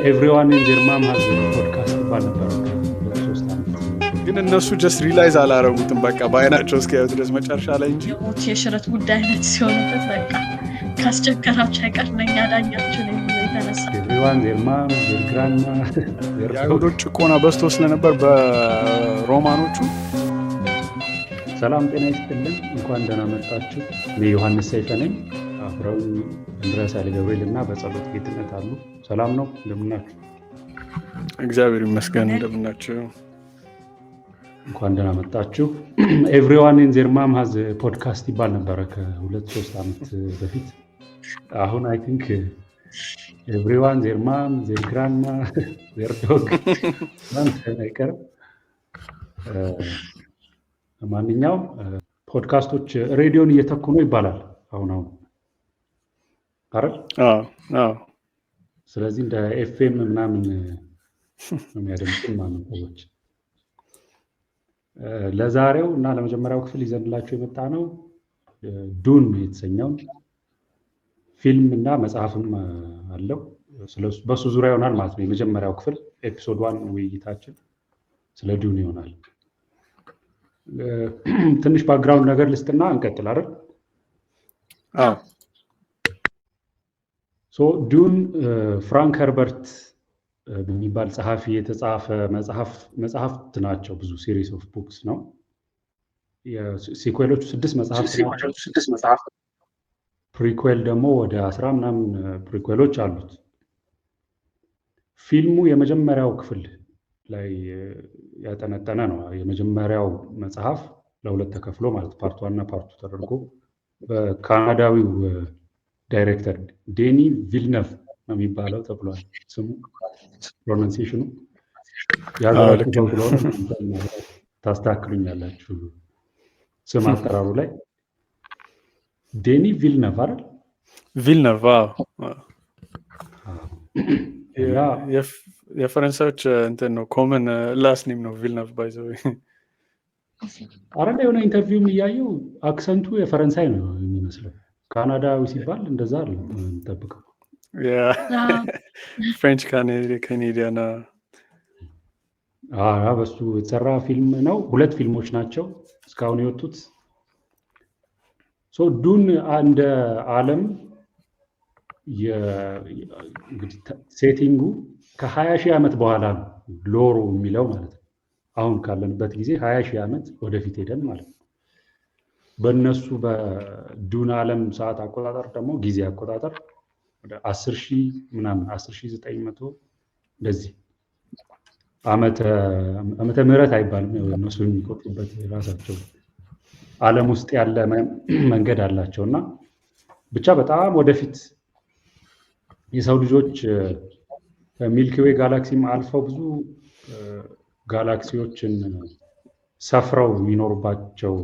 everyone in their mom has a podcast ይባል ነበር ከ3 ዓመት ግን እነሱ just realize አላረጉትም በቃ ባይናቸው እስኪያዩ ድረስ መጨረሻ ላይ እንጂ ሞት የሽረት ጉዳይ አይነት ሲሆንበት በቃ ካስቸገራቸው አይቀር ነኝ ያዳኛቸው ነው የተነሳ everyone their mom their grandma የአይሁዶች ጭቆና በዝቶ ስለነበር በሮማኖቹ ሰላም ጤና ይስጥልን እንኳን ደህና መጣችሁ እኔ ዮሐንስ ሰይፈ ነኝ አብረው እንድራስ አለ ገብርኤል እና በጸሎት ጌትነት አሉ ሰላም ነው እንደምናችሁ እግዚአብሔር ይመስገን እንደምናችሁ እንኳን ደህና መጣችሁ everyone in their mom has a podcast ይባል ነበር ከ2-3 ዓመት በፊት አሁን I think everyone their mom their grandma their dog አይቀርም ማንኛውም ፖድካስቶች ሬዲዮን እየተኩ ነው ይባላል አሁን አይደል አዎ ስለዚህ እንደ ኤፍኤም ምናምን የሚያደምጡን ማለት ነው ለዛሬው እና ለመጀመሪያው ክፍል ይዘንላችሁ የመጣ ነው ዱን የተሰኘው ፊልም እና መጽሐፍም አለው ስለዚህ በሱ ዙሪያ ይሆናል ማለት ነው የመጀመሪያው ክፍል ኤፒሶድ 1 ውይይታችን ስለ ዱን ይሆናል ትንሽ ባክግራውንድ ነገር ልስጥና እንቀጥል አይደል ሶ ዱን ፍራንክ ኸርበርት በሚባል ጸሐፊ የተጻፈ መጽሐፍት ናቸው ብዙ ሲሪስ ኦፍ ቡክስ ነው የሲኩዌሎቹ 6 መጽሐፍት ናቸው ፕሪኩዌል ደግሞ ወደ 10 ምናምን ፕሪኩዌሎች አሉት ፊልሙ የመጀመሪያው ክፍል ላይ ያጠነጠነ ነው የመጀመሪያው መጽሐፍ ለሁለት ተከፍሎ ማለት ፓርት 1 እና ፓርት 2 ተደርጎ በካናዳዊው ዳይሬክተር ዴኒ ቪልነቭ ነው የሚባለው ተብሏል ስሙ ፕሮናንሲዬሽኑ ያዛው ተብሏል ታስተካክሉኛላችሁ ስም አጠራሩ ላይ ዴኒ ቪልነቭ አይደል ቪልነቭ የፈረንሳዮች እንትን ነው ኮመን ላስት ኔም ነው ቪልነቭ ባይ ዘ ወይ አረዳ የሆነ ኢንተርቪው የሚያየው አክሰንቱ የፈረንሳይ ነው የሚመስለው ካናዳዊ ሲባል እንደዛ አይደለም እንጠብቀው ፍሬንች ካናዲያን በሱ የተሰራ ፊልም ነው 2 ፊልሞች ናቸው እስካሁን የወጡት ሶ ዱን እንደ ዓለም ሴቲንጉ ከ20 ሺህ ዓመት በኋላ ሎሩ የሚለው ማለት ነው አሁን ካለንበት ጊዜ 20 ሺህ ዓመት ወደፊት ሄደን ማለት ነው በእነሱ በዱን ዓለም ሰዓት አቆጣጠር ደግሞ ጊዜ አቆጣጠር ወደ 10,000 ምናምን 10,900 እንደዚህ ዓመተ ምህረት አይባልም እነሱ የሚቆጥሩበት ራሳቸው ዓለም ውስጥ ያለ መንገድ አላቸውና ብቻ በጣም ወደፊት የሰው ልጆች ሚልኪ ዌይ ጋላክሲም አልፈው ብዙ ጋላክሲዎችን ሰፍረው የሚኖርባቸው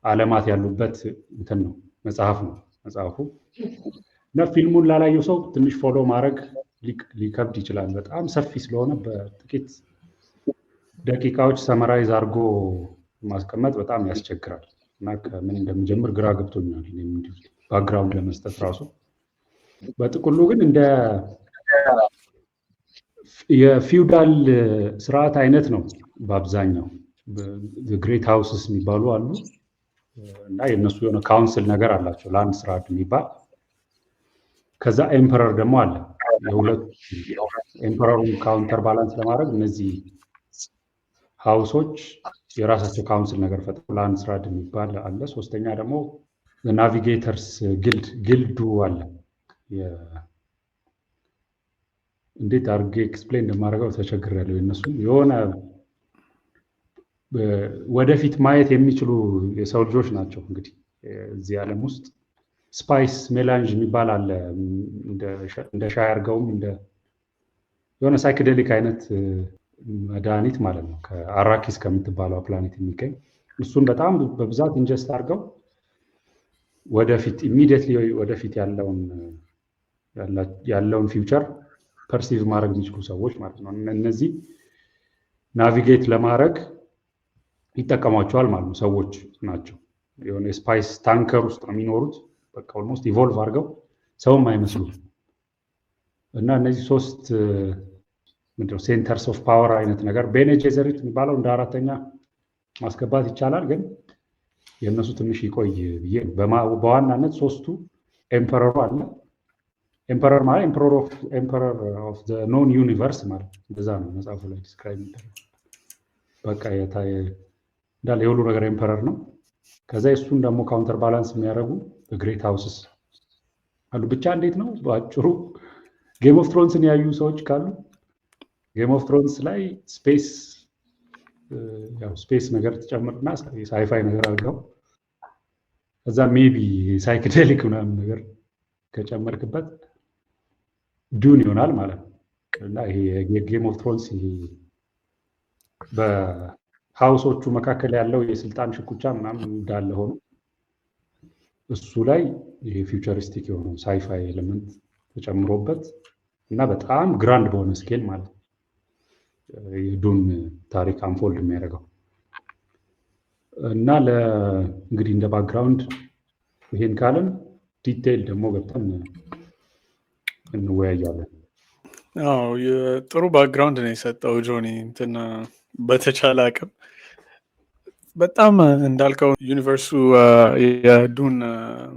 ዓለማት ያሉበት እንትን ነው መጽሐፉ እና ፊልሙን ላላየው ሰው ትንሽ ፎሎ ማድረግ ሊከብድ ይችላል በጣም ሰፊ ስለሆነ በጥቂት ደቂቃዎች ሰመራይዝ አድርጎ ማስቀመጥ በጣም ያስቸግራል እና ከምን እንደምጀምር ግራ ገብቶኛል እንዴ ባክግራውንድ ለመስጠት ራሱ በጥቅሉ ግን እንደ የፊውዳል ስርዓት አይነት ነው በአብዛኛው ግሬት ሃውስስ የሚባሉ አሉ እና የነሱ የሆነ ካውንስል ነገር አላቸው ላንድ ስርዓት የሚባል ከዛ ኤምፐረር ደግሞ አለ የሁለት ኤምፐረሩን ካውንተር ባላንስ ለማድረግ እነዚህ ሃውሶች የራሳቸው ካውንስል ነገር ፈጥረው ላንድ ስርዓት የሚባል አለ ሶስተኛ ደግሞ ናቪጌተርስ ጊልዱ አለ እንዴት አድርጌ ኤክስፕሌን እንደማደርገው ተቸግሬያለሁ የነሱ የሆነ ወደፊት ማየት የሚችሉ የሰው ልጆች ናቸው እንግዲህ እዚህ ዓለም ውስጥ ስፓይስ ሜላንጅ የሚባል አለ እንደ ሻይ አድርገውም እንደ የሆነ ሳይኬዴሊክ አይነት መድኃኒት ማለት ነው ከአራኪስ ከምትባለው ፕላኔት የሚገኝ እሱን በጣም በብዛት ኢንጀስት አድርገው ወደፊት ኢሚዲየትሊ ወደፊት ያለውን ፊውቸር ፐርሲቭ ማድረግ የሚችሉ ሰዎች ማለት ነው እነዚህ ናቪጌት ለማድረግ ይጠቀሟቸዋል ማለት ነው ሰዎች ናቸው የሆነ ስፓይስ ታንከር ውስጥ ነው የሚኖሩት በቃ ኦልሞስት ኢቮልቭ አድርገው ሰውም አይመስሉም እና እነዚህ ሶስት ምንድነው ሴንተርስ ኦፍ ፓወር አይነት ነገር ቤነ ጀዘሪት የሚባለው እንደ አራተኛ ማስገባት ይቻላል፣ ግን የእነሱ ትንሽ ይቆይ ብዬ በዋናነት ሶስቱ ኤምፐረሩ አለ። ኤምፐረር ማለት ኤምፐረር ኦፍ ዘ ኖን ዩኒቨርስ ማለት እንደዛ ነው መጽሐፉ ላይ ዲስክራይብ የሚደረግ። በቃ እንዳለ የሁሉ ነገር ኤምፐረር ነው። ከዛ እሱን ደግሞ ካውንተር ባላንስ የሚያደርጉ ግሬት ሃውስስ አሉ። ብቻ እንዴት ነው በአጭሩ ጌም ኦፍ ትሮንስን ያዩ ሰዎች ካሉ ጌም ኦፍ ትሮንስ ላይ ስፔስ ነገር ትጨምርና ሳይፋይ ነገር አድርገው ከዛ ሜቢ ሳይክዴሊክ ምናምን ነገር ከጨመርክበት ዱን ይሆናል ማለት ነው። እና ይሄ ጌም ኦፍ ትሮንስ በሃውሶቹ መካከል ያለው የስልጣን ሽኩቻ ምናምን እንዳለ ሆኖ እሱ ላይ ይሄ ፊውቸሪስቲክ የሆነው ሳይፋይ ኤሌመንት ተጨምሮበት እና በጣም ግራንድ በሆነ ስኬል ማለት ነው የዱን ታሪክ አንፎልድ የሚያደርገው እና እንግዲህ እንደ ባክግራውንድ ይሄን ካለን ዲቴይል ደግሞ ገብተን እንወያያለን። ጥሩ ባክግራውንድ ነው የሰጠው ጆኒ። እንትን በተቻለ አቅም በጣም እንዳልከው ዩኒቨርሱ የዱን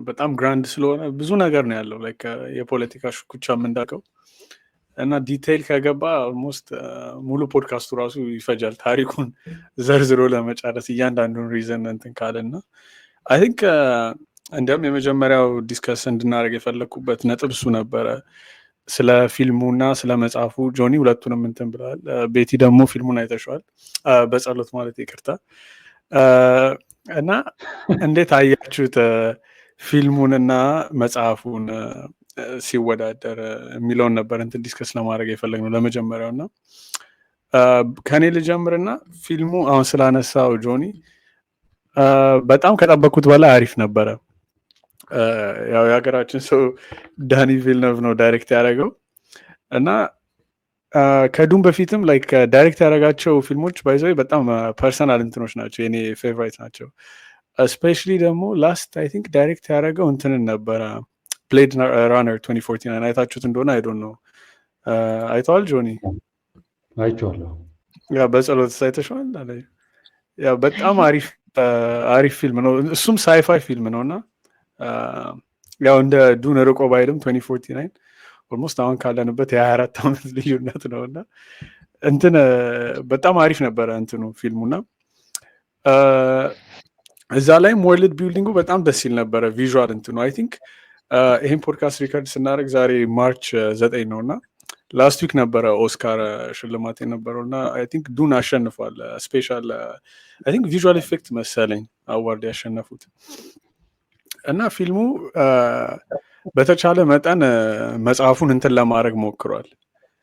በጣም ግራንድ ስለሆነ ብዙ ነገር ነው ያለው ላይክ የፖለቲካ ሽኩቻም እንዳልከው እና ዲቴይል ከገባ ኦልሞስት ሙሉ ፖድካስቱ ራሱ ይፈጃል ታሪኩን ዘርዝሮ ለመጨረስ እያንዳንዱን ሪዘን እንትን ካለና አይ ቲንክ እንዲያውም የመጀመሪያው ዲስከስ እንድናደርግ የፈለግኩበት ነጥብ እሱ ነበረ። ስለ ፊልሙና ስለ መጽሐፉ ጆኒ ሁለቱንም እንትን ብለዋል። ቤቲ ደግሞ ፊልሙን አይተሸዋል፣ በጸሎት ማለት ይቅርታ። እና እንዴት አያችሁት ፊልሙንና መጽሐፉን ሲወዳደር የሚለውን ነበር እንትን ዲስከስ ለማድረግ የፈለግነው ለመጀመሪያው። እና ከኔ ልጀምርና ፊልሙ አሁን ስላነሳው ጆኒ በጣም ከጠበኩት በላይ አሪፍ ነበረ። ያው የሀገራችን ሰው ዳኒ ቪልነቭ ነው ዳይሬክት ያደረገው እና ከዱን በፊትም ላይክ ዳይሬክት ያደረጋቸው ፊልሞች ባይዘው በጣም ፐርሰናል እንትኖች ናቸው፣ የኔ ፌቨራይት ናቸው። እስፔሻሊ ደግሞ ላስት አይ ቲንክ ዳይሬክት ያደረገው እንትንን ነበረ ብሌድ ራነር 2049 አይታችሁት እንደሆነ አይ ዶንት ኖ። አይተዋል ጆኒ? አይቼዋለሁ። ያ በጸሎት አይተሽዋል አለ። ያ በጣም አሪፍ ፊልም ነው። እሱም ሳይፋይ ፊልም ነውና ያው እንደ ዱን ርቆ ባይልም 2049 ኦልሞስት አሁን ካለንበት የ24 ዓመት ልዩነት ነውና እንትን በጣም አሪፍ ነበረ እንትኑ ፊልሙና እዛ ላይ ወርልድ ቢልዲንጉ በጣም ደስ ይል ነበረ። ቪዥዋል እንትኑ አይ ቲንክ ይህን ፖድካስት ሪከርድ ስናደርግ ዛሬ ማርች 9 ነውና ላስት ዊክ ነበረ ኦስካር ሽልማት የነበረው እና አይ ቲንክ ዱን አሸንፏል። ስፔሻል አይ ቲንክ ቪዥዋል ኢፌክት መሰለኝ አዋርድ ያሸነፉት እና ፊልሙ በተቻለ መጠን መጽሐፉን እንትን ለማድረግ ሞክሯል።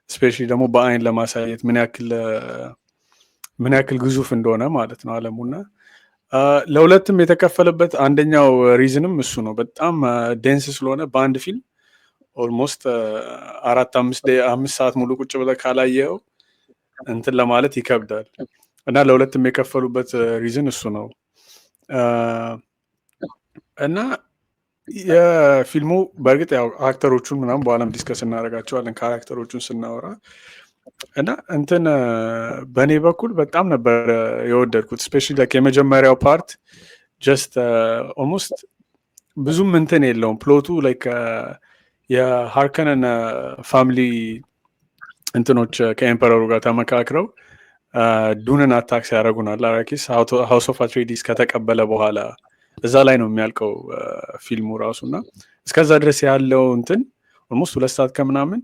ስፔሻሊ ደግሞ በአይን ለማሳየት ምን ያክል ግዙፍ እንደሆነ ማለት ነው ዓለሙና ለሁለትም የተከፈለበት አንደኛው ሪዝንም እሱ ነው። በጣም ዴንስ ስለሆነ በአንድ ፊልም ኦልሞስት 4-5 ሰዓት ሙሉ ቁጭ ብለህ ካላየኸው እንትን ለማለት ይከብዳል እና ለሁለትም የከፈሉበት ሪዝን እሱ ነው። እና የፊልሙ በእርግጥ ያው አክተሮቹን ምናምን በኋላም ዲስከስ እናደርጋቸዋለን ካራክተሮቹን ስናወራ እና እንትን በእኔ በኩል በጣም ነበር የወደድኩት። ስፔሻሊ ላይክ የመጀመሪያው ፓርት ጀስት ኦልሞስት ብዙም እንትን የለውም ፕሎቱ ላይክ የሃርከንን ፋሚሊ እንትኖች ከኤምፐረሩ ጋር ተመካክረው ዱንን አታክስ ያደረጉናል። አራኪስ ሃውስ ኦፍ አትሬዲስ ከተቀበለ በኋላ እዛ ላይ ነው የሚያልቀው ፊልሙ ራሱ እና እስከዛ ድረስ ያለው እንትን ኦልሞስት 2 ሰዓት ከምናምን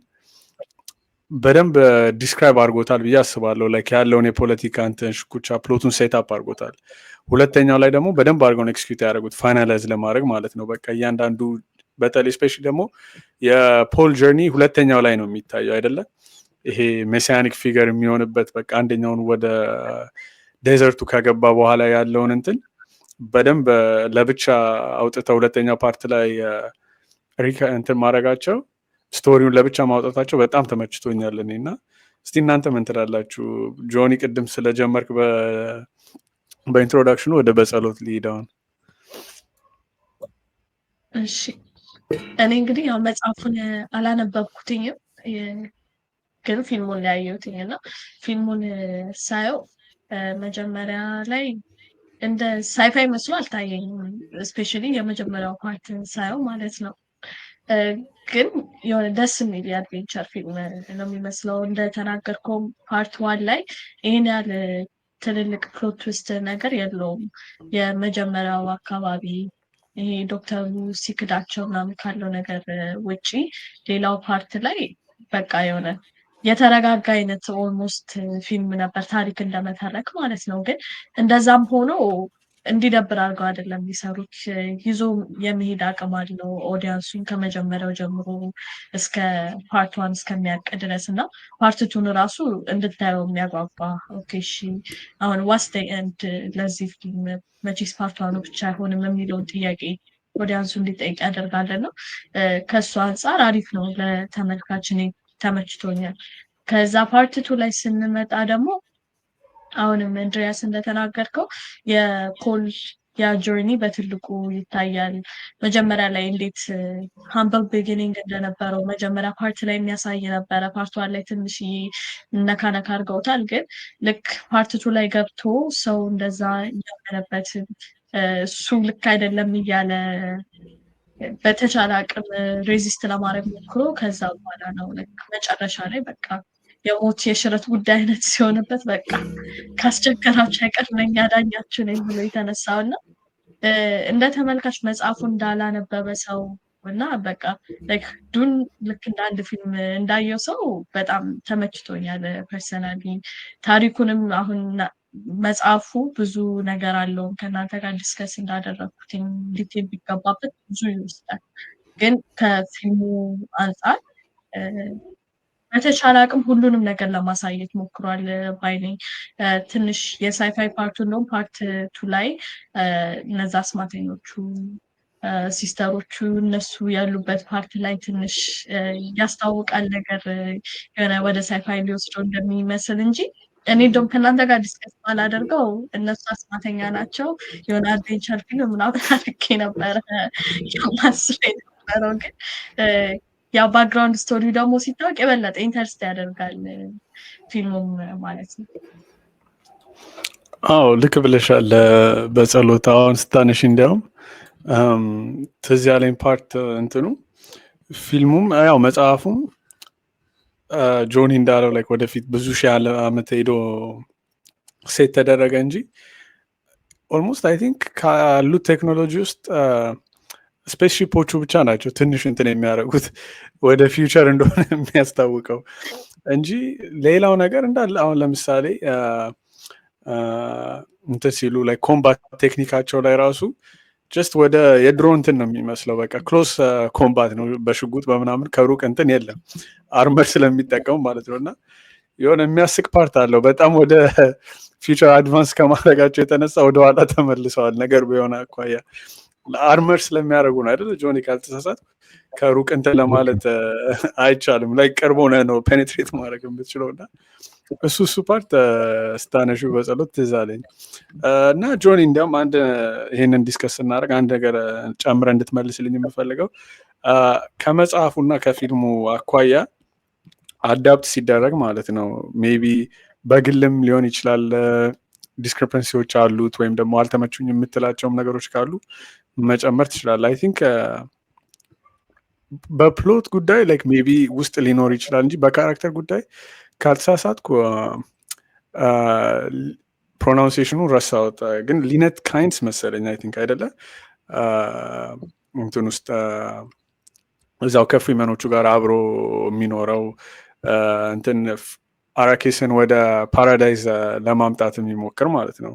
በደንብ ዲስክራይብ አድርጎታል ብዬ አስባለሁ። ላይክ ያለውን የፖለቲካ እንትን ሽኩቻ ፕሎቱን ሴትአፕ አድርጎታል። ሁለተኛው ላይ ደግሞ በደንብ አድርገውን ኤክስኪዩት ያደረጉት ፋይናላይዝ ለማድረግ ማለት ነው። በቃ እያንዳንዱ በተለይ ስፔሻሊ ደግሞ የፖል ጀርኒ ሁለተኛው ላይ ነው የሚታየው አይደለም? ይሄ ሜሲያኒክ ፊገር የሚሆንበት በቃ አንደኛውን ወደ ዴዘርቱ ከገባ በኋላ ያለውን እንትን በደንብ ለብቻ አውጥተው ሁለተኛው ፓርት ላይ እንትን ማድረጋቸው ስቶሪውን ለብቻ ማውጣታቸው በጣም ተመችቶኛል እኔ እና እስቲ እናንተ ምን ትላላችሁ? ጆኒ ቅድም ስለጀመርክ በኢንትሮዳክሽኑ ወደ በጸሎት ሊሄዳውን። እሺ እኔ እንግዲህ ያው መጽሐፉን አላነበብኩትኝም ግን ፊልሙን ላይ ያየሁትኝ እና ፊልሙን ሳየው መጀመሪያ ላይ እንደ ሳይፋይ መስሎ አልታየኝም። ስፔሻሊ የመጀመሪያው ፓርት ሳየው ማለት ነው። ግን የሆነ ደስ የሚል የአድቬንቸር ፊልም ነው የሚመስለው። እንደተናገርከው ፓርት ዋን ላይ ይህን ያህል ትልልቅ ፕሎት ትዊስት ነገር የለውም። የመጀመሪያው አካባቢ ይሄ ዶክተሩ ሲክዳቸው ምናምን ካለው ነገር ውጪ ሌላው ፓርት ላይ በቃ የሆነ የተረጋጋ አይነት ኦልሞስት ፊልም ነበር፣ ታሪክ እንደመተረክ ማለት ነው። ግን እንደዛም ሆኖ እንዲደብር አድርገው አይደለም የሚሰሩት። ይዞ የመሄድ አቅም አለው ኦዲያንሱን ከመጀመሪያው ጀምሮ እስከ ፓርት ዋን እስከሚያልቅ ድረስ እና ፓርት ቱን ራሱ እንድታየው የሚያጓጓ ኦኬ እሺ አሁን ዋስ ኤንድ ለዚህ ፊልም መቼስ ፓርት ዋኑ ብቻ አይሆንም የሚለውን ጥያቄ ኦዲያንሱ እንዲጠይቅ ያደርጋለን ነው። ከእሱ አንጻር አሪፍ ነው፣ ለተመልካች እኔ ተመችቶኛል። ከዛ ፓርት ቱ ላይ ስንመጣ ደግሞ አሁንም እንድሪያስ እንደተናገርከው የፖል ያ ጆርኒ በትልቁ ይታያል። መጀመሪያ ላይ እንዴት ሃምብል ቢጊኒንግ እንደነበረው መጀመሪያ ፓርት ላይ የሚያሳይ ነበረ። ፓርት ዋን ላይ ትንሽ ነካነካ አድርገውታል። ግን ልክ ፓርት ቱ ላይ ገብቶ ሰው እንደዛ እያመነበት እሱ ልክ አይደለም እያለ በተቻለ አቅም ሬዚስት ለማድረግ ሞክሮ ከዛ በኋላ ነው ልክ መጨረሻ ላይ በቃ የሞት የሽረት ጉዳይ አይነት ሲሆንበት በቃ ካስቸገራችሁ አይቀር ነኝ አዳኛችሁ ነኝ ብሎ የተነሳው እና እንደ ተመልካች መጽሐፉ እንዳላነበበ ሰው እና በቃ ዱን ልክ እንደ አንድ ፊልም እንዳየው ሰው በጣም ተመችቶኛል ፐርሰናሊ። ታሪኩንም አሁን መጽሐፉ ብዙ ነገር አለው ከእናንተ ጋር ዲስከስ እንዳደረግኩት ዲቴል ቢገባበት ብዙ ይወስዳል። ግን ከፊልሙ አንጻር በተቻለ አቅም ሁሉንም ነገር ለማሳየት ሞክሯል ባይነኝ። ትንሽ የሳይፋይ ፓርቱ እንደውም ፓርት ቱ ላይ እነዛ አስማተኞቹ ሲስተሮቹ እነሱ ያሉበት ፓርት ላይ ትንሽ ያስታውቃል ነገር የሆነ ወደ ሳይፋይ ሊወስደው እንደሚመስል እንጂ እኔ እንደውም ከእናንተ ጋር ዲስከስ ባላደርገው እነሱ አስማተኛ ናቸው የሆነ አድቬንቸር ፊልም ምናምን አድርጌ ነበረ ማስብ የነበረው። ግን ያው ባክግራውንድ ስቶሪ ደግሞ ሲታወቅ የበለጠ ኢንተርስት ያደርጋል ፊልሙም ማለት ነው። አዎ ልክ ብለሻል። በጸሎት አሁን ስታነሽ እንዲያውም ትዝ ያለኝ ፓርት እንትኑ ፊልሙም ያው መጽሐፉም ጆኒ እንዳለው ላይክ ወደፊት ብዙ ሺህ ዓመት ሄዶ ሴት ተደረገ እንጂ ኦልሞስት አይ ቲንክ ካሉት ቴክኖሎጂ ውስጥ ስፔስሺፖቹ ብቻ ናቸው ትንሽ እንትን የሚያደርጉት ወደ ፊውቸር እንደሆነ የሚያስታውቀው እንጂ ሌላው ነገር እንዳለ አሁን ለምሳሌ እንትን ሲሉ ላይ ኮምባት ቴክኒካቸው ላይ ራሱ ጀስት ወደ የድሮ እንትን ነው የሚመስለው። በቃ ክሎስ ኮምባት ነው፣ በሽጉጥ በምናምን ከሩቅ እንትን የለም አርመር ስለሚጠቀሙ ማለት ነው። እና የሆነ የሚያስቅ ፓርት አለው በጣም ወደ ፊውቸር አድቫንስ ከማድረጋቸው የተነሳ ወደኋላ ተመልሰዋል ነገር በሆነ አኳያ አርመር ስለሚያደርጉ ነው አይደል ጆኒ ካልተሳሳት ከሩቅ እንትን ለማለት አይቻልም ላይ ቀርቦ ነው ፔኔትሬት ማድረግ የምትችለው እና እሱ ፓርት ስታነሹ በጸሎት ትዝ አለኝ እና ጆኒ እንዲያውም አንድ ይህንን ዲስከስ ስናደርግ አንድ ነገር ጨምረ እንድትመልስልኝ የምፈልገው ከመጽሐፉና ከፊልሙ አኳያ አዳፕት ሲደረግ ማለት ነው ሜቢ በግልም ሊሆን ይችላል ዲስክሪፐንሲዎች አሉት ወይም ደግሞ አልተመቹኝ የምትላቸውም ነገሮች ካሉ መጨመር ትችላለህ። አይ ቲንክ በፕሎት ጉዳይ ላይክ ሜቢ ውስጥ ሊኖር ይችላል እንጂ በካራክተር ጉዳይ ካልተሳሳትኩ ፕሮናውንሴሽኑ ረሳሁት፣ ግን ሊነት ካይንስ መሰለኝ አይ ቲንክ አይደለ እንትን ውስጥ እዛው ከፍሪመኖቹ ጋር አብሮ የሚኖረው እንትን አራኬስን ወደ ፓራዳይዝ ለማምጣት የሚሞክር ማለት ነው።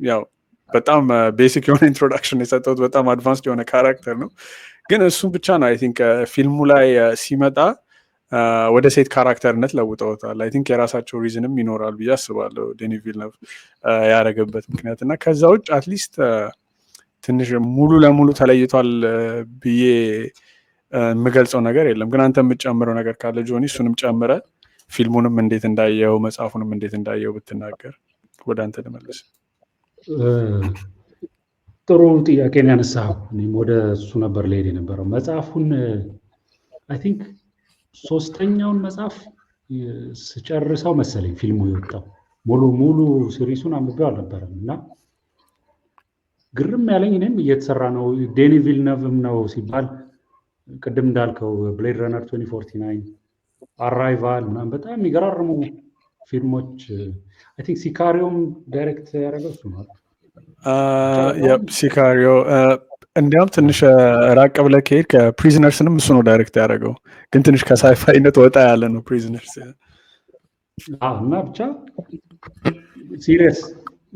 ያው በጣም ቤሲክ የሆነ ኢንትሮዳክሽን የሰጠሁት በጣም አድቫንስድ የሆነ ካራክተር ነው፣ ግን እሱም ብቻ ነው አይ ቲንክ ፊልሙ ላይ ሲመጣ ወደ ሴት ካራክተርነት ለውጠውታል። አይ ቲንክ የራሳቸው ሪዝንም ይኖራል ብዬ አስባለሁ ዴኒ ቪልነቭ ያደረገበት ምክንያት እና ከዛ ውጭ አትሊስት ትንሽ ሙሉ ለሙሉ ተለይቷል ብዬ የምገልጸው ነገር የለም። ግን አንተ የምትጨምረው ነገር ካለ ጆኒ እሱንም ጨምረ ፊልሙንም እንዴት እንዳየው መጽሐፉንም እንዴት እንዳየው ብትናገር ወደ አንተ ልመልስ። ጥሩ ጥያቄን ያነሳው እኔም ወደ እሱ ነበር ልሄድ የነበረው። መጽሐፉን አይ ቲንክ ሶስተኛውን መጽሐፍ ስጨርሰው መሰለኝ ፊልሙ የወጣው። ሙሉ ሲሪሱን አንብቤው አልነበረም እና ግርም ያለኝ እኔም እየተሰራ ነው ዴኒ ቪልነቭም ነው ሲባል ቅድም እንዳልከው ብሌድ ረነር 2049 አራይቫል ምናምን በጣም የሚገራርሙ ፊልሞች አይ ቲንክ ሲካሪዮም ዳይሬክት ያደረገው እሱ ነው። ሲካሪዮ እንዲያውም ትንሽ ራቅ ብለህ ከሄድክ ፕሪዝነርስንም እሱ ነው ዳይሬክት ያደረገው፣ ግን ትንሽ ከሳይፋይነት ወጣ ያለ ነው ፕሪዝነርስ። እና ብቻ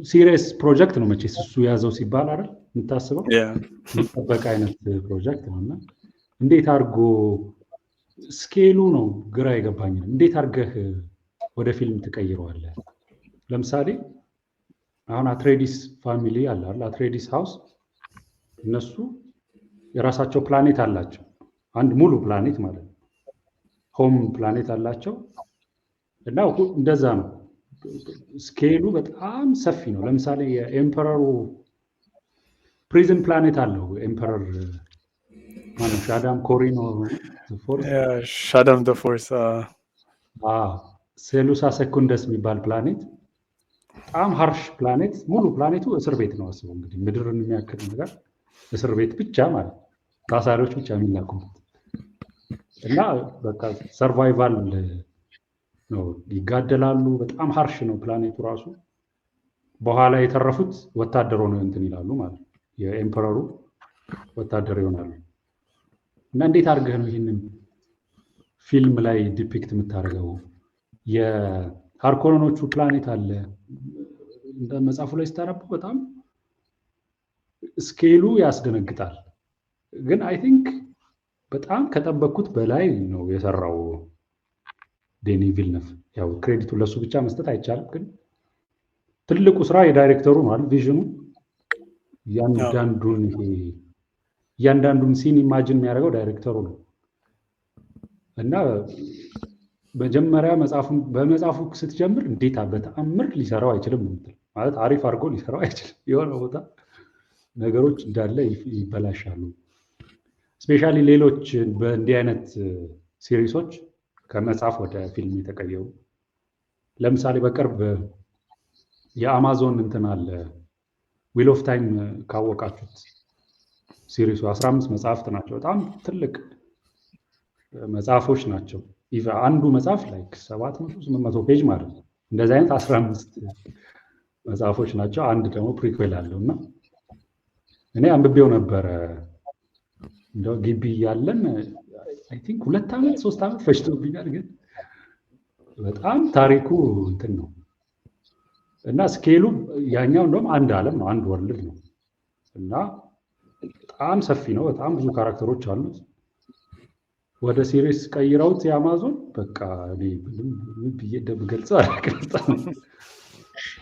ሲሪየስ ፕሮጀክት ነው መቼስ እሱ ያዘው ሲባል አይደል የምታስበው የሚጠበቅ አይነት ፕሮጀክት ነው። እና እንዴት አድርጎ ስኬሉ ነው ግራ የገባኝ። እንዴት አድርገህ ወደ ፊልም ትቀይረዋለህ? ለምሳሌ አሁን አትሬዲስ ፋሚሊ አለ አይደል? አትሬዲስ ሃውስ እነሱ የራሳቸው ፕላኔት አላቸው። አንድ ሙሉ ፕላኔት ማለት ነው። ሆም ፕላኔት አላቸው እና እንደዛ ነው። ስኬሉ በጣም ሰፊ ነው። ለምሳሌ የኤምፐረሩ ፕሪዝን ፕላኔት አለው። ኤምፐረር ማለት ሻዳም ኮሪኖ ሻዳም ዘ ፎርስ ሴሉሳ ሴኩንደስ የሚባል ፕላኔት በጣም ሃርሽ ፕላኔት፣ ሙሉ ፕላኔቱ እስር ቤት ነው። አስበው እንግዲህ ምድርን የሚያክል ነገር እስር ቤት ብቻ ማለት ታሳሪዎች ብቻ የሚላኩበት እና በቃ ሰርቫይቫል ነው። ይጋደላሉ። በጣም ሃርሽ ነው ፕላኔቱ ራሱ። በኋላ የተረፉት ወታደር ሆነው እንትን ይላሉ ማለት ነው። የኤምፐረሩ ወታደር ይሆናሉ። እና እንዴት አድርገህ ነው ይህንን ፊልም ላይ ዲፒክት የምታደርገው? የሃርኮኖቹ ፕላኔት አለ እንደ መጽሐፉ ላይ ስታነቡ በጣም ስኬሉ ያስደነግጣል። ግን አይ ቲንክ በጣም ከጠበቅኩት በላይ ነው የሰራው ዴኒ ቪልነቭ። ያው ክሬዲቱ ለሱ ብቻ መስጠት አይቻልም፣ ግን ትልቁ ስራ የዳይሬክተሩ ነው አይደል? ቪዥኑ እያንዳንዱን ሲን ኢማጂን የሚያደርገው ዳይሬክተሩ ነው። እና መጀመሪያ በመጽሐፉ ስትጀምር እንዴት በተአምር ሊሰራው አይችልም ማለት አሪፍ አድርጎ ሊሰራው አይችልም። የሆነ ቦታ ነገሮች እንዳለ ይበላሻሉ። ስፔሻሊ ሌሎች በእንዲህ አይነት ሲሪሶች ከመጽሐፍ ወደ ፊልም የተቀየሩ ለምሳሌ በቅርብ የአማዞን እንትን አለ ዊል ኦፍ ታይም ካወቃችሁት ሲሪሱ 15 መጽሐፍት ናቸው። በጣም ትልቅ መጽሐፎች ናቸው። አንዱ መጽሐፍ ላይ 700-800 ፔጅ ማለት ነው። እንደዚህ አይነት 15 መጽሐፎች ናቸው። አንድ ደግሞ ፕሪኩዌል አለው እና እኔ አንብቤው ነበረ እንደው ግቢ ያለን አይ ቲንክ 2 ዓመት 3 ዓመት ፈጅቶብኛል። ግን በጣም ታሪኩ እንትን ነው እና ስኬሉ ያኛው እንደውም አንድ ዓለም ነው፣ አንድ ወርልድ ነው እና በጣም ሰፊ ነው። በጣም ብዙ ካራክተሮች አሉት። ወደ ሲሪስ ቀይረውት የአማዞን በቃ እኔ ብዬ እንደምገልጸው አላውቅም።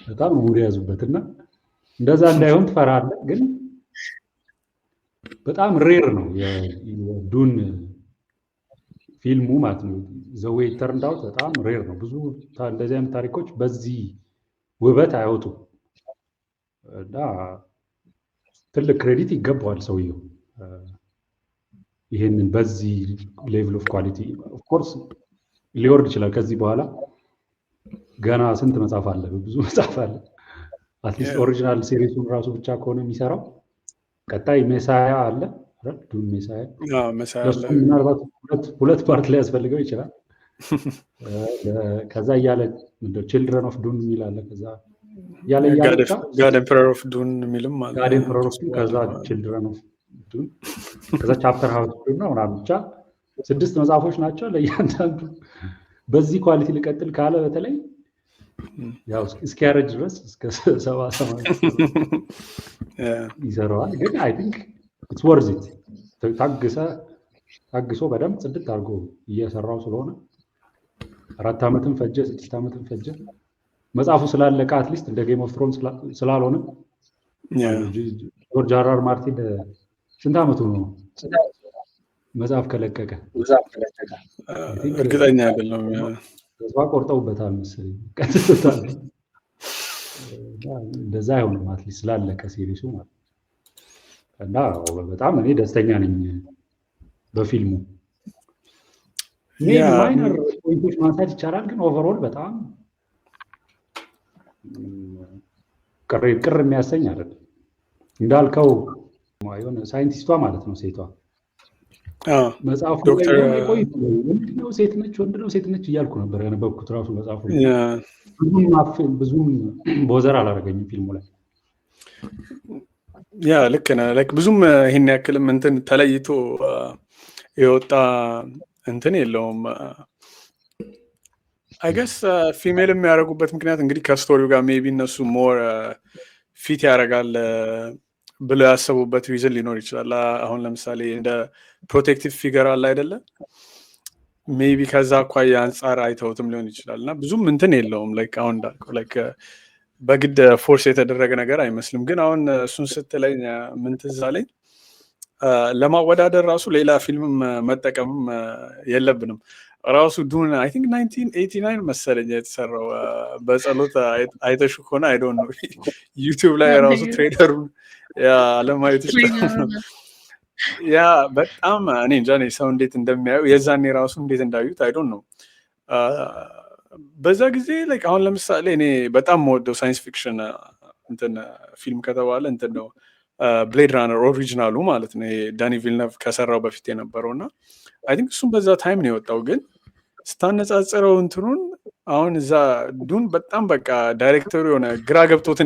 በጣም ሙድ ያዙበት እና እንደዛ እንዳይሆን ትፈራለህ። ግን በጣም ሬር ነው የዱን ፊልሙ ማለት ነው። ዘ ዌይ ተርንድ አውት በጣም ሬር ነው። ብዙ እንደዚህ አይነት ታሪኮች በዚህ ውበት አይወጡም እና ትልቅ ክሬዲት ይገባዋል ሰውየው። ይሄንን በዚህ ሌቭል ኦፍ ኳሊቲ ኦፍ ኮርስ ሊወርድ ይችላል ከዚህ በኋላ ገና ስንት መጽሐፍ አለ፣ ብዙ መጽሐፍ አለ። አትሊስት ኦሪጂናል ሲሪሱን ራሱ ብቻ ከሆነ የሚሰራው ቀጣይ ሜሳያ አለ አይደል? ዱን ሜሳያ እሱ ምናልባት ሁለት ፓርት ላይ ያስፈልገው ይችላል። ከዛ እያለ ምንድነው ችልድረን ኦፍ ዱን የሚል አለ። ከዛ እያለ ጋድ ኤምፐረር ኦፍ ዱን የሚልም አለ። ጋድ ኤምፐረር ኦፍ ዱን፣ ከዛ ችልድረን ኦፍ ዱን፣ ከዛ ቻፕተር ሃውስ ዱን ነው ምናምን ብቻ 6 መጽሐፎች ናቸው። ለእያንዳንዱ በዚህ ኳሊቲ ልቀጥል ካለ በተለይ ያው እስኪያረጅ ድረስ እስከ 70-80 ይሰራዋል። ግን አይ ቲንክ ኢትስ ወርዝ ኢት ታግሶ በደንብ ጽድት አድርጎ እየሰራው ስለሆነ 4 ዓመትም ፈጀ 6 ዓመትም ፈጀ መጽሐፉ ስላለቀ አትሊስት እንደ ጌም ኦፍ ትሮንስ ስላልሆነ ጆርጅ አር ማርቲን ስንት ዓመቱ ነው መጽሐፍ ከለቀቀ? እርግጠኛ አይደለም። ተስፋ ቆርጠውበታል መሰለኝ። ቀጥቶታል። እንደዛ አይሆንም አትሊስት ስላለቀ ሲሪሱ ማለት እና በጣም እኔ ደስተኛ ነኝ በፊልሙ። ሜቢ ማይነር ፖይንቶች ማንሳት ይቻላል፣ ግን ኦቨርኦል በጣም ቅር የሚያሰኝ አይደለም። እንዳልከው የሆነ ሳይንቲስቷ ማለት ነው ሴቷ መጽሐፉ ላይ ቆይ ምንድነው ሴት ነች ወንድ ነው ሴት ነች እያልኩ ነበር ያነበብኩት ራሱ መጽሐፉ ብዙም ቦዘር አላደረገኝም ፊልሙ ላይ። ያ ልክ ነህ። ላይክ ብዙም ይሄን ያክልም እንትን ተለይቶ የወጣ እንትን የለውም። አይ ገስ ፊሜል የሚያደርጉበት ምክንያት እንግዲህ ከስቶሪው ጋር ሜቢ እነሱ ሞር ፊት ያደርጋል ብለው ያሰቡበት ሪዝን ሊኖር ይችላል። አሁን ለምሳሌ እንደ ፕሮቴክቲቭ ፊገር አለ አይደለ? ሜቢ ከዛ አኳያ አንጻር አይተውትም ሊሆን ይችላል እና ብዙም እንትን የለውም። ላይክ አሁን እንዳልከው ላይክ በግድ ፎርስ የተደረገ ነገር አይመስልም። ግን አሁን እሱን ስትለኝ ምን ትዝ አለኝ፣ ለማወዳደር ራሱ ሌላ ፊልም መጠቀምም የለብንም። ራሱ ዱን አይ ቲንክ 1989 መሰለኝ የተሰራው በጸሎት አይተሹ ከሆነ አይ ዶንት ኖ ዩቲዩብ ላይ ራሱ ትሬለሩን አለማየት ይችላል። ያ በጣም እኔ እንጃ ሰው እንዴት እንደሚያዩ የዛኔ ራሱ እንዴት እንዳዩት አይ ዶንት ኖ። በዛ ጊዜ ላይክ አሁን ለምሳሌ እኔ በጣም የምወደው ሳይንስ ፊክሽን እንትን ፊልም ከተባለ እንትን ነው ብሌድ ራነር ኦሪጂናሉ ማለት ነው። ዳኒ ቪልነቭ ከሰራው በፊት የነበረው እና አይ ቲንክ እሱም በዛ ታይም ነው የወጣው። ግን ስታነጻጽረው እንትኑን አሁን እዛ ዱን በጣም በቃ ዳይሬክተሩ የሆነ ግራ ገብቶት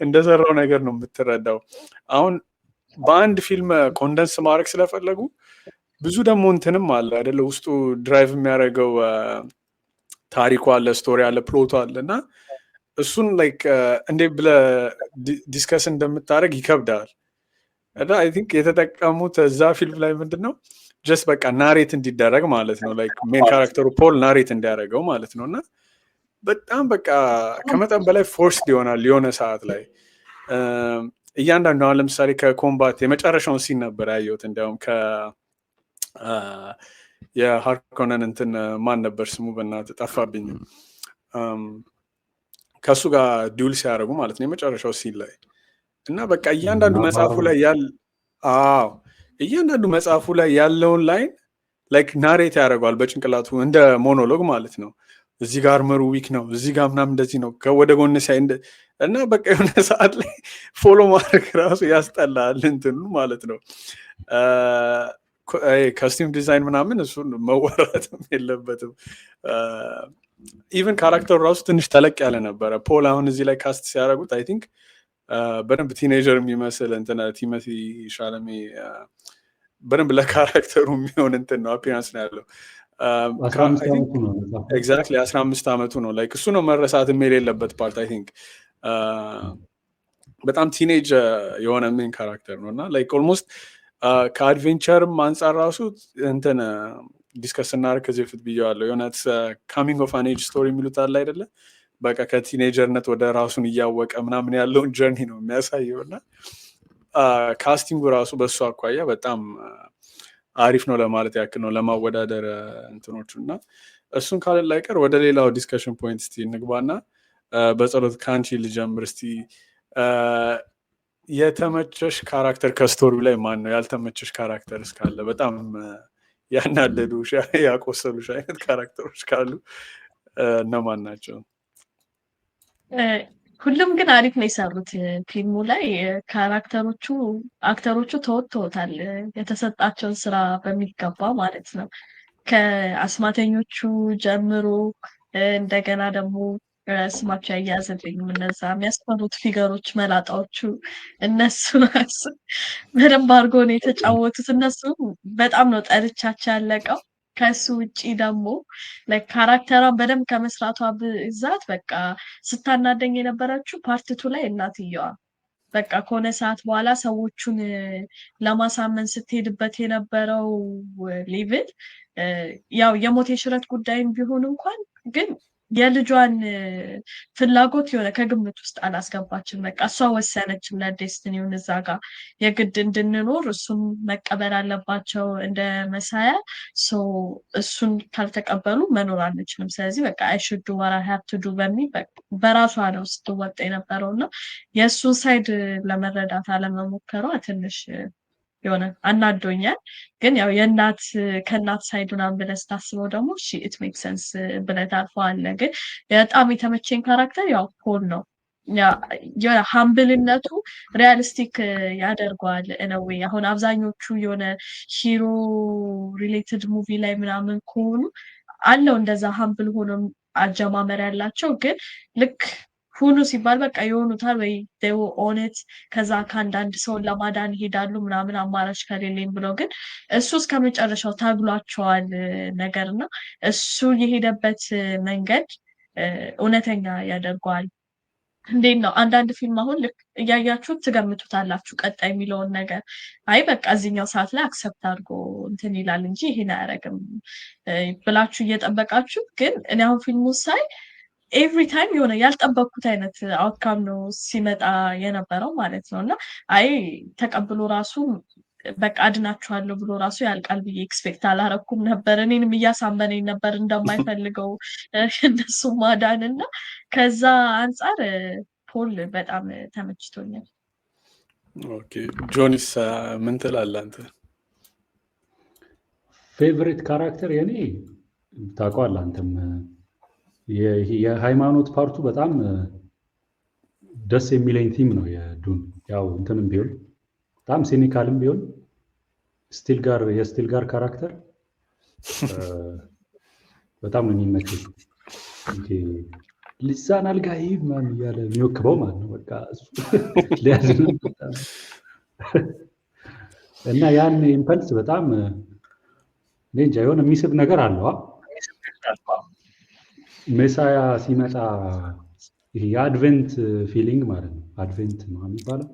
እንደሰራው ነገር ነው የምትረዳው። አሁን በአንድ ፊልም ኮንደንስ ማድረግ ስለፈለጉ ብዙ ደግሞ እንትንም አለ አይደለ? ውስጡ ድራይቭ የሚያደርገው ታሪኩ አለ፣ ስቶሪ አለ፣ ፕሎቱ አለ እና እሱን ላይክ እንዴት ብለህ ዲስከስ እንደምታደርግ ይከብዳል። እና አይ ቲንክ የተጠቀሙት እዛ ፊልም ላይ ምንድን ነው ጀስት በቃ ናሬት እንዲደረግ ማለት ነው። ላይክ ሜን ካራክተሩ ፖል ናሬት እንዲያደርገው ማለት ነው። እና በጣም በቃ ከመጠን በላይ ፎርስድ ይሆናል የሆነ ሰዓት ላይ እያንዳንዱ። አሁን ለምሳሌ ከኮምባት የመጨረሻውን ሲን ነበር ያየሁት። እንዲያውም የሃርኮነን እንትን ማን ነበር ስሙ በእናትህ ጠፋብኝ። ከእሱ ጋር ዲውል ሲያደርጉ ማለት ነው የመጨረሻው ሲን ላይ እና በቃ እያንዳንዱ መጽሐፉ ላይ እያንዳንዱ መጽሐፉ ላይ ያለውን ላይን ላይክ ናሬት ያደርገዋል በጭንቅላቱ እንደ ሞኖሎግ ማለት ነው። እዚህ ጋር አርመሩ ዊክ ነው፣ እዚህ ጋር ምናምን እንደዚህ ነው፣ ወደ ጎን ሲያይ እና በቃ የሆነ ሰዓት ላይ ፎሎ ማድረግ ራሱ ያስጠላል እንትኑ ማለት ነው። ኮስቲም ዲዛይን ምናምን እሱን መወራትም የለበትም። ኢቨን ካራክተሩ ራሱ ትንሽ ተለቅ ያለ ነበረ። ፖል አሁን እዚህ ላይ ካስት ሲያደርጉት አይ ቲንክ በደንብ ቲኔጀር የሚመስል እንትን ቲሞቲ ሻለሜ በደንብ ለካራክተሩ የሚሆን እንትን ነው አፒራንስ ነው ያለው። ኤግዛክትሊ 15 ዓመቱ ነው። ላይክ እሱ ነው መረሳት የሌለበት ፓርት አይ ቲንክ። በጣም ቲኔጅ የሆነ ሜን ካራክተር ነው እና ላይክ ኦልሞስት ከአድቬንቸርም አንጻር ራሱ እንትን ዲስከስ እናደርግ ከዚህ በፊት ብዬዋለሁ። የሆነ ካሚንግ ኦፍ አን ኤጅ ስቶሪ የሚሉት አለ አይደለ? በቃ ከቲኔጀርነት ወደ ራሱን እያወቀ ምናምን ያለውን ጀርኒ ነው የሚያሳየው እና ካስቲንጉ ራሱ በእሱ አኳያ በጣም አሪፍ ነው ለማለት ያክል ነው ለማወዳደር እንትኖቹ እና እሱን ካለን ላይቀር ወደ ሌላው ዲስከሽን ፖይንት እስቲ እንግባና በጸሎት ከአንቺ ልጀምር እስቲ። የተመቸሽ ካራክተር ከስቶሪው ላይ ማን ነው? ያልተመቸሽ ካራክተር እስካለ በጣም ያናደዱሽ ያቆሰሉሽ አይነት ካራክተሮች ካሉ እነማን ናቸው? ሁሉም ግን አሪፍ ነው የሰሩት ፊልሙ ላይ። አክተሮቹ ተወጥተውታል የተሰጣቸውን ስራ በሚገባ ማለት ነው። ከአስማተኞቹ ጀምሮ እንደገና ደግሞ ስማቸው ያያዝልኝም እነዛ የሚያስፈሩት ፊገሮች መላጣዎቹ እነሱ ናቸው በደንብ አድርጎ ነው የተጫወቱት። እነሱ በጣም ነው ጠልቻቸው ያለቀው። ከሱ ውጪ ደግሞ ካራክተሯን በደንብ ከመስራቷ ብዛት በቃ ስታናደኝ የነበረችው ፓርትቱ ላይ እናትየዋ በቃ ከሆነ ሰዓት በኋላ ሰዎቹን ለማሳመን ስትሄድበት የነበረው ሌቭል ያው የሞት የሽረት ጉዳይም ቢሆን እንኳን ግን የልጇን ፍላጎት የሆነ ከግምት ውስጥ አላስገባችም። በቃ እሷ ወሰነችም ለዴስቲኒውን እዛ ጋር የግድ እንድንኖር እሱን መቀበል አለባቸው እንደ መሳያ። እሱን ካልተቀበሉ መኖር አንችልም። ስለዚህ በቃ አይሽዱ ወራ ሀብትዱ በሚል በራሷ ነው ስትወጣ የነበረው እና የእሱን ሳይድ ለመረዳት አለመሞከሯ ትንሽ የሆነ አናዶኛል። ግን ያው የእናት ከእናት ሳይድ ምናምን ብለህ ስታስበው ደግሞ እሺ ኢት ሜክ ሰንስ ብለህ ታልፈዋለህ። ግን በጣም የተመቸኝ ካራክተር ያው ፖል ነው። የሆነ ሀምብልነቱ ሪያሊስቲክ ያደርገዋል እነዌ። አሁን አብዛኞቹ የሆነ ሂሮ ሪሌትድ ሙቪ ላይ ምናምን ከሆኑ አለው እንደዛ ሀምብል ሆኖ አጀማመር ያላቸው፣ ግን ልክ ሁኑ ሲባል በቃ የሆኑታል ወይ ኦነት ከዛ ከአንዳንድ ሰውን ለማዳን ይሄዳሉ ምናምን አማራጭ ከሌለኝ ብለው፣ ግን እሱ እስከ መጨረሻው ታግሏቸዋል ነገር እና እሱ የሄደበት መንገድ እውነተኛ ያደርገዋል። እንዴት ነው አንዳንድ ፊልም አሁን ልክ እያያችሁት ትገምቱታላችሁ ቀጣይ የሚለውን ነገር፣ አይ በቃ እዚህኛው ሰዓት ላይ አክሰፕት አድርጎ እንትን ይላል እንጂ ይሄን አያደርግም ብላችሁ እየጠበቃችሁ፣ ግን እኔ አሁን ፊልሙ ሳይ ኤቭሪ ታይም የሆነ ያልጠበቅኩት አይነት አውትካም ነው ሲመጣ የነበረው ማለት ነው። እና አይ ተቀብሎ ራሱ በቃ አድናችኋለሁ ብሎ ራሱ ያልቃል ብዬ ኤክስፔክት አላረኩም ነበር። እኔንም እያሳመነኝ ነበር እንደማይፈልገው እነሱ ማዳን እና ከዛ አንጻር ፖል በጣም ተመችቶኛል። ኦኬ ጆኒስ ምን ትላለህ አንተ? ፌቨሪት ካራክተር የኔ ታውቀዋለህ አንተም የሃይማኖት ፓርቱ በጣም ደስ የሚለኝ ቲም ነው የዱን። ያው እንትንም ቢሆን በጣም ሲኒካልም ቢሆን የስቲል ጋር ካራክተር በጣም ነው የሚመቸኝ። ልሳን አልጋ ምናምን እያለ የሚወክበው ማለት ነው በቃ እና ያን ኢምፐልስ በጣም እንጃ የሆነ የሚስብ ነገር አለው። ሜሳያ ሲመጣ ይሄ የአድቬንት ፊሊንግ ማለት ነው። አድቬንት ነው የሚባለው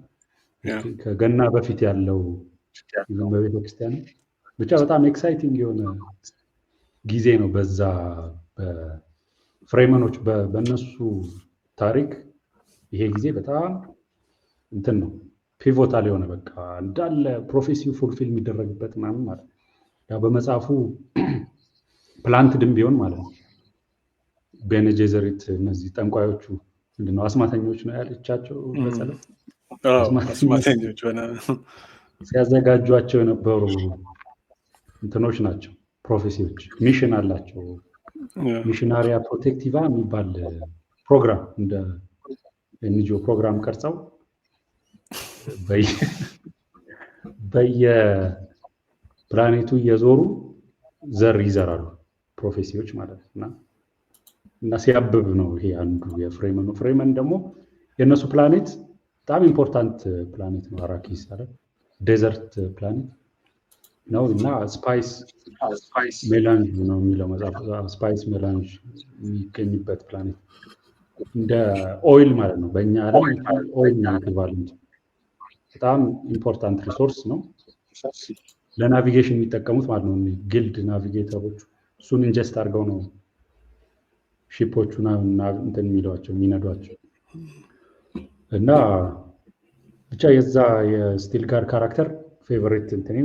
ከገና በፊት ያለው በቤተክርስቲያን ብቻ በጣም ኤክሳይቲንግ የሆነ ጊዜ ነው። በዛ ፍሬመኖች በእነሱ ታሪክ ይሄ ጊዜ በጣም እንትን ነው ፒቮታል የሆነ በቃ እንዳለ ፕሮፌሲው ፉልፊል የሚደረግበት ምናምን ማለት ነው። ያው በመጽሐፉ ፕላንትድም ቢሆን ማለት ነው። ቤነ ጄዘሪት እነዚህ ጠንቋዮቹ ምንድነው አስማተኞች ነው ያለቻቸው በጸሎት አስማተኞች ሲያዘጋጇቸው የነበሩ እንትኖች ናቸው። ፕሮፌሲዎች ሚሽን አላቸው። ሚሽናሪያ ፕሮቴክቲቫ የሚባል ፕሮግራም እንደ ኤንጂኦ ፕሮግራም ቀርጸው በየፕላኔቱ እየዞሩ ዘር ይዘራሉ ፕሮፌሲዎች ማለት ነው። እና ሲያብብ ነው ይሄ አንዱ የፍሬመን። ፍሬመን ደግሞ የእነሱ ፕላኔት በጣም ኢምፖርታንት ፕላኔት ነው። አራኪስ አይደል ዴዘርት ፕላኔት ነው እና ስፓይስ ሜላንጅ ነው የሚለው መጽሐፍ። ስፓይስ ሜላንጅ የሚገኝበት ፕላኔት እንደ ኦይል ማለት ነው። በእኛ ዓለም ኦይል ነው ኢኩቫለንት። በጣም ኢምፖርታንት ሪሶርስ ነው። ለናቪጌሽን የሚጠቀሙት ማለት ነው። ጊልድ ናቪጌተሮች እሱን ኢንጀስት አድርገው ነው ሺፖቹን እንትን የሚሏቸው የሚነዷቸው። እና ብቻ የዛ የስቲል ጋር ካራክተር ፌቨሪት እንትን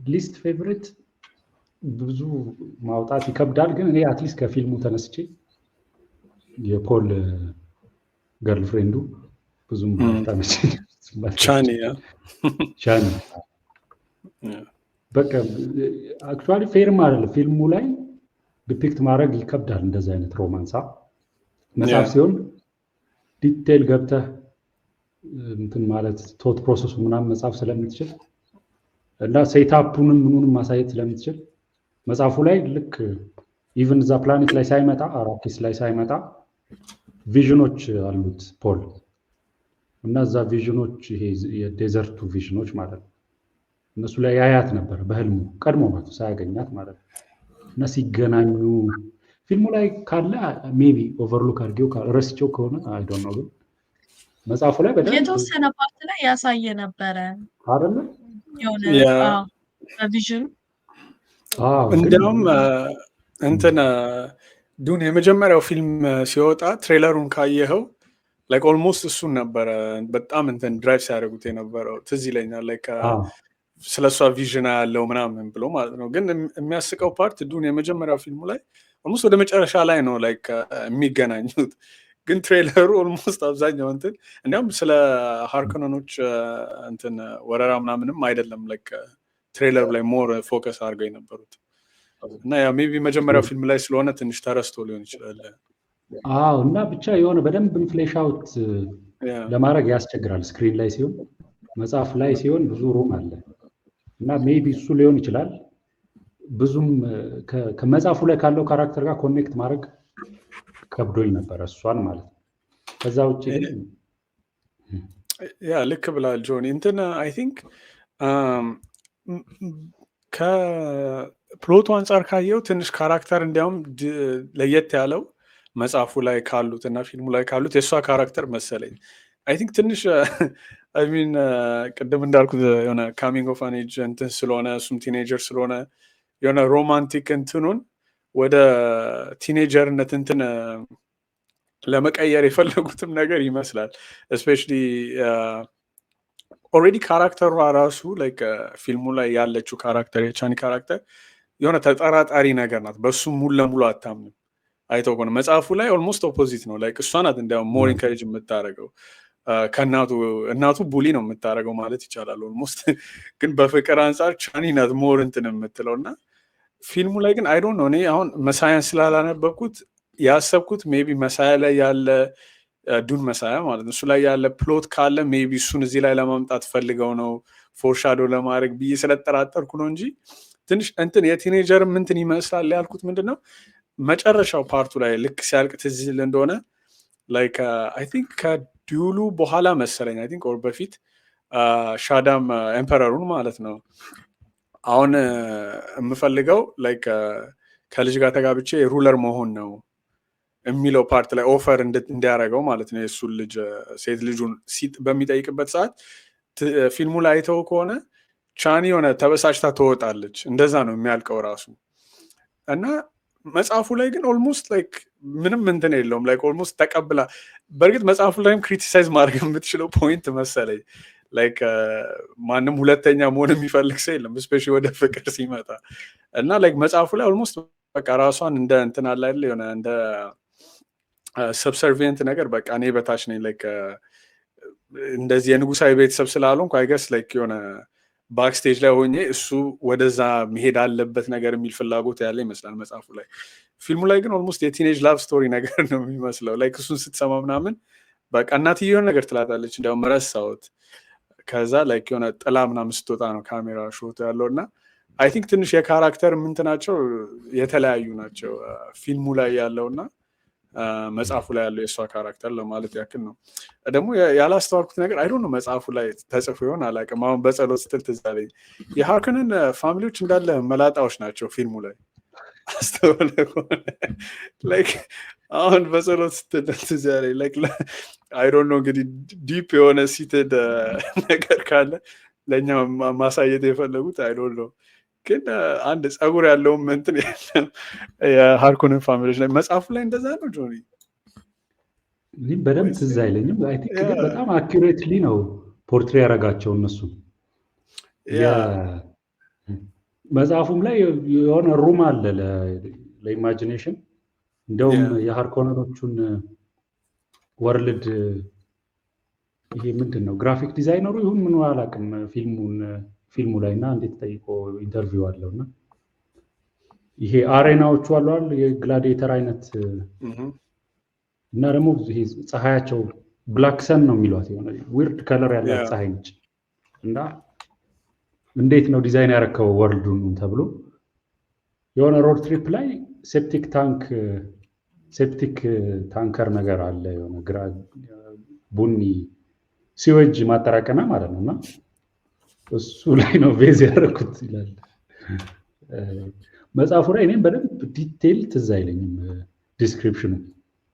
ሊስት ፌቨሪት ብዙ ማውጣት ይከብዳል። ግን እኔ አትሊስት ከፊልሙ ተነስቼ የፖል ገርልፍሬንዱ ብዙም ታመች ቻኒ በቃ አክቹዋሊ ፌርም አይደለም ፊልሙ ላይ ዲፒክት ማድረግ ይከብዳል። እንደዚህ አይነት ሮማንሳ መጽሐፍ ሲሆን ዲቴል ገብተህ እንትን ማለት ቶት ፕሮሰሱ ምናምን መጽሐፍ ስለምትችል እና ሴታፑንም ምኑንም ማሳየት ስለምትችል መጽሐፉ ላይ ልክ ኢቭን እዛ ፕላኔት ላይ ሳይመጣ አራኪስ ላይ ሳይመጣ ቪዥኖች አሉት ፖል እና እዛ ቪዥኖች ይሄ የዴዘርቱ ቪዥኖች ማለት ነው እነሱ ላይ ያያት ነበር በህልሙ ቀድሞ ማለት ሳያገኛት ማለት ነው። እና ሲገናኙ ፊልሙ ላይ ካለ ሜቢ ኦቨርሉክ አድርጌው ረስቼው ከሆነ አይ ዶንት ኖ ግን መጽሐፉ ላይ በደንብ የተወሰነ ፓርት ላይ ያሳየ ነበረ አይደለ የሆነ ቪዥን እንደውም እንትን ዱን የመጀመሪያው ፊልም ሲወጣ ትሬለሩን ካየኸው ላይክ ኦልሞስት እሱን ነበረ በጣም እንትን ድራይቭ ሲያደርጉት የነበረው ትዝ ይለኛል። ላይክ ስለሷ ቪዥን ያለው ምናምን ብሎ ማለት ነው። ግን የሚያስቀው ፓርት ዱን የመጀመሪያው ፊልሙ ላይ ኦልሞስት ወደ መጨረሻ ላይ ነው ላይክ የሚገናኙት። ግን ትሬለሩ ኦልሞስት አብዛኛው እንትን እንዲያውም ስለ ሃርኮነኖች እንትን ወረራ ምናምንም አይደለም ላይክ ትሬለሩ ላይ ሞር ፎከስ አድርገው የነበሩት እና ያ ሜቢ መጀመሪያው ፊልም ላይ ስለሆነ ትንሽ ተረስቶ ሊሆን ይችላል። አዎ እና ብቻ የሆነ በደንብ ፍሌሽ አውት ለማድረግ ያስቸግራል ስክሪን ላይ ሲሆን፣ መጽሐፍ ላይ ሲሆን ብዙ ሩም አለ እና ሜቢ እሱ ሊሆን ይችላል ብዙም ከመጽሐፉ ላይ ካለው ካራክተር ጋር ኮኔክት ማድረግ ከብዶኝ ነበር እሷን ማለት ነው። ከዛ ውጭ ያ ልክ ብላል ጆኒ። እንትን አይ ቲንክ ከፕሎቱ አንጻር ካየው ትንሽ ካራክተር እንዲያውም ለየት ያለው መጽሐፉ ላይ ካሉት እና ፊልሙ ላይ ካሉት የእሷ ካራክተር መሰለኝ። አይ ቲንክ ትንሽ አይ ሚን ቅድም እንዳልኩት የሆነ ካሚንግ ኦፍ አን ኤጅ እንትን ስለሆነ እሱም ቲኔጀር ስለሆነ የሆነ ሮማንቲክ እንትኑን ወደ ቲኔጀርነት እንትን ለመቀየር የፈለጉትም ነገር ይመስላል። እስፔሻሊ ኦልሬዲ ካራክተሯ ራሱ ላይክ ፊልሙ ላይ ያለችው ካራክተር የቻኒ ካራክተር የሆነ ተጠራጣሪ ነገር ናት። በሱ ሙሉ ለሙሉ አታምንም። አይተው ከሆነ መጽሐፉ ላይ ኦልሞስት ኦፖዚት ነው። ላይክ እሷ ናት እንዲያውም ሞር ኢንካሬጅ የምታደርገው እናቱ ቡሊ ነው የምታደርገው ማለት ይቻላል ኦልሞስት። ግን በፍቅር አንጻር ቻኒ ናት ሞር እንትን የምትለው እና ፊልሙ ላይ ግን አይ ዶንት ኖ እኔ አሁን መሳያን ስላላነበብኩት ያሰብኩት ሜቢ መሳያ ላይ ያለ ዱን መሳያ ማለት ነው እሱ ላይ ያለ ፕሎት ካለ ሜቢ እሱን እዚህ ላይ ለማምጣት ፈልገው ነው ፎርሻዶ ለማድረግ ብዬ ስለጠራጠርኩ ነው እንጂ ትንሽ እንትን የቲኔጀር እንትን ይመስላል ያልኩት ምንድነው መጨረሻው ፓርቱ ላይ ልክ ሲያልቅ ትዝ ይል እንደሆነ ላይክ አይ ቲንክ ከዲዩሉ በኋላ መሰለኝ አይ ቲንክ ኦር በፊት ሻዳም ኤምፐረሩን ማለት ነው አሁን የምፈልገው ላይክ ከልጅ ጋር ተጋብቼ ሩለር መሆን ነው የሚለው ፓርት ላይ ኦፈር እንዲያደርገው ማለት ነው የእሱን ልጅ ሴት ልጁን በሚጠይቅበት ሰዓት ፊልሙ ላይ አይተው ከሆነ ቻኒ የሆነ ተበሳጭታ ትወጣለች። እንደዛ ነው የሚያልቀው ራሱ እና መጽሐፉ ላይ ግን ኦልሞስት ላይክ ምንም እንትን የለውም ላይክ ኦልሞስት ተቀብላ በእርግጥ መጽሐፉ ላይም ክሪቲሳይዝ ማድረግ የምትችለው ፖይንት መሰለኝ ላይክ ማንም ሁለተኛ መሆን የሚፈልግ ሰው የለም እስፔሻሊ ወደ ፍቅር ሲመጣ እና ላይክ መጽሐፉ ላይ ኦልሞስት በቃ ራሷን እንደ እንትን አለ አይደል የሆነ እንደ ሰብሰርቪየንት ነገር በቃ እኔ በታች ነኝ ላይክ እንደዚህ የንጉሳዊ ቤተሰብ ስላልሆንኩ አይ ገስ ላይክ የሆነ ባክስቴጅ ላይ ሆኜ እሱ ወደዛ መሄድ አለበት ነገር የሚል ፍላጎት ያለ ይመስላል መጽሐፉ ላይ። ፊልሙ ላይ ግን ኦልሞስት የቲኔጅ ላቭ ስቶሪ ነገር ነው የሚመስለው ላይክ እሱን ስትሰማ ምናምን በቃ እናትየውን ነገር ትላታለች እንዲያውም ረሳሁት። ከዛ ላይክ የሆነ ጥላ ምናምን ስትወጣ ነው ካሜራ ሾት ያለው እና አይ ቲንክ ትንሽ የካራክተር ምንትናቸው የተለያዩ ናቸው ፊልሙ ላይ ያለውና መጽሐፉ ላይ ያለው የእሷ ካራክተር ለማለት ያክል ነው። ደግሞ ያላስተዋልኩት ነገር አይ ዶንት ኖ መጽሐፉ ላይ ተጽፎ ይሆን አላውቅም። አሁን በጸሎት ስትል ትዝ አለኝ የሃርኮነን ፋሚሊዎች እንዳለ መላጣዎች ናቸው ፊልሙ ላይ አስተውለ ላይክ አሁን በጸሎት ስትል ትዝ አለኝ ላይክ አይ ዶንት ኖ እንግዲህ ዲፕ የሆነ ሲትድ ነገር ካለ ለእኛ ማሳየት የፈለጉት አይ ዶንት ኖ ግን አንድ ጸጉር ያለውም እንትን የሃርኮነን ፋሚሊዎች ላይ መጽሐፉ ላይ እንደዛ ነው ጆኒ። እኔም በደንብ ትዝ አይለኝም። አይ ቲንክ ግን በጣም አኪዩሬትሊ ነው ፖርትሬ ያደረጋቸው እነሱ። መጽሐፉም ላይ የሆነ ሩም አለ ለኢማጂኔሽን። እንደውም የሃርኮነኖቹን ወርልድ ይሄ ምንድን ነው ግራፊክ ዲዛይነሩ ይሁን ምን አላውቅም ፊልሙ ላይ እና እንዴት ጠይቆ ኢንተርቪው አለውና ይሄ አሬናዎቹ አሉ አይደል የግላዲኤተር አይነት እና ደግሞ ይሄ ፀሐያቸው ብላክ ሰን ነው የሚሏት የሆነ ዊርድ ከለር ያላት ፀሐይ ነች እና እንዴት ነው ዲዛይን ያረከው ወርልዱን ተብሎ የሆነ ሮድ ትሪፕ ላይ ሴፕቲክ ታንከር ነገር አለ የሆነ ቡኒ ሲዌጅ ማጠራቀሚያ ማለት ነውና እሱ ላይ ነው ቤዝ ያደረኩት ይላል መጽሐፉ ላይ። እኔም በደንብ ዲቴል ትዝ አይለኝም ዲስክሪፕሽኑ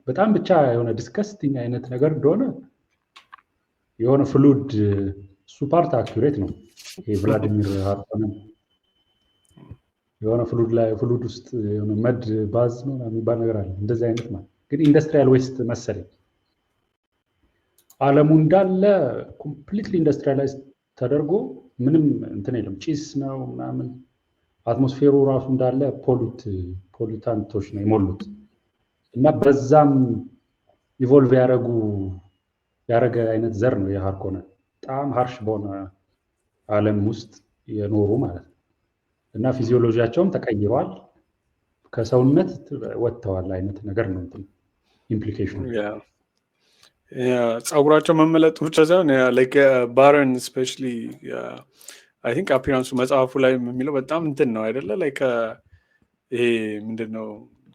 በጣም ብቻ የሆነ ዲስከስቲንግ አይነት ነገር እንደሆነ የሆነ ፍሉድ እሱ ፓርት አኪዩሬት ነው። ይሄ ቭላዲሚር ሃርኮነን የሆነ ፍሉድ ውስጥ የሆነ መድ ባዝ ነው የሚባል ነገር አለ እንደዚህ አይነት ማለት ግን ኢንዱስትሪያል ዌስት መሰለኝ ዓለሙ እንዳለ ኮምፕሊትሊ ኢንዱስትሪያላይዝ ተደርጎ ምንም እንትን የለም ጭስ ነው ምናምን አትሞስፌሩ ራሱ እንዳለ ፖሉታንቶች ነው የሞሉት እና በዛም ኢቮልቭ ያደረገ አይነት ዘር ነው የሃርኮነን። በጣም ሀርሽ በሆነ ዓለም ውስጥ የኖሩ ማለት ነው እና ፊዚዮሎጂያቸውም ተቀይሯል፣ ከሰውነት ወጥተዋል አይነት ነገር ነው ኢምፕሊኬሽኑ። ጸጉራቸው መመለጡ ብቻ ሳይሆን ላይክ ባረን ስፔሻሊ አይ ቲንክ አፒራንሱ መጽሐፉ ላይ የሚለው በጣም እንትን ነው አይደለ? ላይክ ይሄ ምንድን ነው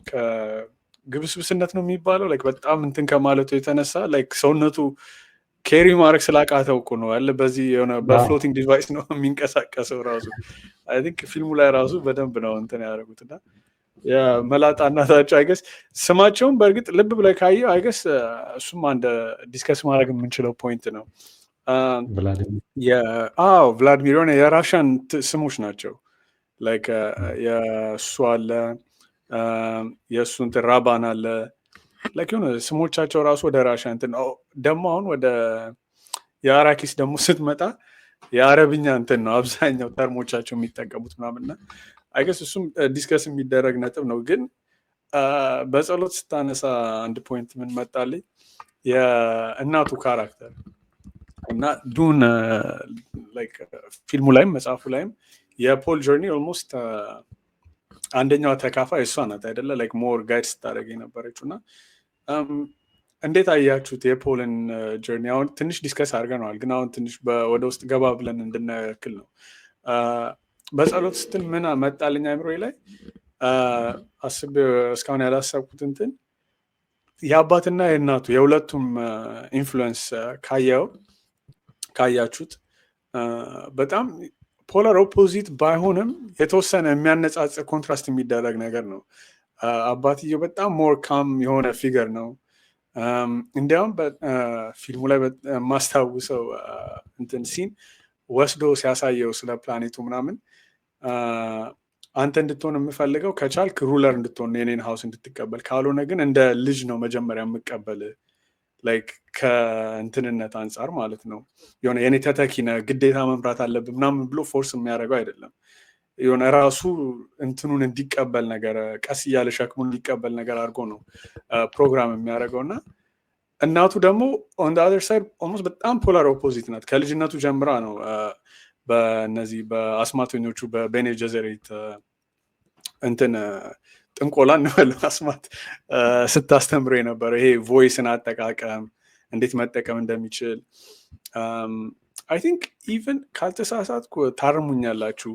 ከግብስብስነት ነው የሚባለው፣ ላይክ በጣም እንትን ከማለቱ የተነሳ ላይክ ሰውነቱ ኬሪ ማድረግ ስላቃተው እኮ ነው ያለ። በዚህ የሆነ በፍሎቲንግ ዲቫይስ ነው የሚንቀሳቀሰው ራሱ። አይ ቲንክ ፊልሙ ላይ ራሱ በደንብ ነው እንትን ያደረጉት እና የመላጣ እናታቸው አይገስ ስማቸውን በእርግጥ ልብ ብለህ ካየው አይገስ እሱም አንድ ዲስከስ ማድረግ የምንችለው ፖይንት ነው። ቭላድሚር የሆነ የራሽያን ስሞች ናቸው። ላይክ የእሱ አለ የእሱ እንትን ራባን አለ ላይክ የሆነ ስሞቻቸው ራሱ ወደ ራሽያ እንትን ደግሞ አሁን ወደ የአራኪስ ደግሞ ስትመጣ የአረብኛ እንትን ነው አብዛኛው ተርሞቻቸው የሚጠቀሙት ምናምንና አይገስ እሱም ዲስከስ የሚደረግ ነጥብ ነው። ግን በጸሎት ስታነሳ አንድ ፖይንት ምን መጣልኝ፣ የእናቱ ካራክተር እና ዱን ላይክ ፊልሙ ላይም መጽሐፉ ላይም የፖል ጆርኒ ኦልሞስት አንደኛዋ ተካፋይ እሷ ናት አይደለ? ላይክ ሞር ጋይድ ስታደርግ የነበረችው እና እንዴት አያችሁት የፖልን ጆርኒ? አሁን ትንሽ ዲስከስ አድርገነዋል፣ ግን አሁን ትንሽ ወደ ውስጥ ገባ ብለን እንድናየው ያክል ነው። በጸሎት ስትል ምን መጣልኝ አይምሮዬ ላይ አስቤ እስካሁን ያላሰብኩት እንትን የአባትና የእናቱ የሁለቱም ኢንፍሉዌንስ ካያችሁት በጣም ፖላር ኦፖዚት ባይሆንም የተወሰነ የሚያነጻጽር ኮንትራስት የሚደረግ ነገር ነው። አባትየው በጣም ሞር ካም የሆነ ፊገር ነው። እንዲያውም ፊልሙ ላይ ማስታውሰው እንትን ሲን ወስዶ ሲያሳየው ስለ ፕላኔቱ ምናምን አንተ እንድትሆን የምፈልገው ከቻልክ ሩለር እንድትሆን የኔን ሀውስ እንድትቀበል፣ ካልሆነ ግን እንደ ልጅ ነው መጀመሪያ የምቀበል ላይክ ከእንትንነት አንጻር ማለት ነው። የሆነ የኔ ተተኪ ነህ ግዴታ መምራት አለብህ ምናምን ብሎ ፎርስ የሚያደርገው አይደለም። የሆነ ራሱ እንትኑን እንዲቀበል ነገር ቀስ እያለ ሸክሙን እንዲቀበል ነገር አድርጎ ነው ፕሮግራም የሚያደርገው እና እናቱ ደግሞ ኦን አዘር ሳይድ ኦልሞስት በጣም ፖላር ኦፖዚት ናት። ከልጅነቱ ጀምራ ነው በእነዚህ በአስማተኞቹ በቤኔ ጀዘሬት እንትን ጥንቆላ እንበል አስማት ስታስተምሮ የነበረ ይሄ ቮይስን አጠቃቀም እንዴት መጠቀም እንደሚችል አይ ቲንክ ኢቨን ካልተሳሳትኩ ታርሙኛላችሁ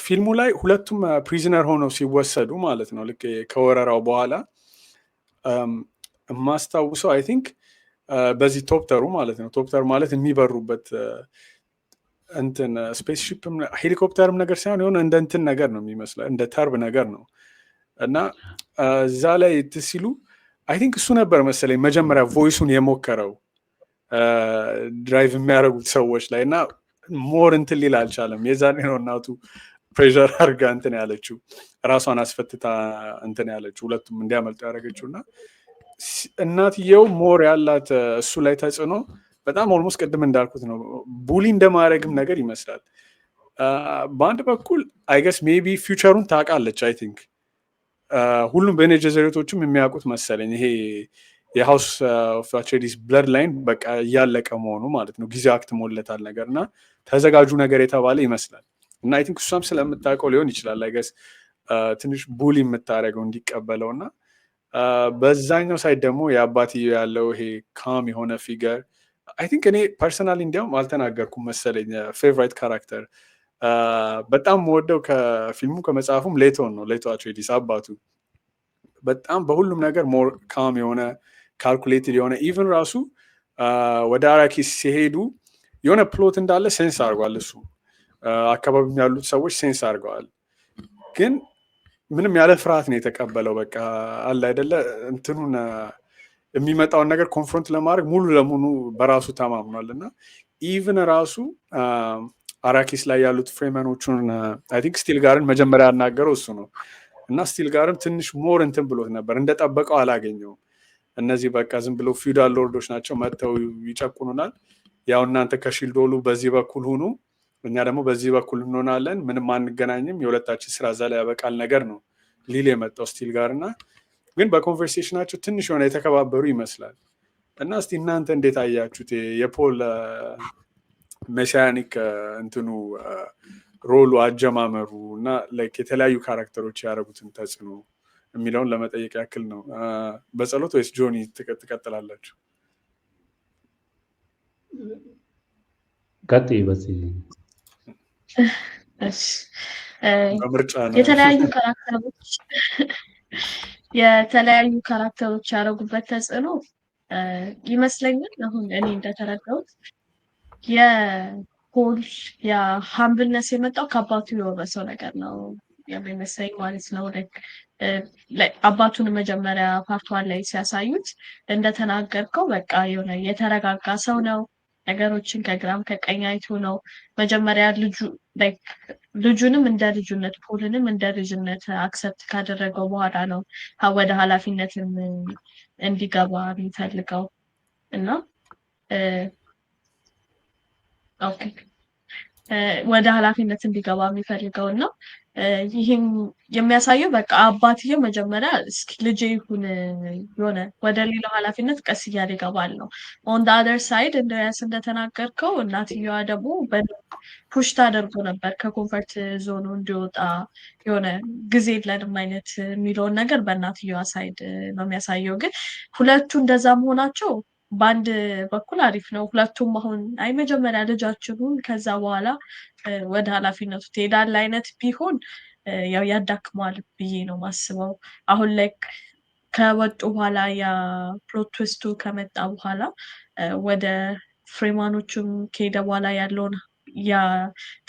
ፊልሙ ላይ ሁለቱም ፕሪዝነር ሆነው ሲወሰዱ ማለት ነው ልክ ከወረራው በኋላ ማስታውሰው አይ ቲንክ በዚህ ቶፕተሩ ማለት ነው። ቶፕተር ማለት የሚበሩበት እንትን ስፔስሺፕም ሄሊኮፕተርም ነገር ሳይሆን የሆነ እንደ እንትን ነገር ነው የሚመስለው እንደ ተርብ ነገር ነው እና እዛ ላይ ሲሉ አይ ቲንክ እሱ ነበር መሰለኝ መጀመሪያ ቮይሱን የሞከረው ድራይቭ የሚያደርጉት ሰዎች ላይ እና ሞር እንትን ሊል አልቻለም። የዛኔ ነው እናቱ ፕሬሸር አድርጋ እንትን ያለችው ራሷን አስፈትታ እንትን ያለችው ሁለቱም እንዲያመልጡ ያደረገችው እና እናትየው ሞር ያላት እሱ ላይ ተጽዕኖ በጣም ኦልሞስት ቅድም እንዳልኩት ነው ቡሊ እንደማድረግም ነገር ይመስላል። በአንድ በኩል አይገስ ሜቢ ፊውቸሩን ታውቃለች። አይ ቲንክ ሁሉም ቤኔ ጀዘሬቶችም የሚያውቁት መሰለኝ ይሄ የሃውስ ኦፍ አትሬዲስ ብለድ ላይን በቃ እያለቀ መሆኑ ማለት ነው። ጊዜ አክት ሞለታል ነገር እና ተዘጋጁ ነገር የተባለ ይመስላል እና አይ ቲንክ እሷም ስለምታውቀው ሊሆን ይችላል አይገስ ትንሽ ቡሊ የምታደርገው እንዲቀበለው እና በዛኛው ሳይድ ደግሞ የአባትየው ያለው ይሄ ካም የሆነ ፊገር አይ ቲንክ እኔ ፐርሰናሊ እንዲያውም አልተናገርኩም መሰለኝ ፌቨራይት ካራክተር በጣም ወደው ከፊልሙ ከመጽሐፉም ሌቶን ነው። ሌቶ አትሬዲስ አባቱ በጣም በሁሉም ነገር ሞር ካም የሆነ ካልኩሌትድ የሆነ ኢቨን ራሱ ወደ አራኪስ ሲሄዱ የሆነ ፕሎት እንዳለ ሴንስ አድርጓል። እሱ አካባቢ ያሉት ሰዎች ሴንስ አድርገዋል። ግን ምንም ያለ ፍርሃት ነው የተቀበለው። በቃ አለ አይደለ እንትኑን የሚመጣውን ነገር ኮንፍሮንት ለማድረግ ሙሉ ለሙሉ በራሱ ተማምኗል እና ኢቭን ራሱ አራኪስ ላይ ያሉት ፍሬመኖቹን አይ ቲንክ ስቲል ጋርን መጀመሪያ ያናገረው እሱ ነው እና ስቲል ጋርም ትንሽ ሞር እንትን ብሎት ነበር። እንደጠበቀው አላገኘውም። እነዚህ በቃ ዝም ብለው ፊውዳል ሎርዶች ናቸው መጥተው ይጨቁኑናል። ያው እናንተ ከሺልዶሉ በዚህ በኩል ሁኑ፣ እኛ ደግሞ በዚህ በኩል እንሆናለን፣ ምንም አንገናኝም፣ የሁለታችን ስራ እዛ ላይ ያበቃል ነገር ነው ሊል የመጣው ስቲል ጋር እና ግን በኮንቨርሴሽናቸው ትንሽ የሆነ የተከባበሩ ይመስላል። እና እስቲ እናንተ እንዴት አያችሁት የፖል ሜሲያኒክ እንትኑ ሮሉ አጀማመሩ እና ላይክ የተለያዩ ካራክተሮች ያደረጉትን ተጽዕኖ የሚለውን ለመጠየቅ ያክል ነው። በጸሎት ወይስ ጆኒ ትቀጥላላችሁ? ቀጥይ በዚህ በምርጫ ነው። የተለያዩ ካራክተሮች ያደረጉበት ተጽዕኖ ይመስለኛል። አሁን እኔ እንደተረዳሁት የፖል የሀምብልነስ የመጣው ከአባቱ የወረሰው ነገር ነው የሚመስለኝ ማለት ነው። አባቱን መጀመሪያ ፓርቷን ላይ ሲያሳዩት እንደተናገርከው በቃ የሆነ የተረጋጋ ሰው ነው። ነገሮችን ከግራም ከቀኝ አይቶ ነው መጀመሪያ ልጁንም እንደ ልጁነት ፖልንም እንደ ልጅነት አክሰፕት ካደረገው በኋላ ነው ወደ ኃላፊነትም እንዲገባ የሚፈልገው እና ወደ ኃላፊነት እንዲገባ የሚፈልገው እና ይህም የሚያሳየው በቃ አባትየው መጀመሪያ እስኪ ልጄ ይሁን የሆነ ወደ ሌላው ኃላፊነት ቀስ እያለ ይገባል ነው። ኦን ዘ አዘር ሳይድ እንደተናገርከው እናትየዋ ደግሞ ፑሽ ታደርጎ ነበር ከኮንፈርት ዞኑ እንዲወጣ የሆነ ጊዜ የለንም አይነት የሚለውን ነገር በእናትየዋ ሳይድ ነው የሚያሳየው። ግን ሁለቱ እንደዛ መሆናቸው በአንድ በኩል አሪፍ ነው። ሁለቱም አሁን አይ መጀመሪያ ልጃችሁን ከዛ በኋላ ወደ ኃላፊነቱ ትሄዳለህ አይነት ቢሆን ያው ያዳክመዋል ብዬ ነው ማስበው። አሁን ላይ ከወጡ በኋላ ያ ፕሎት ትዊስቱ ከመጣ በኋላ ወደ ፍሬማኖቹም ከሄደ በኋላ ያለውን ያ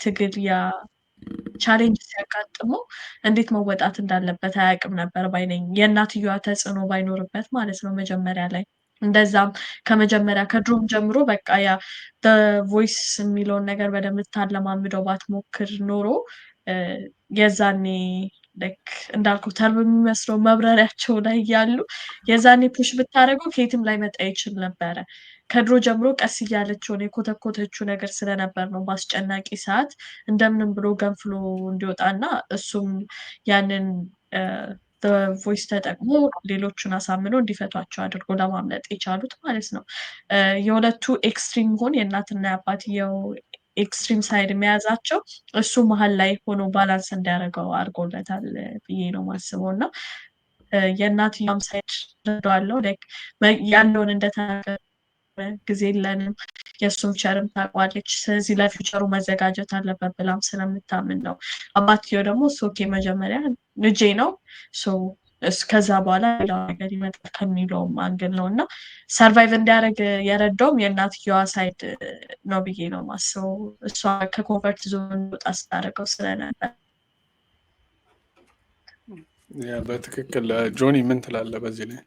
ትግል ያ ቻሌንጅ ሲያጋጥመው እንዴት መወጣት እንዳለበት አያውቅም ነበር ባይነኝ። የእናትየዋ ተጽዕኖ ባይኖርበት ማለት ነው መጀመሪያ ላይ እንደዛም ከመጀመሪያ ከድሮም ጀምሮ በቃ ያ ቮይስ የሚለውን ነገር በደንብ ታለማምደው ባትሞክር ኖሮ የዛኔ እንዳልኩ ተርብ የሚመስለው መብረሪያቸው ላይ ያሉ የዛኔ ፑሽ ብታደርገው ከየትም ላይ መጣ ይችል ነበረ። ከድሮ ጀምሮ ቀስ እያለችውን የኮተኮተችው ነገር ስለነበር ነው በአስጨናቂ ሰዓት እንደምንም ብሎ ገንፍሎ እንዲወጣና እሱም ያንን ቮይስ ተጠቅሞ ሌሎቹን አሳምኖ እንዲፈቷቸው አድርጎ ለማምለጥ የቻሉት ማለት ነው። የሁለቱ ኤክስትሪም መሆን የእናትና የአባትየው ኤክስትሪም ሳይድ መያዛቸው እሱ መሀል ላይ ሆኖ ባላንስ እንዲያደርገው አድርጎለታል ብዬ ነው ማስበው። እና የእናትየውም ሳይድ ረዳዋለው ያለውን እንደተናገረ ጊዜ የለንም የእሱም ፊውቸርም ታውቋለች። ስለዚህ ለፊውቸሩ መዘጋጀት አለበት ብላም ስለምታምን ነው። አባትየው ደግሞ ኦኬ መጀመሪያ ልጄ ነው ከዛ በኋላ ሌላው ነገር ይመጣል ከሚለውም አንግል ነው እና ሰርቫይቭ እንዲያደርግ የረዳውም የእናትየዋ ሳይድ ነው ብዬ ነው ማስበው። እሷ ከኮንፈርት ዞን ወጣ ስታደርገው ስለነበር። በትክክል ጆኒ ምን ትላለህ በዚህ ላይ?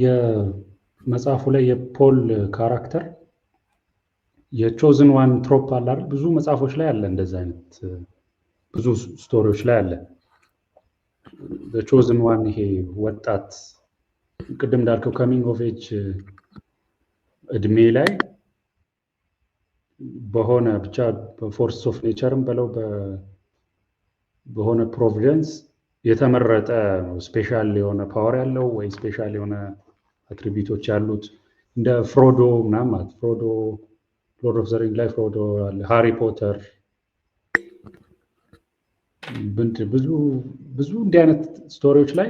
የመጽሐፉ ላይ የፖል ካራክተር የቾዝን ዋን ትሮፕ አለ አይደል? ብዙ መጽሐፎች ላይ አለ እንደዛ አይነት ብዙ ስቶሪዎች ላይ አለ። ቾዝን ዋን ይሄ ወጣት ቅድም እንዳልከው ካሚንግ ኦፍ ኤጅ እድሜ ላይ በሆነ ብቻ በፎርስ ኦፍ ኔቸርም በለው በሆነ ፕሮቪደንስ የተመረጠ ስፔሻል የሆነ ፓወር ያለው ወይ ስፔሻል የሆነ አትሪቢዩቶች ያሉት እንደ ፍሮዶ ምናምን ማለት ፍሮዶ ሎርድ ኦፍ ዘ ሪንግ ላይ ፍሮዶ አለ፣ ሃሪ ፖተር ብዙ እንዲህ አይነት ስቶሪዎች ላይ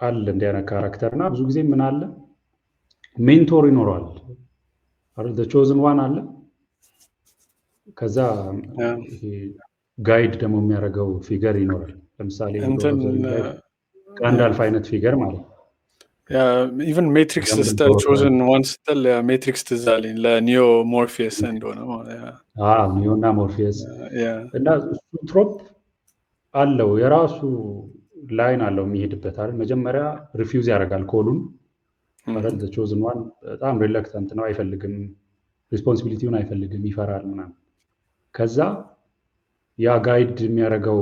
አለ እንዲህ አይነት ካራክተር እና ብዙ ጊዜ ምን አለ ሜንቶር ይኖረዋል አይደል? ዘ ቾዝን ዋን አለ። ከዛ ጋይድ ደግሞ የሚያደርገው ፊገር ይኖራል። ለምሳሌ ጋንዳልፍ አይነት ፊገር ማለት ነው። ኢቨን ሜትሪክስ ስትል ቾዝን ዋን ስትል ሜትሪክስ ትዝ አለኝ ለኒዮ ሞርፊየስ እንደሆነ ኒዮ እና ሞርፊየስ እና እሱ ትሮፕ አለው የራሱ ላይን አለው የሚሄድበት አይደል? መጀመሪያ ሪፊውዝ ያደርጋል ኮሉን ማለት ዘ ቾዝን ዋን በጣም ሪላክታንት ነው፣ አይፈልግም፣ ሪስፖንሲቢሊቲውን አይፈልግም፣ ይፈራል ምናምን። ከዛ ያ ጋይድ የሚያደርገው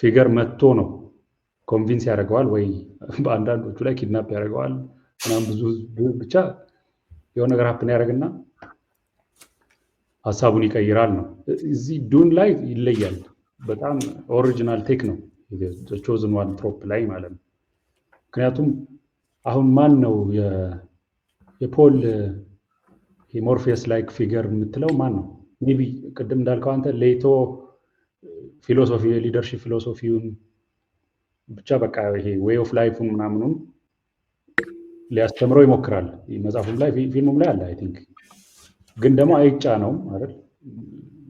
ፊገር መጥቶ ነው ኮንቪንስ ያደርገዋል፣ ወይ በአንዳንዶቹ ላይ ኪድናፕ ያደርገዋል ምናምን ብዙ ብቻ የሆነ ነገር ሀፕን ያደርግና ሀሳቡን ይቀይራል ነው። እዚህ ዱን ላይ ይለያል። በጣም ኦሪጂናል ቴክ ነው ቾዝን ዋን ትሮፕ ላይ ማለት ነው። ምክንያቱም አሁን ማን ነው የፖል ሞርፌስ ላይክ ፊገር የምትለው ማን ነው? ሜቢ ቅድም እንዳልከው አንተ ሌቶ ፊሎሶፊ የሊደርሺፕ ፊሎሶፊውን ብቻ በቃ ይሄ ዌይ ኦፍ ላይፉን ምናምኑን ሊያስተምረው ይሞክራል። መጽሐፉም ላይ ፊልሙም ላይ አለ። አይ ቲንክ ግን ደግሞ አይጫነውም አይደል?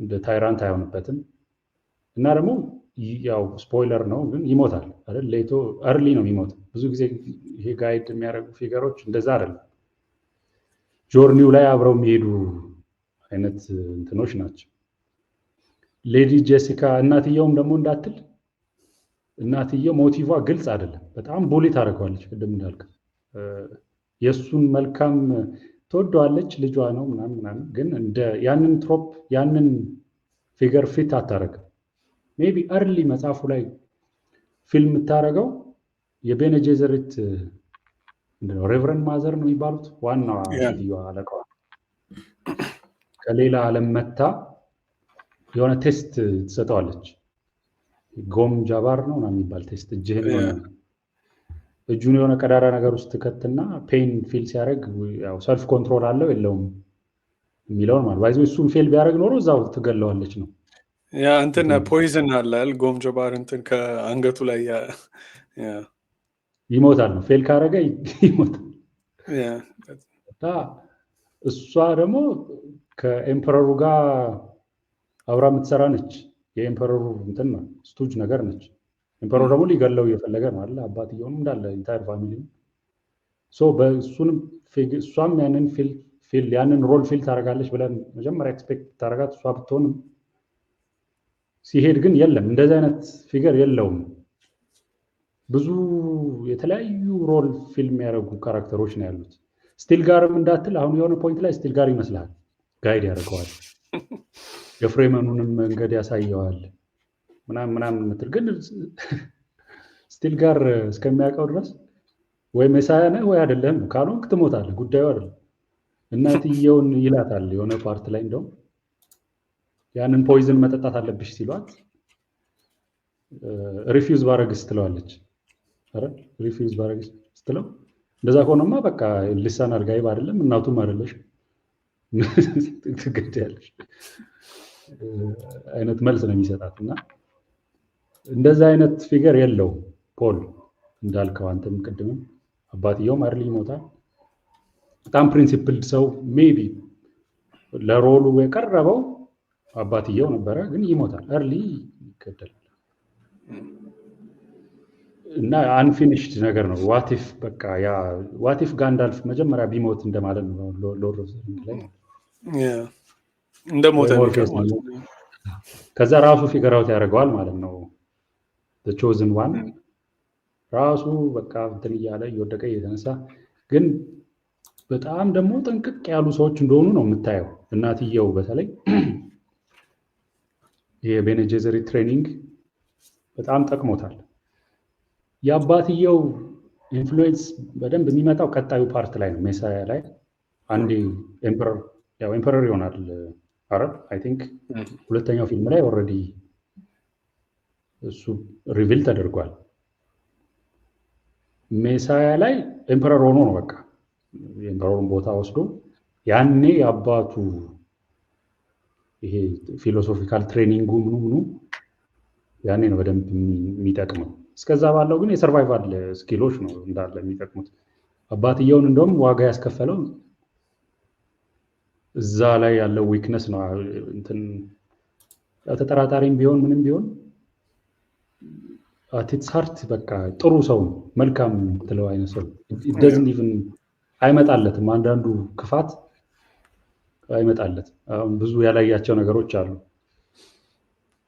እንደ ታይራንት አይሆንበትም። እና ደግሞ ያው ስፖይለር ነው ግን ይሞታል አይደል? ሌቶ እርሊ ነው የሚሞት። ብዙ ጊዜ ይሄ ጋይድ የሚያደርጉ ፊገሮች እንደዛ አይደለም። ጆርኒው ላይ አብረው የሚሄዱ አይነት እንትኖች ናቸው። ሌዲ ጄሲካ እናትየውም ደግሞ እንዳትል እናትየው ሞቲቫ ግልጽ አይደለም። በጣም ቡሊ ታደርገዋለች። ቅድም እንዳልክ የእሱን መልካም ትወደዋለች፣ ልጇ ነው ምናምን፣ ግን እንደ ያንን ትሮፕ ያንን ፊገር ፊት አታረግም። ሜቢ እርሊ መጽሐፉ ላይ ፊልም የምታደርገው የቤነ ጄዘሪት ሬቨረንድ ማዘር ነው የሚባሉት ዋናዋ ሴትዮዋ አለቃዋ ከሌላ ዓለም መታ የሆነ ቴስት ትሰጠዋለች። ጎም ጃባር ነው የሚባል ቴስት እጁን የሆነ ቀዳዳ ነገር ውስጥ ትከትና ፔን ፊል ሲያደርግ ያው ሰልፍ ኮንትሮል አለው የለውም የሚለውን ማለት ባይዞ እሱን ፌል ቢያደርግ ኖሮ እዛው ትገለዋለች ነው። ያ እንትን ፖይዝን አለ ጎም ጃባር እንትን ከአንገቱ ላይ ይሞታል ነው። ፌል ካረገ ይሞታል። እሷ ደግሞ ከኤምፐረሩ ጋር አብራ የምትሰራ ነች። የኤምፐረሩ እንትን ነው ስቱጅ ነገር ነች። ኤምፐረሩ ደግሞ ሊገለው እየፈለገ ነው አለ አባትየውንም እንዳለ ኢንታየር ፋሚሊ በእሱንም እሷም ያንን ሮል ፊል ታደርጋለች ብለን መጀመሪያ ኤክስፔክት ታደርጋት እሷ ብትሆንም ሲሄድ ግን የለም እንደዚህ አይነት ፊገር የለውም። ብዙ የተለያዩ ሮል ፊልም ያደረጉ ካራክተሮች ነው ያሉት። ስቲል ጋርም እንዳትል አሁን የሆነ ፖይንት ላይ ስቲል ጋር ይመስላል ጋይድ ያደርገዋል፣ የፍሬመኑንም መንገድ ያሳየዋል ምናምን የምትል ግን ስቲል ጋር እስከሚያውቀው ድረስ ወይ መሳያ ነህ ወይ አይደለም፣ ካልሆንክ ትሞታለህ፣ ጉዳዩ አይደለም። እናትየውን ይላታል የሆነ ፓርት ላይ እንደውም ያንን ፖይዝን መጠጣት አለብሽ ሲሏት ሪፊውዝ ባረግስ ትለዋለች። አረ ሪፊውዝ ባረግስ ስትለው እንደዛ ከሆነማ በቃ ልሳን አድርጋይብ አይደለም እናቱም አይደለሽ ትገደያለሽ አይነት መልስ ነው የሚሰጣት። እና እንደዛ አይነት ፊገር የለውም ፖል እንዳልከው አንተም ቅድም አባትየውም አርሊ ይሞታል። በጣም ፕሪንሲፕልድ ሰው ሜቢ ለሮሉ የቀረበው አባትየው ነበረ ግን ይሞታል፣ እርሊ ይገደላል። እና አንፊኒሽድ ነገር ነው። ዋቲፍ በቃ ያ ዋቲፍ ጋንዳልፍ መጀመሪያ ቢሞት እንደማለት ነው። ሎርድ ኦፍ ዘ ሪንግ ላይ እንደሞተ ከዛ ራሱ ፊገር አውት ያደርገዋል ማለት ነው። the chosen one ራሱ በቃ እንትን እያለ እየወደቀ እየተነሳ ግን በጣም ደግሞ ጥንቅቅ ያሉ ሰዎች እንደሆኑ ነው የምታየው። እናትየው በተለይ የቤነ ጄዘሪት ትሬኒንግ በጣም ጠቅሞታል። የአባትየው ኢንፍሉዌንስ በደንብ የሚመጣው ቀጣዩ ፓርት ላይ ነው። ሜሳያ ላይ አንዴ ኤምፐረር ይሆናል አረብ አይ ቲንክ ሁለተኛው ፊልም ላይ ኦልሬዲ እሱ ሪቪል ተደርጓል። ሜሳያ ላይ ኤምፐረር ሆኖ ነው በቃ የኤምፐረሩን ቦታ ወስዶ ያኔ የአባቱ ይሄ ፊሎሶፊካል ትሬኒንጉ ምኑ ያኔ ነው በደንብ የሚጠቅመው። እስከዛ ባለው ግን የሰርቫይቫል ስኪሎች ነው እንዳለ የሚጠቅሙት። አባትየውን እንደውም ዋጋ ያስከፈለው እዛ ላይ ያለው ዊክነስ ነው። እንትን ተጠራጣሪም ቢሆን ምንም ቢሆን አትሳርት በቃ ጥሩ ሰው መልካም ትለው አይነት ሰው doesn't even አይመጣለትም። አንዳንዱ ክፋት አይመጣለትም። አሁን ብዙ ያላያቸው ነገሮች አሉ።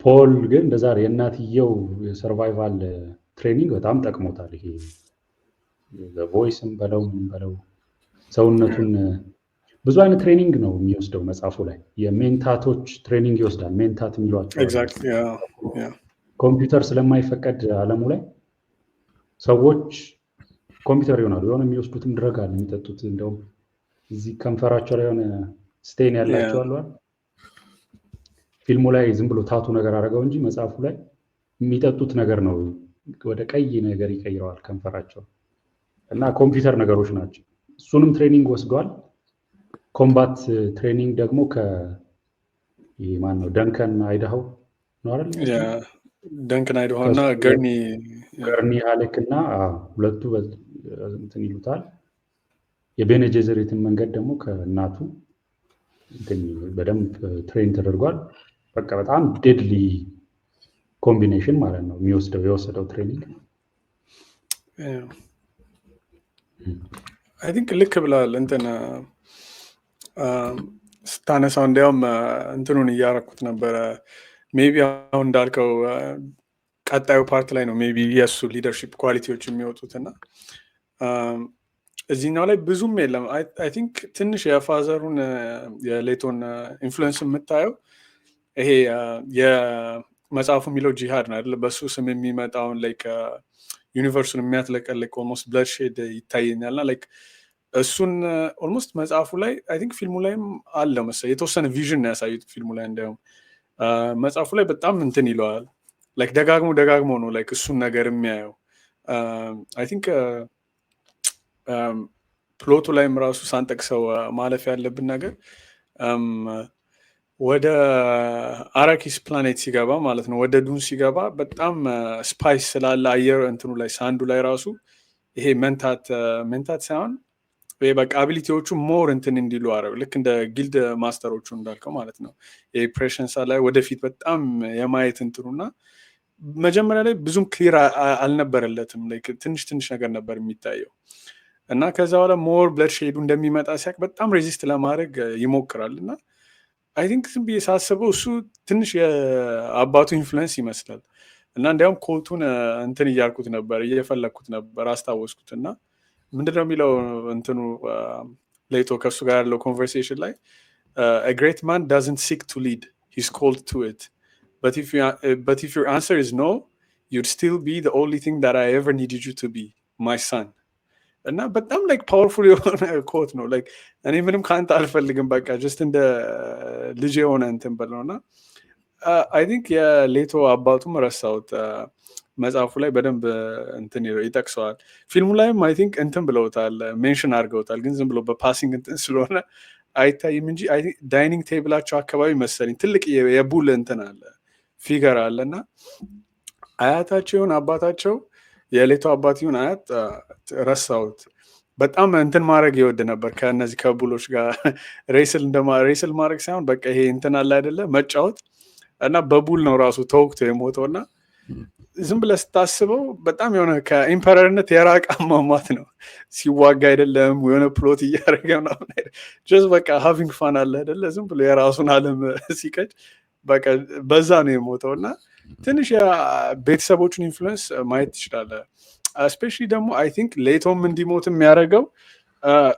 ፖል ግን እንደዛ የእናትየው የሰርቫይቫል ትሬኒንግ በጣም ጠቅሞታል። ይሄ ቮይስም በለው ሰውነቱን ብዙ አይነት ትሬኒንግ ነው የሚወስደው። መጽሐፉ ላይ የሜንታቶች ትሬኒንግ ይወስዳል። ሜንታት የሚሏቸው ኮምፒውተር ስለማይፈቀድ ዓለሙ ላይ ሰዎች ኮምፒውተር ይሆናሉ። የሆነ የሚወስዱትም ድረግ አለ የሚጠጡት። እንደውም እዚህ ከንፈራቸው ላይ የሆነ ስቴን ያላቸው አሉ። ፊልሙ ላይ ዝም ብሎ ታቱ ነገር አደረገው እንጂ መጽሐፉ ላይ የሚጠጡት ነገር ነው ወደ ቀይ ነገር ይቀይረዋል ከንፈራቸው እና ኮምፒውተር ነገሮች ናቸው። እሱንም ትሬኒንግ ወስዷል። ኮምባት ትሬኒንግ ደግሞ ማን ነው ደንከን አይዳሃው ነው አይደል? ደንከን አይዳሃው እና ገርኒ ሃሌክ እና ሁለቱ እንትን ይሉታል። የቤነ ጀዘሪትን መንገድ ደግሞ ከእናቱ በደንብ ትሬን ተደርጓል። በቃ በጣም ዴድሊ ኮምቢኔሽን ማለት ነው የወሰደው ትሬኒንግ። አይ ቲንክ ልክ ብለሃል። እንትን ስታነሳው እንዲያውም እንትኑን እያረኩት ነበረ። ሜቢ አሁን እንዳልከው ቀጣዩ ፓርት ላይ ነው ሜቢ የእሱ ሊደርሺፕ ኳሊቲዎች የሚወጡት እና እዚህኛው ላይ ብዙም የለም። አይ ቲንክ ትንሽ የፋዘሩን የሌቶን ኢንፍሉዌንስ የምታየው ይሄ የመጽሐፉ የሚለው ጂሃድ ነው አይደለ? በሱ ስም የሚመጣውን ላይክ ዩኒቨርሱን የሚያትለቀልቅ ኦልሞስት ብለድሼድ ይታየኛል እና ላይክ እሱን ኦልሞስት መጽሐፉ ላይ አይ ቲንክ ፊልሙ ላይም አለ መሰለኝ የተወሰነ ቪዥን ያሳዩት ፊልሙ ላይ። እንዲያውም መጽሐፉ ላይ በጣም እንትን ይለዋል ላይክ ደጋግሞ ነው ላይክ እሱን ነገር የሚያየው። አይ ቲንክ ፕሎቱ ላይም ራሱ ሳንጠቅሰው ማለፍ ያለብን ነገር ወደ አራኪስ ፕላኔት ሲገባ ማለት ነው፣ ወደ ዱን ሲገባ በጣም ስፓይስ ስላለ አየር እንትኑ ላይ ሳንዱ ላይ ራሱ ይሄ መንታት ሳይሆን በቃ አቢሊቲዎቹ ሞር እንትን እንዲሉ አረው ልክ እንደ ጊልድ ማስተሮቹ እንዳልከው ማለት ነው። የፕሬሽንሳ ላይ ወደፊት በጣም የማየት እንትኑና መጀመሪያ ላይ ብዙም ክሊር አልነበረለትም። ትንሽ ነገር ነበር የሚታየው እና ከዛ በኋላ ሞር ብለድ ሼዱ እንደሚመጣ ሲያቅ በጣም ሬዚስት ለማድረግ ይሞክራል እና አይ ቲንክ ዝም ብዬ ሳስበው እሱ ትንሽ የአባቱ ኢንፍሉዌንስ ይመስላል እና እንዲያውም ኮቱን እንትን እያልኩት ነበር እየፈለግኩት ነበር አስታወስኩት እና ምንድነው የሚለው እንትኑ ሌቶ ከእሱ ጋር ያለው ኮንቨርሴሽን ላይ a great man doesn't seek to lead, he's called to it, but if your answer is no, you'd still be the only thing that I ever needed you to be, my son. እና በጣም ላይክ ፓወርፉል የሆነ ኮት ነው። ላይክ እኔ ምንም ከአንተ አልፈልግም በቃ ጀስት እንደ ልጅ የሆነ እንትን በለው እና አይ ቲንክ የሌቶ አባቱም ረሳሁት መጽሐፉ ላይ በደንብ እንትን ይጠቅሰዋል። ፊልሙ ላይም አይ ቲንክ እንትን ብለውታል፣ ሜንሽን አድርገውታል፣ ግን ዝም ብሎ በፓሲንግ እንትን ስለሆነ አይታይም እንጂ ዳይኒንግ ቴብላቸው አካባቢ መሰለኝ ትልቅ የቡል እንትን አለ ፊገር አለ እና አያታቸው ይሁን አባታቸው የሌቶ አባት ይሁን አያት ረሳሁት በጣም እንትን ማድረግ ይወድ ነበር ከእነዚህ ከቡሎች ጋር ሬስል ማድረግ ሳይሆን በቃ ይሄ እንትን አለ አይደለ መጫወት እና በቡል ነው ራሱ ተወቅቶ የሞተው እና ዝም ብለህ ስታስበው በጣም የሆነ ከኢምፐረርነት የራቀ አሟሟት ነው። ሲዋጋ አይደለም የሆነ ፕሎት እያደረገ ምናምን ጀስት በቃ ሃቪንግ ፋን አለ አይደለ ዝም ብሎ የራሱን ዓለም ሲቀጭ በቃ በዛ ነው የሞተው እና ትንሽ ቤተሰቦቹን ኢንፍሉዌንስ ማየት ትችላለህ። እስፔሻሊ ደግሞ አይ ቲንክ ሌቶም እንዲሞት የሚያደርገው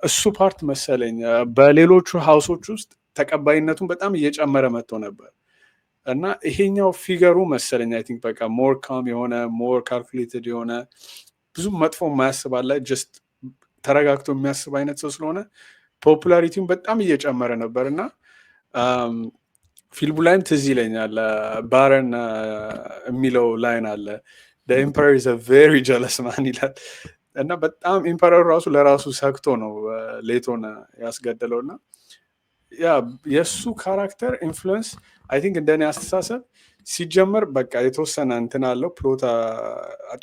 እሱ ፓርት መሰለኝ በሌሎቹ ሀውሶች ውስጥ ተቀባይነቱን በጣም እየጨመረ መጥቶ ነበር እና ይሄኛው ፊገሩ መሰለኝ አይ ቲንክ በቃ ሞር ካም የሆነ ሞር ካልኩሌትድ የሆነ ብዙ መጥፎ የማያስብ አለ ጀስት ተረጋግቶ የሚያስብ አይነት ሰው ስለሆነ ፖፑላሪቲውን በጣም እየጨመረ ነበር እና ፊልሙ ላይም ትዝ ይለኛል ባረን የሚለው ላይን አለ the emperor is a very jealous man ይላል እና በጣም ኢምፐረሩ ራሱ ለራሱ ሰግቶ ነው ሌቶን ያስገደለው እና ያ የእሱ ካራክተር ኢንፍሉዌንስ አይ ቲንክ እንደኔ አስተሳሰብ ሲጀመር በቃ የተወሰነ እንትን አለው ፕሎት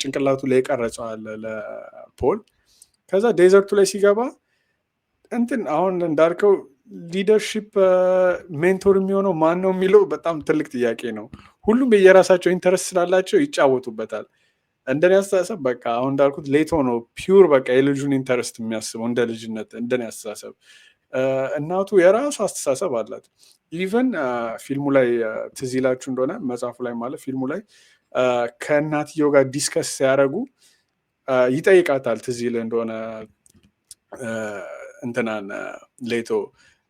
ጭንቅላቱ ላይ የቀረጸው አለ ለፖል። ከዛ ዴዘርቱ ላይ ሲገባ እንትን አሁን እንዳልከው ሊደርሺፕ ሜንቶር የሚሆነው ማን ነው የሚለው በጣም ትልቅ ጥያቄ ነው። ሁሉም የየራሳቸው ኢንተረስት ስላላቸው ይጫወቱበታል። እንደኔ አስተሳሰብ በቃ አሁን እንዳልኩት ሌቶ ነው ፒውር በቃ የልጁን ኢንተረስት የሚያስበው እንደ ልጅነት እንደኔ አስተሳሰብ። እናቱ የራሱ አስተሳሰብ አላት። ኢቨን ፊልሙ ላይ ትዝ ይላችሁ እንደሆነ መጽሐፉ ላይ ማለት ፊልሙ ላይ ከእናትየው ጋር ዲስከስ ሲያደርጉ ይጠይቃታል። ትዝ ይልህ እንደሆነ እንትናን ሌቶ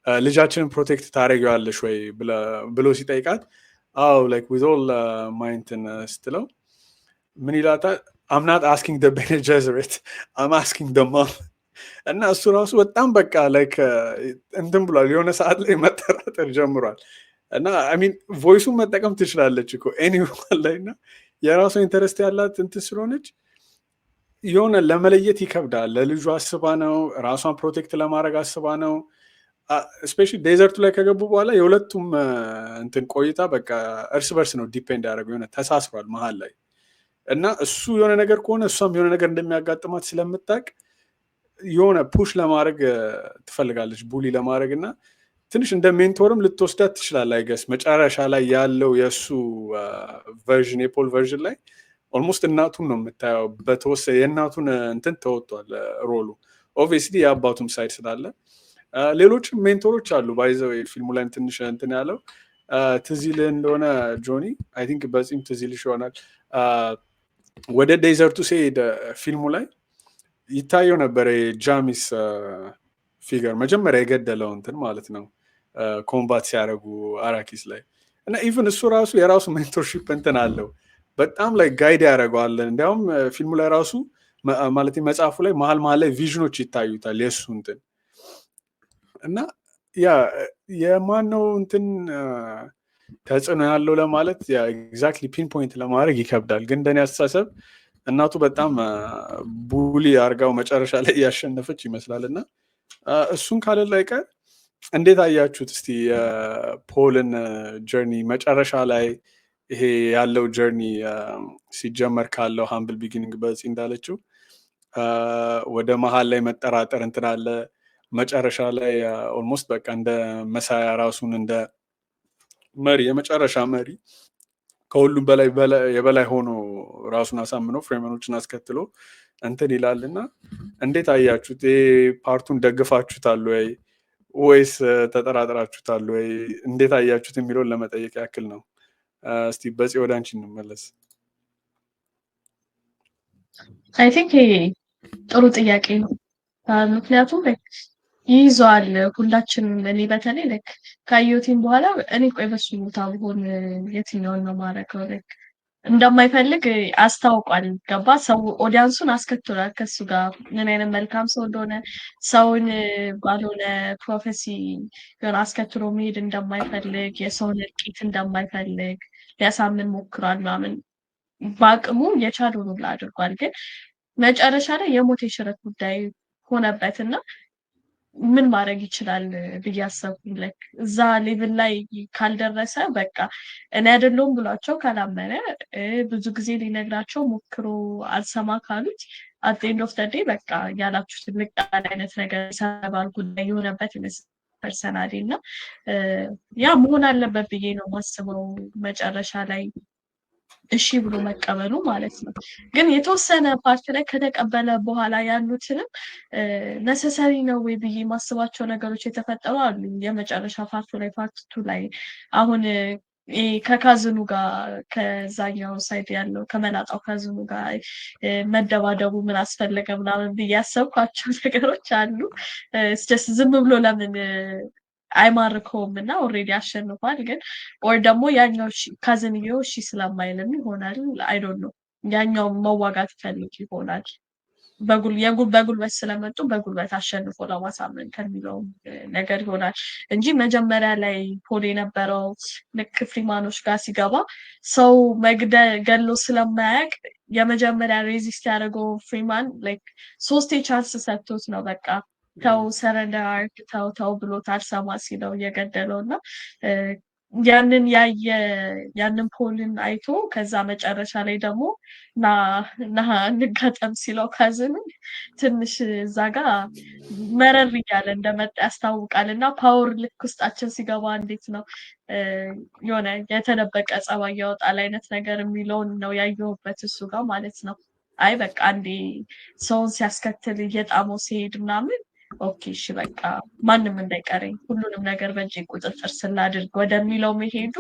ልጃችንን ፕሮቴክት ታደርጊዋለሽ ወይ ብሎ ሲጠይቃት አዎ ላይክ ዊዝ ኦል ማይንትን ስትለው ምን ይላታል? I'm not asking the Bene Gesserit, I'm asking the mom። እና እሱ ራሱ በጣም በቃ ላይክ እንትን ብሏል። የሆነ ሰዓት ላይ መጠራጠር ጀምሯል። እና አይ ሚን ቮይሱን መጠቀም ትችላለች እኮ ኤኒዋን ላይ እና የራሷ ኢንተረስት ያላት እንትን ስለሆነች የሆነ ለመለየት ይከብዳል። ለልጁ አስባ ነው፣ ራሷን ፕሮቴክት ለማድረግ አስባ ነው። ስፔሻሊ ዴዘርቱ ላይ ከገቡ በኋላ የሁለቱም እንትን ቆይታ በቃ እርስ በርስ ነው ዲፔንድ ያደረገው፣ የሆነ ተሳስሯል መሀል ላይ እና እሱ የሆነ ነገር ከሆነ እሷም የሆነ ነገር እንደሚያጋጥማት ስለምታውቅ የሆነ ፑሽ ለማድረግ ትፈልጋለች፣ ቡሊ ለማድረግ እና ትንሽ እንደ ሜንቶርም ልትወስዳት ትችላለህ። አይገስ መጨረሻ ላይ ያለው የእሱ ቨርዥን የፖል ቨርዥን ላይ ኦልሞስት እናቱን ነው የምታየው። በተወሰነ የእናቱን እንትን ተወጥቷል ሮሉ። ኦብቪየስሊ የአባቱም ሳይድ ስላለ ሌሎችም ሜንቶሮች አሉ። ባይዘው ፊልሙ ላይ ትንሽ እንትን ያለው ትዝ ይልህ እንደሆነ ጆኒ አይ ቲንክ በዚህም ትዝ ይልሽ ይሆናል ወደ ዴዘርቱ ሲሄድ ፊልሙ ላይ ይታየው ነበር የጃሚስ ፊገር መጀመሪያ የገደለው እንትን ማለት ነው ኮምባት ሲያደርጉ አራኪስ ላይ እና ኢቨን እሱ ራሱ የራሱ ሜንቶርሺፕ እንትን አለው። በጣም ላይ ጋይድ ያደርገዋል። እንዲያውም ፊልሙ ላይ ራሱ ማለት መጽሐፉ ላይ መሀል ላይ ቪዥኖች ይታዩታል የእሱ እንትን እና ያ የማነው እንትን ተጽዕኖ ያለው ለማለት ኤግዛክትሊ ፒን ፖይንት ለማድረግ ይከብዳል። ግን እንደኔ አስተሳሰብ እናቱ በጣም ቡሊ አርጋው መጨረሻ ላይ ያሸነፈች ይመስላል። እና እሱን ካለ ላይ ቀር እንዴት አያችሁት እስቲ ፖልን ጀርኒ መጨረሻ ላይ ይሄ ያለው ጀርኒ ሲጀመር ካለው ሃምብል ቢጊኒንግ በዚህ እንዳለችው ወደ መሀል ላይ መጠራጠር እንትን አለ። መጨረሻ ላይ ኦልሞስት በቃ እንደ መሳያ ራሱን እንደ መሪ የመጨረሻ መሪ ከሁሉም በላይ የበላይ ሆኖ ራሱን አሳምኖ ፍሬመኖችን አስከትሎ እንትን ይላልና እንዴት አያችሁት? ፓርቱን ደግፋችሁታል ወይ ወይስ ተጠራጥራችሁታል ወይ? እንዴት አያችሁት የሚለውን ለመጠየቅ ያክል ነው። እስቲ በዚህ ወደ አንቺ እንመለስ። አይ ቲንክ ጥሩ ጥያቄ ነው። ምክንያቱም ይይዘዋል ሁላችንም። እኔ በተለይ ካየሁትም በኋላ እኔ ቆይ በሱ ቦታ ብሆን የትኛውን ነው ማረከው እንደማይፈልግ አስታውቋል። ገባ ሰው ኦዲያንሱን አስከትሏል ከሱ ጋር ምን አይነት መልካም ሰው እንደሆነ ሰውን ባልሆነ ፕሮፌሲ ጋር አስከትሎ መሄድ እንደማይፈልግ የሰውን እልቂት እንደማይፈልግ ሊያሳምን ሞክሯል ምናምን በአቅሙ የቻለውን ሁሉ አድርጓል። ግን መጨረሻ ላይ የሞት የሽረት ጉዳይ ሆነበትና ምን ማድረግ ይችላል ብዬ አሰብኩኝ። እዛ ሌቭል ላይ ካልደረሰ በቃ እኔ አይደለሁም ብሏቸው ካላመነ ብዙ ጊዜ ሊነግራቸው ሞክሮ አልሰማ ካሉት አት ኤንድ ኦፍ ዘ ዴይ በቃ ያላችሁ ትልቅ አይነት ነገር ሰባል ጉዳይ የሆነበት ይመስል ፐርሰናሊ እና ያ መሆን አለበት ብዬ ነው ማስበው መጨረሻ ላይ እሺ ብሎ መቀበሉ ማለት ነው። ግን የተወሰነ ፓርት ላይ ከተቀበለ በኋላ ያሉትንም ነሰሰሪ ነው ወይ ብዬ ማስባቸው ነገሮች የተፈጠሩ አሉ። የመጨረሻ ፓርቱ ላይ ፓርት 2 ላይ አሁን ከካዝኑ ጋር ከዛኛው ሳይድ ያለው ከመላጣው ካዝኑ ጋር መደባደቡ ምን አስፈለገ ምናምን ብዬ ያሰብኳቸው ነገሮች አሉ። ጀስት ዝም ብሎ ለምን አይማርከውም እና ኦልሬዲ አሸንፏል። ግን ኦር ደግሞ ያኛው ካዝንየው እሺ ስለማይልም ይሆናል አይ ዶንት ኖ ያኛው መዋጋት ፈልግ ይሆናል በጉልበት ስለመጡ በጉልበት አሸንፎ ለማሳመን ከሚለው ነገር ይሆናል እንጂ መጀመሪያ ላይ ፖል የነበረው ልክ ፍሪማኖች ጋር ሲገባ ሰው ገሎ ስለማያውቅ የመጀመሪያ ሬዚስት ያደረገው ፍሪማን ሶስቴ ቻንስ ሰጥቶት ነው በቃ ተው ሰረንደር አርግ ተው ብሎት አልሰማ ሲለው እየገደለው እና ያንን ፖልን አይቶ ከዛ መጨረሻ ላይ ደግሞ ና እንጋጠም ሲለው ካዝኑ ትንሽ እዛ ጋር መረር እያለ እንደመጣ ያስታውቃል። እና ፓወር ልክ ውስጣችን ሲገባ እንዴት ነው የሆነ የተደበቀ ጸባይ ያወጣል አይነት ነገር የሚለውን ነው ያየሁበት እሱ ጋር ማለት ነው። አይ በቃ አንዴ ሰውን ሲያስከትል እየጣመው ሲሄድ ምናምን ኦኬ እሺ በቃ ማንም እንዳይቀረኝ ሁሉንም ነገር በእጄ ቁጥጥር ስላድርግ ወደሚለው መሄዱ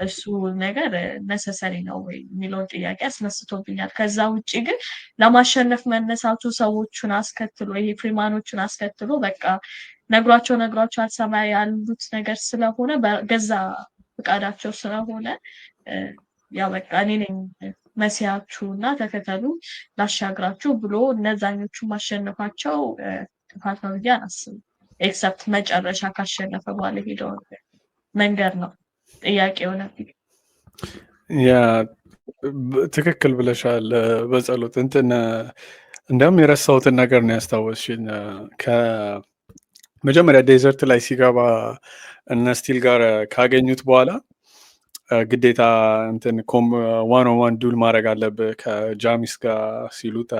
እሱ ነገር ነሰሰሪ ነው ወይ የሚለውን ጥያቄ አስነስቶብኛል። ከዛ ውጭ ግን ለማሸነፍ መነሳቱ ሰዎቹን አስከትሎ ይሄ ፍሪማኖቹን አስከትሎ በቃ ነግሯቸው አልሰማ ያሉት ነገር ስለሆነ በገዛ ፍቃዳቸው ስለሆነ ያው በቃ እኔ ነኝ መሲያችሁ እና ተከተሉ ላሻግራችሁ ብሎ እነዛኞቹ ማሸነፋቸው ጥፋት ነው ብዬ አላስብም። ኤክሰፕት መጨረሻ ካሸነፈ በኋላ ሄደው መንገድ ነው ጥያቄ ሆነ። ያ ትክክል ብለሻል። በጸሎት እንትን እንዲያውም የረሳሁትን ነገር ነው ያስታወስሽኝ። ከመጀመሪያ ዴዘርት ላይ ሲገባ እነ ስቲል ጋር ካገኙት በኋላ ግዴታ እንትን ዋን ኦን ዋን ዱል ማድረግ አለብህ ከጃሚስ ጋር ሲሉት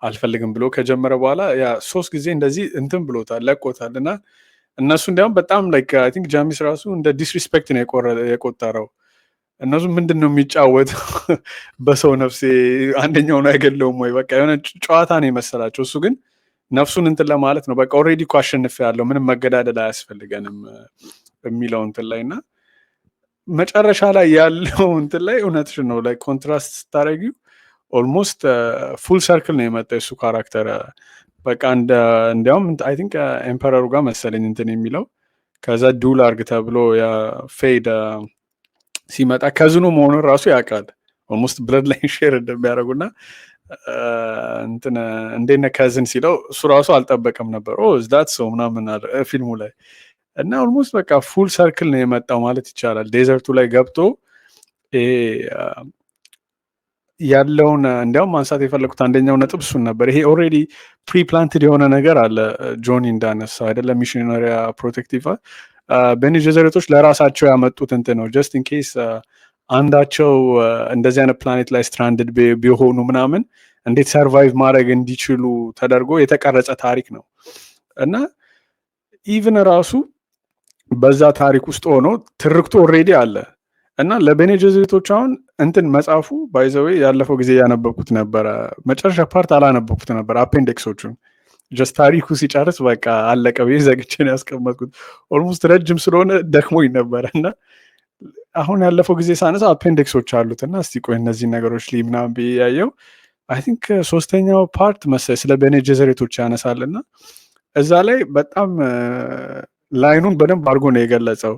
አልፈልግም ብሎ ከጀመረ በኋላ ያ 3 ጊዜ እንደዚህ እንትን ብሎታል ለቆታል። እና እነሱ እንዲያውም በጣም ላይክ አይ ቲንክ ጃሚስ ራሱ እንደ ዲስሪስፔክት ነው የቆጠረው። እነሱ ምንድን ነው የሚጫወተው በሰው ነፍሴ አንደኛውን አይገለውም ወይ በቃ የሆነ ጨዋታ ነው የመሰላቸው። እሱ ግን ነፍሱን እንትን ለማለት ነው በቃ ኦልሬዲ እኮ አሸንፌያለሁ ምንም መገዳደል አያስፈልገንም የሚለው እንትን ላይ እና መጨረሻ ላይ ያለው እንትን ላይ እውነትሽን ነው ላይ ኮንትራስት ስታደርጊው ኦልሞስት ፉል ሰርክል ነው የመጣ የሱ ካራክተር። በቃ እንዲያውም አይ ቲንክ ኤምፐረሩ ጋር መሰለኝ እንትን የሚለው ከዛ ዱል አርግ ተብሎ ፌድ ሲመጣ ከዝኑ መሆኑን ራሱ ያውቃል። ኦልሞስት ብለድ ላይን ሼር እንደሚያደርጉና እንትን እንዴት ነህ ከዝን ሲለው እሱ ራሱ አልጠበቀም ነበር ዛት ሰው ምናምን ፊልሙ ላይ እና ኦልሞስት በቃ ፉል ሰርክል ነው የመጣው ማለት ይቻላል። ዴዘርቱ ላይ ገብቶ ያለውን እንዲያውም ማንሳት የፈለኩት አንደኛው ነጥብ እሱን ነበር። ይሄ ኦልሬዲ ፕሪፕላንትድ የሆነ ነገር አለ ጆኒ እንዳነሳው አይደለም ሚሽነሪያ ፕሮቴክቲቭ ቤኒ ጀዘሬቶች ለራሳቸው ያመጡት እንትን ነው ጀስት ኢን ኬስ አንዳቸው እንደዚህ አይነት ፕላኔት ላይ ስትራንድድ ቢሆኑ ምናምን እንዴት ሰርቫይቭ ማድረግ እንዲችሉ ተደርጎ የተቀረጸ ታሪክ ነው እና ኢቭን ራሱ በዛ ታሪክ ውስጥ ሆኖ ትርክቱ ኦልሬዲ አለ እና ለቤኒ ጀዘሬቶች አሁን እንትን መጽሐፉ ባይዘዌ ያለፈው ጊዜ ያነበብኩት ነበረ። መጨረሻ ፓርት አላነበብኩት ነበር አፔንዲክሶቹን ጀስት ታሪኩ ሲጨርስ በቃ አለቀ ብዬ ዘግቼን ያስቀመጥኩት ኦልሞስት ረጅም ስለሆነ ደክሞኝ ነበረ እና አሁን ያለፈው ጊዜ ሳነሳ አፔንዲክሶች አሉት እና እስቲ ቆይ እነዚህ ነገሮች ላይ ምናምን ብዬ ያየው አይ ቲንክ 3ኛው ፓርት መሰለኝ ስለ ቤኒ ጀዘሬቶች ያነሳል እና እዛ ላይ በጣም ላይኑን በደንብ አድርጎ ነው የገለጸው።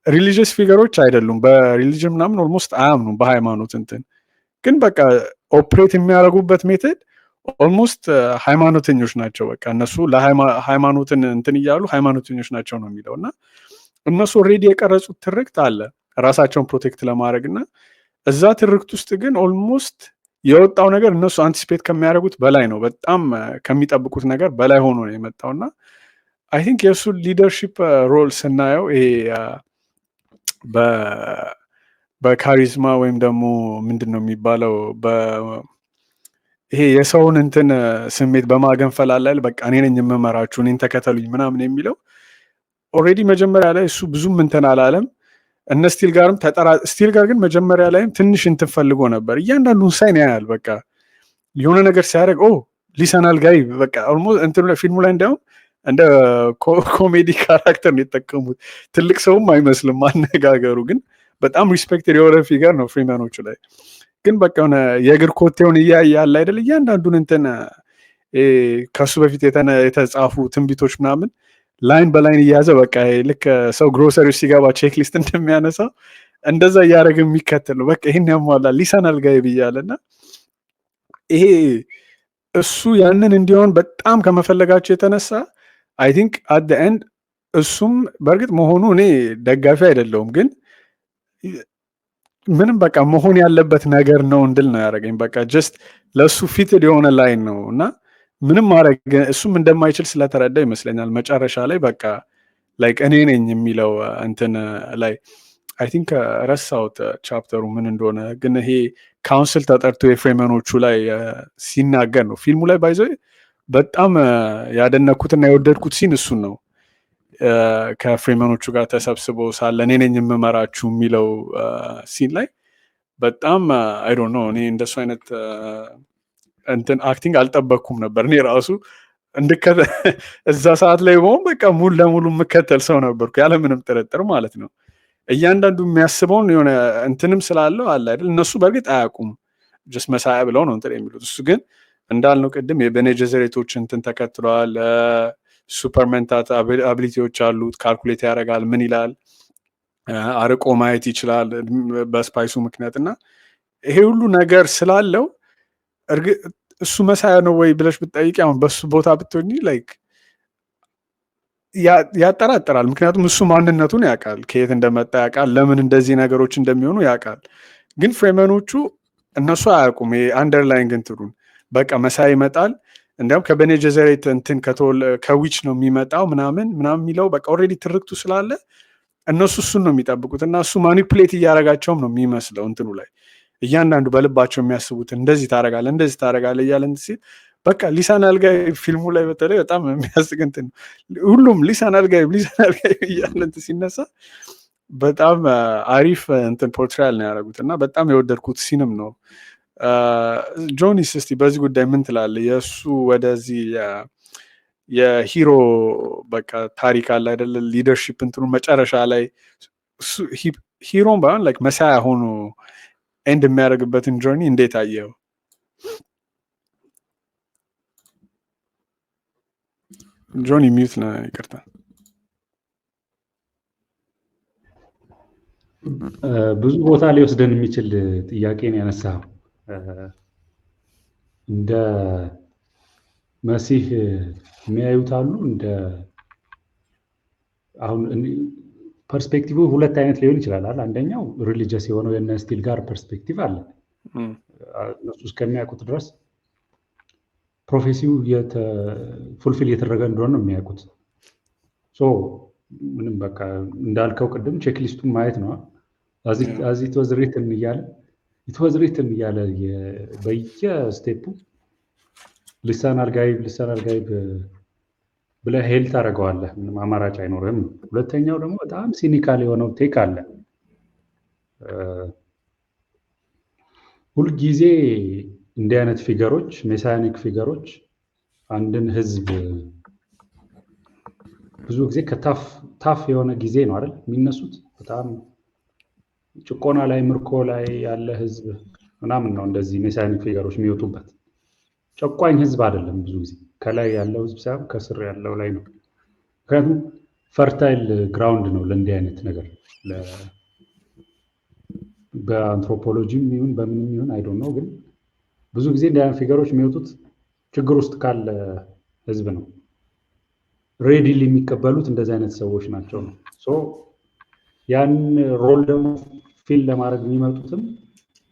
ሪሊጂየስ ፊገሮች አይደሉም በሪሊጅን ምናምን ኦልሞስት አያምኑም በሃይማኖት እንትን ግን በቃ ኦፕሬት የሚያደርጉበት ሜተድ ኦልሞስት ሃይማኖተኞች ናቸው። በቃ እነሱ ለሃይማኖትን እንትን እያሉ ሃይማኖተኞች ናቸው ነው የሚለው እና እነሱ ኦልሬዲ የቀረጹት ትርክት አለ ራሳቸውን ፕሮቴክት ለማድረግ እና እዛ ትርክት ውስጥ ግን ኦልሞስት የወጣው ነገር እነሱ አንቲስፔት ከሚያደርጉት በላይ ነው። በጣም ከሚጠብቁት ነገር በላይ ሆኖ ነው የመጣውና አይ ቲንክ የእሱ ሊደርሺፕ ሮል ስናየው ይሄ በካሪዝማ ወይም ደግሞ ምንድን ነው የሚባለው ይሄ የሰውን እንትን ስሜት በማገንፈል አላል በቃ እኔ ነኝ የምመራችሁ እኔን ተከተሉኝ ምናምን የሚለው ኦልሬዲ መጀመሪያ ላይ እሱ ብዙም እንትን አላለም። እነ ስቲል ጋርም ስቲል ጋር ግን መጀመሪያ ላይም ትንሽ እንትን ፈልጎ ነበር። እያንዳንዱን ሳይን ያያል በቃ የሆነ ነገር ሲያደርግ ሊሰናል ጋይ በቃ ኦልሞስት እንትኑ ላይ ፊልሙ ላይ እንዲያውም እንደ ኮሜዲ ካራክተር ነው የተጠቀሙት። ትልቅ ሰውም አይመስልም አነጋገሩ ግን በጣም ሪስፔክትድ የሆነ ፊገር ነው ፍሪመኖቹ ላይ ግን በቃ ሆነ የእግር ኮቴውን እያያለ አይደል እያንዳንዱን እንትን ከሱ በፊት የተጻፉ ትንቢቶች ምናምን ላይን በላይን እያያዘ በቃ ልክ ሰው ግሮሰሪዎች ሲገባ ቼክ ሊስት እንደሚያነሳው እንደዛ እያደረገ የሚከተል ነው። በቃ ይሄን ያሟላል ሊሰናል ጋይ ብያለና ይሄ እሱ ያንን እንዲሆን በጣም ከመፈለጋቸው የተነሳ አይ ቲንክ አት ዘ ኤንድ እሱም በእርግጥ መሆኑ እኔ ደጋፊ አይደለሁም ግን ምንም በቃ መሆን ያለበት ነገር ነው እንድል ነው ያደረገኝ። በቃ ጀስት ለእሱ ፊትድ የሆነ ላይን ነው እና ምንም ማድረግ እሱም እንደማይችል ስለተረዳ ይመስለኛል መጨረሻ ላይ በቃ ላይክ እኔ ነኝ የሚለው እንትን ላይ አይ ቲንክ ረሳሁት ቻፕተሩ ምን እንደሆነ ግን ይሄ ካውንስል ተጠርቶ የፍሬመኖቹ ላይ ሲናገር ነው ፊልሙ ላይ ባይዘ በጣም ያደነኩትና የወደድኩት ሲን እሱን ነው። ከፍሬመኖቹ ጋር ተሰብስበው ሳለ እኔ ነኝ የምመራችሁ የሚለው ሲን ላይ በጣም አይ ዶንት ኖ እኔ እንደሱ አይነት እንትን አክቲንግ አልጠበቅኩም ነበር። እኔ ራሱ እዛ ሰዓት ላይ በሆን በቃ ሙሉ ለሙሉ የምከተል ሰው ነበርኩ ያለምንም ጥርጥር ማለት ነው። እያንዳንዱ የሚያስበውን የሆነ እንትንም ስላለው አለ አይደል እነሱ በእርግጥ አያውቁም ጀስት መሳያ ብለው ነው እንትን የሚሉት። እሱ ግን እንዳልነው ቅድም የቤኒ ጀዘሬቶች እንትን ተከትለዋል። ሱፐርመንታት አቢሊቲዎች አሉት። ካልኩሌት ያደርጋል ምን ይላል አርቆ ማየት ይችላል በስፓይሱ ምክንያት እና ይሄ ሁሉ ነገር ስላለው እሱ መሳያ ነው ወይ ብለሽ ብትጠይቂ አሁን በሱ ቦታ ብትሆኚ ላይክ ያጠራጥራል። ምክንያቱም እሱ ማንነቱን ያውቃል፣ ከየት እንደመጣ ያውቃል፣ ለምን እንደዚህ ነገሮች እንደሚሆኑ ያውቃል። ግን ፍሬመኖቹ እነሱ አያውቁም። አንደርላይን ግን ትሩን በቃ መሳይ ይመጣል፣ እንዲያውም ከበኔ ጀዘሬት እንትን ከዊች ነው የሚመጣው ምናምን የሚለው በቃ ኦልሬዲ ትርክቱ ስላለ እነሱ እሱን ነው የሚጠብቁት እና እሱ ማኒፕሌት እያደረጋቸውም ነው የሚመስለው እንትኑ ላይ እያንዳንዱ በልባቸው የሚያስቡትን እንደዚህ ታደርጋለህ እያለ እንትን ሲል በቃ ሊሳን አልጋይብ ፊልሙ ላይ በተለይ በጣም የሚያስቅ እንትን ሁሉም ሊሳን አልጋይብ እያለ እንትን ሲነሳ በጣም አሪፍ እንትን ፖርትራል ነው ያደረጉት እና በጣም የወደድኩት ሲንም ነው። ጆኒስ እስቲ በዚህ ጉዳይ ምን ትላለህ? የእሱ ወደዚህ የሂሮ በቃ ታሪክ አለ አይደለ? ሊደርሺፕ እንትኑ መጨረሻ ላይ ሂሮን ባይሆን ላይክ መሳያ ሆኖ ኤንድ የሚያደርግበትን ጆርኒ እንዴት አየው? ጆኒ ሚዩት ነው፣ ይቅርታ። ብዙ ቦታ ሊወስደን የሚችል ጥያቄ ነው ያነሳው። እንደ መሲህ የሚያዩት አሉ። እንደ አሁን ፐርስፔክቲቭ ሁለት አይነት ሊሆን ይችላል። አንደኛው ሪሊጂየስ የሆነው የነ ስቲል ጋር ፐርስፔክቲቭ አለ። እነሱ እስከሚያውቁት ድረስ ፕሮፌሲው ፉልፊል እየተደረገ እንደሆነ ነው የሚያውቁት። ምንም በቃ እንዳልከው ቅድም ቼክሊስቱን ማየት ነው። አዚ ተወዝሪትን እያለ በየስቴፑ ልሳን አልጋይብ ብለህ ሄል ታደርገዋለህ። ምንም አማራጭ አይኖርህም። ሁለተኛው ደግሞ በጣም ሲኒካል የሆነው ቴክ አለ። ሁልጊዜ እንዲህ አይነት ፊገሮች፣ ሜሳያኒክ ፊገሮች አንድን ህዝብ ብዙ ጊዜ ከታፍ የሆነ ጊዜ ነው አይደል የሚነሱት። በጣም ጭቆና ላይ ምርኮ ላይ ያለ ህዝብ ምናምን ነው እንደዚህ ሜሳያኒክ ፊገሮች የሚወጡበት። ጨቋኝ ህዝብ አይደለም ብዙ ጊዜ ከላይ ያለው ህዝብ ሳይሆን ከስር ያለው ላይ ነው። ምክንያቱም ፈርታይል ግራውንድ ነው ለእንዲህ አይነት ነገር። በአንትሮፖሎጂም ይሁን በምንም ይሁን አይ ዶንት ኖ፣ ግን ብዙ ጊዜ እንዲህ አይነት ፊገሮች የሚወጡት ችግር ውስጥ ካለ ህዝብ ነው። ሬዲሊ የሚቀበሉት እንደዚህ አይነት ሰዎች ናቸው ነው። ያን ሮል ደግሞ ፊል ለማድረግ የሚመጡትም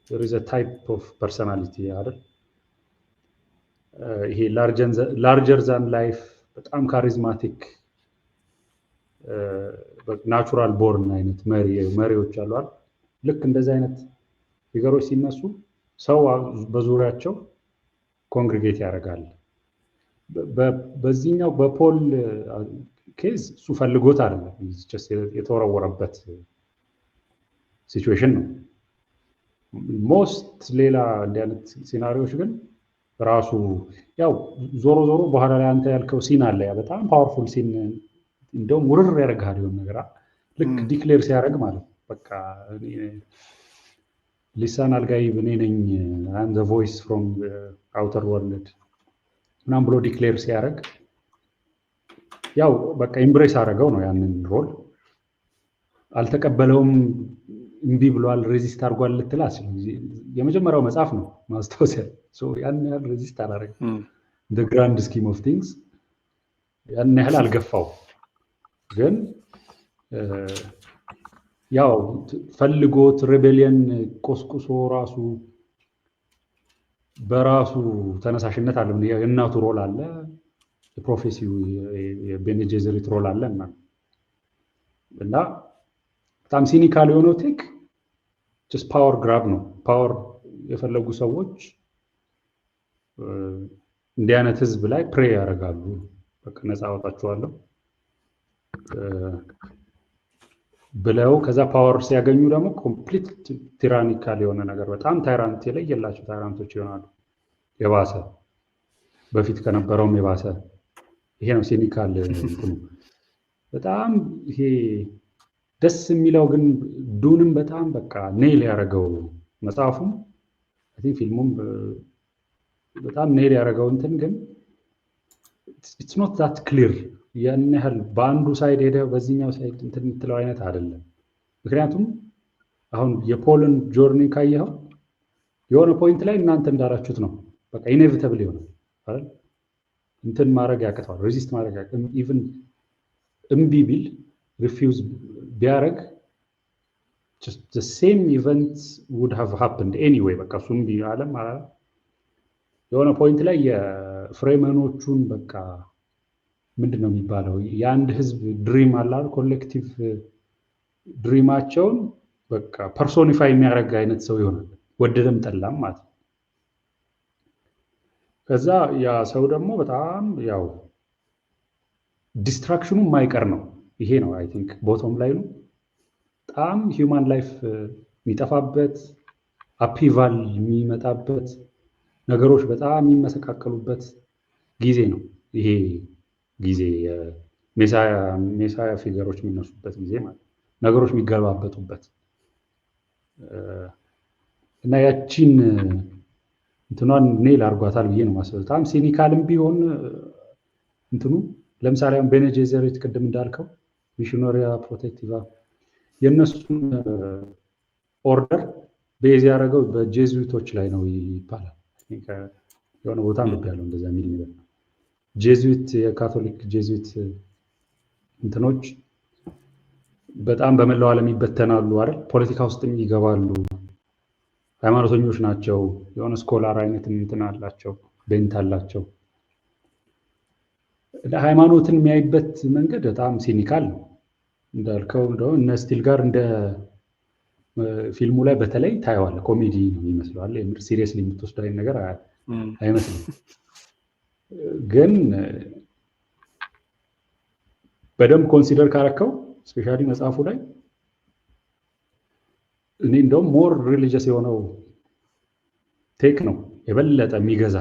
there is a type of personality አይደል? ይሄ ላርጀር ዛን ላይፍ በጣም ካሪዝማቲክ ናቹራል ቦርን አይነት መሪዎች አሉ አይደል? ልክ እንደዚህ አይነት ፊገሮች ሲነሱ ሰው በዙሪያቸው ኮንግሪጌት ያደርጋል። በዚህኛው በፖል ኬዝ እሱ ፈልጎት አይደለም፣ የተወረወረበት ሲቹዌሽን ነው። ሞስት ሌላ እንዲህ አይነት ሲናሪዎች ግን ራሱ ያው ዞሮ በኋላ ላይ አንተ ያልከው ሲን አለ፣ ያ በጣም ፓወርፉል ሲን፣ እንደውም ውርር ያደርጋል የሆነ ነገር ልክ ዲክሌር ሲያደርግ ማለት ነው። በቃ ሊሳን አልጋይብ እኔ ነኝ አም ዘ ቮይስ ፍሮም አውተር ወርልድ ምናምን ብሎ ዲክሌር ሲያደርግ ያው በቃ ኢምብሬስ አደረገው ነው ያንን ሮል። አልተቀበለውም፣ እምቢ ብሏል፣ ሬዚስት አድርጓል ልትል አትችልም። የመጀመሪያው መጽሐፍ ነው ማስታወስ ያን ያህል ሬዚስት አላደረገም። the grand scheme of things ያን ያህል አልገፋው። ግን ያው ፈልጎት ሬቤሊየን ቆስቁሶ ራሱ በራሱ ተነሳሽነት አለ። የእናቱ ሮል አለ፣ የፕሮፌሲው የቤኔ ጀዘሪት ሮል አለ እና በጣም ሲኒካል የሆነው ቴክ ጀስት ፓወር ግራብ ነው። ፓወር የፈለጉ ሰዎች እንዲህ አይነት ህዝብ ላይ ፕሬ ያደርጋሉ። በቃ ነፃ አወጣቸዋለሁ ብለው ከዛ ፓወር ሲያገኙ ደግሞ ኮምፕሊት ቲራኒካል የሆነ ነገር በጣም ታይራንት የለየላቸው ታይራንቶች ይሆናሉ። የባሰ በፊት ከነበረውም የባሰ ይሄ ነው ሲኒካል እንትኑ። በጣም ይሄ ደስ የሚለው ግን ዱንም በጣም በቃ ኔል ያደረገው መጽሐፉም አይ ቲንክ ፊልሙም በጣም ኔል ያደረገው እንትን ግን ኢትስ ኖት ዛት ክሊር። ያን ያህል በአንዱ ሳይድ ሄደ በዚህኛው ሳይድ እንትን የምትለው አይነት አይደለም። ምክንያቱም አሁን የፖልን ጆርኒ ካየኸው የሆነ ፖይንት ላይ እናንተ እንዳላችሁት ነው በቃ ኢኔቪታብል ይሆናል አይደል? እንትን ማድረግ ያቅተዋል፣ ሬዚስት ማድረግ ኢቭን እምቢ ቢል ሪፊውዝ ቢያደርግ just the same event would have happened anyway በቃ እሱም ቢአለም የሆነ ፖይንት ላይ የፍሬመኖቹን በቃ ምንድነው የሚባለው የአንድ ህዝብ ድሪም አላል ኮሌክቲቭ ድሪማቸውን በቃ ፐርሶኒፋይ የሚያደርግ አይነት ሰው ይሆናል ወደደም ጠላም ማለት ከዛ ያ ሰው ደግሞ በጣም ያው ዲስትራክሽኑ የማይቀር ነው ይሄ ነው አይ ቲንክ ቦቶም ላይ ነው በጣም ሂውማን ላይፍ የሚጠፋበት አፒቫል የሚመጣበት ነገሮች በጣም የሚመሰቃቀሉበት ጊዜ ነው ይሄ ጊዜ ሜሳያ ፊገሮች የሚነሱበት ጊዜ ማለት ነገሮች የሚገባበጡበት እና ያቺን እንትኗን ኔል አርጓታል ብዬ ነው ማስበው በጣም ሲኒካልም ቢሆን እንትኑ ለምሳሌ አሁን ቤነ ጄዘሪት ቅድም እንዳልከው ሚሽነሪያ ፕሮቴክቲቫ የነሱን ኦርደር ቤዝ ያደረገው በጄዙዊቶች ላይ ነው ይባላል የሆነ ቦታ ልብ ያለው እንደዛ የሚል ነገር ጄዙዊት የካቶሊክ ጄዙዊት እንትኖች በጣም በመላው ዓለም ይበተናሉ አይደል ፖለቲካ ውስጥም ይገባሉ ሃይማኖተኞች ናቸው የሆነ ስኮላር አይነት እንትን አላቸው ቤንት አላቸው ሃይማኖትን የሚያይበት መንገድ በጣም ሲኒካል ነው እንዳልከው እንደው እነ ስቲል ጋር እንደ ፊልሙ ላይ በተለይ ታይዋል ኮሜዲ ነው ይመስላል የምር ሲሪየስሊ የምትወስደው አይነት ነገር አይመስልም ግን በደንብ ኮንሲደር ካረከው ስፔሻሊ መጽሐፉ ላይ እኔ እንደውም ሞር ሪሊጂየስ የሆነው ቴክ ነው የበለጠ የሚገዛ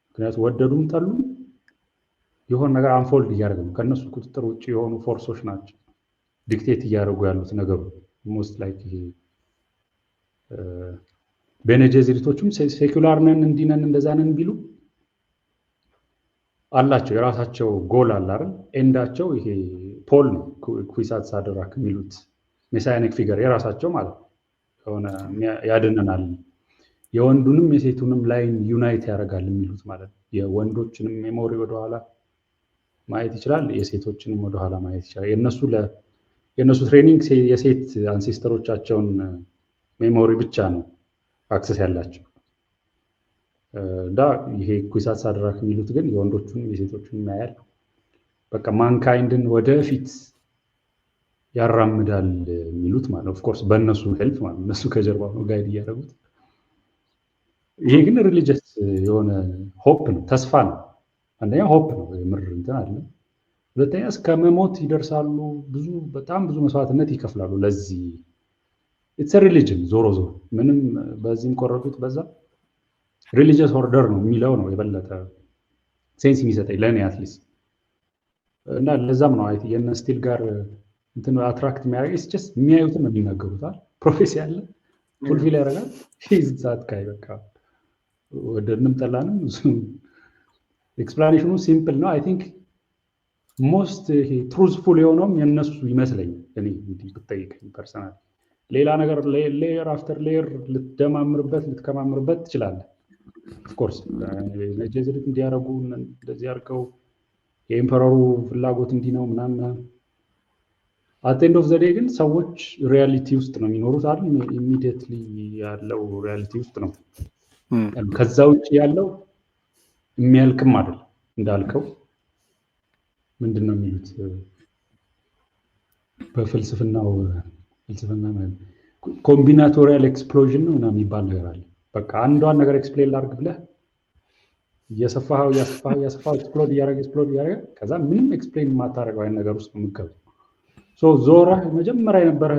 ምክንያቱም ወደዱም ጠሉ የሆነ ነገር አንፎልድ እያደረገ ነው ከነሱ ቁጥጥር ውጪ የሆኑ ፎርሶች ናቸው ዲክቴት እያደረጉ ያሉት ነገሩ ሞስት ላይክ ይሄ ቤነ ጄዙዊቶችም ሴኩላር ነን እንዲነን እንደዛ ነን ቢሉ አላቸው የራሳቸው ጎል አለ አይደል ኤንዳቸው ይሄ ፖል ነው ኩይሳት ሳደራክ የሚሉት ሜሳያኒክ ፊገር የራሳቸው ማለት ሆነ ያድነናል የወንዱንም የሴቱንም ላይን ዩናይት ያደርጋል የሚሉት ማለት የወንዶችንም ሜሞሪ ወደ ኋላ ማየት ይችላል የሴቶችንም ወደ ኋላ ማየት ይችላል የነሱ ትሬኒንግ የሴት አንሴስተሮቻቸውን ሜሞሪ ብቻ ነው አክሰስ ያላቸው ይሄ ኩይሳት ሳደራክ የሚሉት ግን የወንዶቹንም የሴቶቹንም ያያል በቃ ማንካይንድን ወደፊት ያራምዳል የሚሉት ማለት ኦፍ ኮርስ በእነሱ ሄልፕ ማለት እነሱ ከጀርባ ነው ጋይድ እያደረጉት ይሄ ግን ሪሊጂየስ የሆነ ሆፕ ነው ተስፋ ነው አንደኛ ሆፕ ነው የምር እንትን አለ ሁለተኛ እስከ መሞት ይደርሳሉ በጣም ብዙ መስዋዕትነት ይከፍላሉ ለዚህ ኢትስ ሪሊጅን ዞሮ ምንም በዚህም ቆረጡት በዛ ሪሊጂየስ ኦርደር ነው የሚለው ነው የበለጠ ሴንስ የሚሰጠኝ ለኔ አትሊስት እና ለዛም ነው አይቲ የነ ስቲል ጋር እንትን አትራክት የሚያደርግ ኢትስ ጀስት የሚያዩትን ነው የሚናገሩታል ፕሮፌሲ አለ ፉልፊል ያደርጋል ሂዝ ዛት ጋይ በቃ ወደንም ጠላንም ኤክስፕላኔሽኑ ሲምፕል ነው አይ ቲንክ ሞስት ትሩዝፉል የሆነውም የነሱ ይመስለኝ እኔ እንዲህ ብትጠይቀኝ ፐርሰናል ሌላ ነገር ሌየር አፍተር ሌየር ልትከማምርበት ትችላለህ ኦፍ ኮርስ ጄዙዊት እንዲያረጉ እንደዚህ አድርገው የኤምፐረሩ ፍላጎት እንዲህ ነው ምናምን አት ኤንድ ኦፍ ዘ ዴይ ግን ሰዎች ሪያሊቲ ውስጥ ነው የሚኖሩት አይደል ኢሚዲየትሊ ያለው ሪያሊቲ ውስጥ ነው ከዛ ውጪ ያለው የሚያልቅም አይደል እንዳልከው ምንድነው የሚሉት በፍልስፍናው ኮምቢናቶሪያል ኤክስፕሎዥን ነው የሚባል ነገር አለ በቃ አንዷን ነገር ኤክስፕሌን ላድርግ ብለህ እየሰፋው ኤክስፕሎድ እያደረገ ከዛ ምንም ኤክስፕሌን የማታደርገው አይነት ነገር ውስጥ የምትገባው ሶ ዞራ መጀመሪያ የነበረ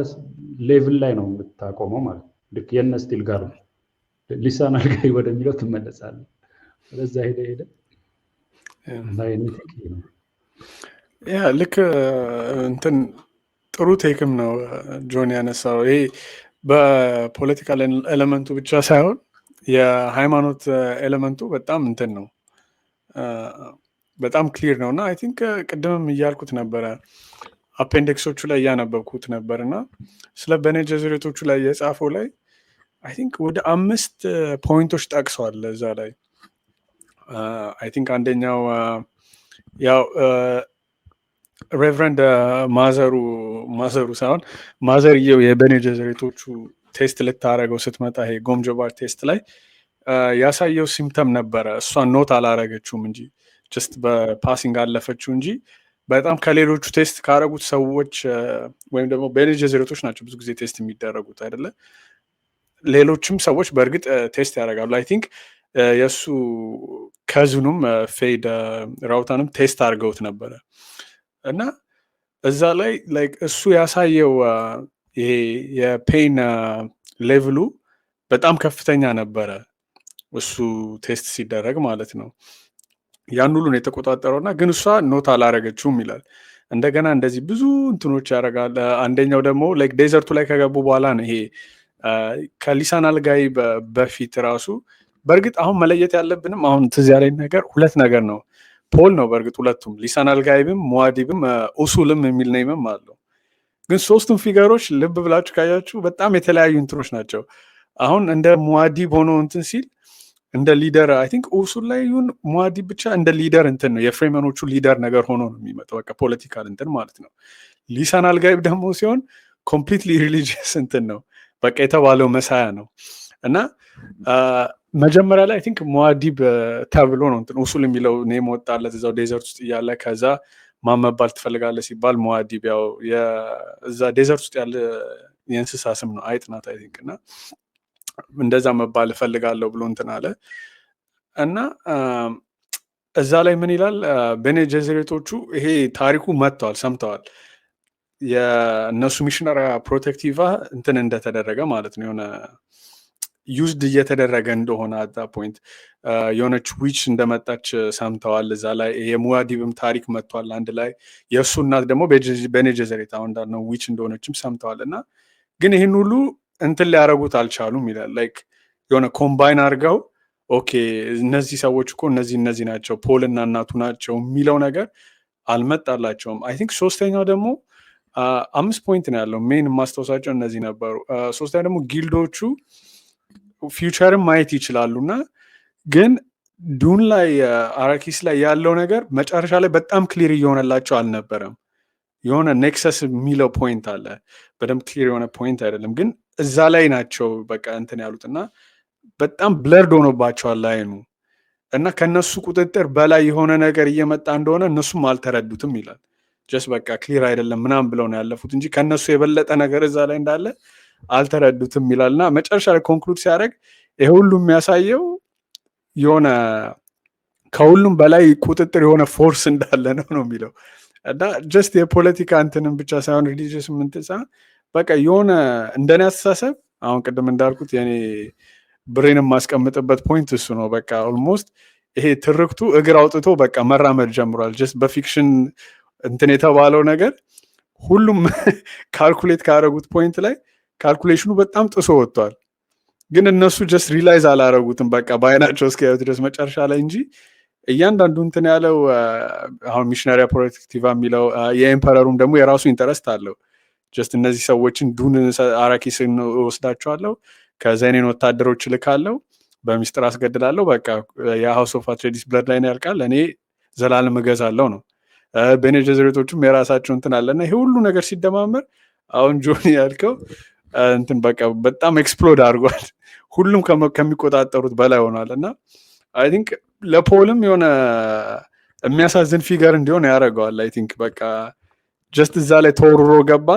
ሌቭል ላይ ነው የምታቆመው ማለት ልክ የነ ስቲል ጋር ሊሳን አልጋይ ወደሚለው ትመለሳለህ ወደዛ ሄደ እና የኔቴክ ነው ያ ልክ እንትን ጥሩ ቴክም ነው ጆን ያነሳው ይሄ በፖለቲካል ኤሌመንቱ ብቻ ሳይሆን የሃይማኖት ኤሌመንቱ በጣም እንትን ነው በጣም ክሊር ነው እና አይ ቲንክ ቅድምም እያልኩት ነበረ አፔንዲክሶቹ ላይ እያነበብኩት ነበርና ስለ ቤነ ጄዙዊቶቹ ላይ የጻፈው ላይ አይ ቲንክ ወደ 5 ፖይንቶች ጠቅሰዋል እዛ ላይ አይ ቲንክ አንደኛው ያው ሬቨረንድ ማዘሩ ሳይሆን ማዘርየው የቤኔ ጀዘሬቶቹ ቴስት ልታረገው ስትመጣ ይሄ ጎምጆባር ቴስት ላይ ያሳየው ሲምተም ነበረ። እሷን ኖት አላረገችውም እንጂ ጀስት በፓሲንግ አለፈችው እንጂ በጣም ከሌሎቹ ቴስት ካረጉት ሰዎች ወይም ደግሞ ቤኔ ጀዘሬቶች ናቸው ብዙ ጊዜ ቴስት የሚደረጉት አይደለ። ሌሎችም ሰዎች በእርግጥ ቴስት ያደርጋሉ። አይ ቲንክ የእሱ ከዝኑም ፌድ ራውታንም ቴስት አድርገውት ነበረ እና እዛ ላይ ላይክ እሱ ያሳየው ይሄ የፔን ሌቭሉ በጣም ከፍተኛ ነበረ እሱ ቴስት ሲደረግ ማለት ነው። ያን ሁሉ ነው የተቆጣጠረውና ግን እሷ ኖት አላረገችውም ይላል። እንደገና እንደዚህ ብዙ እንትኖች ያደርጋል። አንደኛው ደግሞ ላይክ ዴዘርቱ ላይ ከገቡ በኋላ ነው ይሄ ከሊሳን አልጋይ በፊት ራሱ በእርግጥ አሁን መለየት ያለብንም አሁን ትዝ ያለኝ ነገር ሁለት ነገር ነው። ፖል ነው በእርግጥ ሁለቱም ሊሳን አልጋይብም ሙአዲብም ኡሱልም የሚል ነይምም አለው። ግን ሶስቱም ፊገሮች ልብ ብላችሁ ካያችሁ በጣም የተለያዩ እንትኖች ናቸው። አሁን እንደ ሙአዲብ ሆኖ እንትን ሲል እንደ ሊደር አይ ቲንክ ኡሱል ላይ ይሁን ሙአዲብ ብቻ እንደ ሊደር እንትን ነው የፍሬመኖቹ ሊደር ነገር ሆኖ ነው የሚመጣው። በቃ ፖለቲካል እንትን ማለት ነው። ሊሳን አልጋይብ ደግሞ ሲሆን ኮምፕሊትሊ ሪሊጂየስ እንትን ነው። በቃ የተባለው መሳያ ነው እና መጀመሪያ ላይ አይ ቲንክ ሙአዲብ ተብሎ ነው እንትን ኡሱል የሚለው ኔም ወጣለት እዛው ዴዘርት ውስጥ እያለ ከዛ ማመባል ትፈልጋለህ ሲባል ሙአዲብ ያው እዛ ዴዘርት ውስጥ ያለ የእንስሳ ስም ነው አይጥ ናት አይ ቲንክ እና እንደዛ መባል እፈልጋለሁ ብሎ እንትን አለ እና እዛ ላይ ምን ይላል ቤኔ ጀዘሬቶቹ ይሄ ታሪኩ መጥተዋል ሰምተዋል የእነሱ ሚሽነሪ ፕሮቴክቲቫ እንትን እንደተደረገ ማለት ነው የሆነ ዩዝድ እየተደረገ እንደሆነ አዛ ፖይንት የሆነች ዊች እንደመጣች ሰምተዋል። እዛ ላይ የሙአዲብም ታሪክ መጥቷል አንድ ላይ የእሱ እናት ደግሞ ቤኔ ጀዘሬት አሁን እንዳልነው ዊች እንደሆነችም ሰምተዋል እና ግን ይህን ሁሉ እንትን ሊያደርጉት አልቻሉም ይላል። ላይክ የሆነ ኮምባይን አድርገው ኦኬ እነዚህ ሰዎች እኮ እነዚህ ናቸው ፖል እና እናቱ ናቸው የሚለው ነገር አልመጣላቸውም። አይ ቲንክ ሶስተኛው ደግሞ 5 ፖይንት ነው ያለው ሜን የማስታወሳቸው እነዚህ ነበሩ። ሶስተኛ ደግሞ ጊልዶቹ ፊውቸርን ማየት ይችላሉ እና ግን ዱን ላይ አራኪስ ላይ ያለው ነገር መጨረሻ ላይ በጣም ክሊር እየሆነላቸው አልነበረም። የሆነ ኔክሰስ የሚለው ፖይንት አለ በደንብ ክሊር የሆነ ፖይንት አይደለም ግን እዛ ላይ ናቸው በቃ እንትን ያሉት እና በጣም ብለርድ ሆኖባቸዋል ላይኑ እና ከነሱ ቁጥጥር በላይ የሆነ ነገር እየመጣ እንደሆነ እነሱም አልተረዱትም ይላል። ጀስት በቃ ክሊር አይደለም ምናምን ብለው ነው ያለፉት እንጂ ከነሱ የበለጠ ነገር እዛ ላይ እንዳለ አልተረዱትም ይላል እና መጨረሻ ላይ ኮንክሉድ ሲያደርግ ይሄ ሁሉ የሚያሳየው የሆነ ከሁሉም በላይ ቁጥጥር የሆነ ፎርስ እንዳለ ነው የሚለው እና ጀስት የፖለቲካ እንትንም ብቻ ሳይሆን ሪሊጂየስ ምንትሳ በቃ የሆነ እንደኔ አስተሳሰብ አሁን ቅድም እንዳልኩት የኔ ብሬን የማስቀምጥበት ፖይንት እሱ ነው። በቃ ኦልሞስት ይሄ ትርክቱ እግር አውጥቶ በቃ መራመድ ጀምሯል። ጀስት በፊክሽን እንትን የተባለው ነገር ሁሉም ካልኩሌት ካደረጉት ፖይንት ላይ ካልኩሌሽኑ በጣም ጥሶ ወጥቷል። ግን እነሱ ጀስት ሪላይዝ አላረጉትም በቃ በአይናቸው እስኪያዩት ድረስ መጨረሻ ላይ እንጂ እያንዳንዱ እንትን ያለው አሁን ሚሽነሪ ፕሮቴክቲቫ የሚለው የኤምፐረሩም ደግሞ የራሱ ኢንተረስት አለው። ጀስት እነዚህ ሰዎችን ዱን አራኪስን ወስዳቸዋለሁ ከዛ እኔን ወታደሮች ልካለው በሚስጥር አስገድላለሁ በቃ የሃውስ ኦፍ አትሬዲስ ብለድ ላይ ያልቃል እኔ ዘላለም እገዛለሁ ነው። ቤኔ ጀዘሬቶቹም የራሳቸው እንትን አለና ይሄ ሁሉ ነገር ሲደማመር አሁን ጆኒ ያልከው እንትን በቃ በጣም ኤክስፕሎድ አድርጓል። ሁሉም ከሚቆጣጠሩት በላይ ሆኗል እና አይ ቲንክ ለፖልም የሆነ የሚያሳዝን ፊገር እንዲሆን ያደርገዋል። አይ ቲንክ በቃ ጀስት እዛ ላይ ተወርሮ ገባ።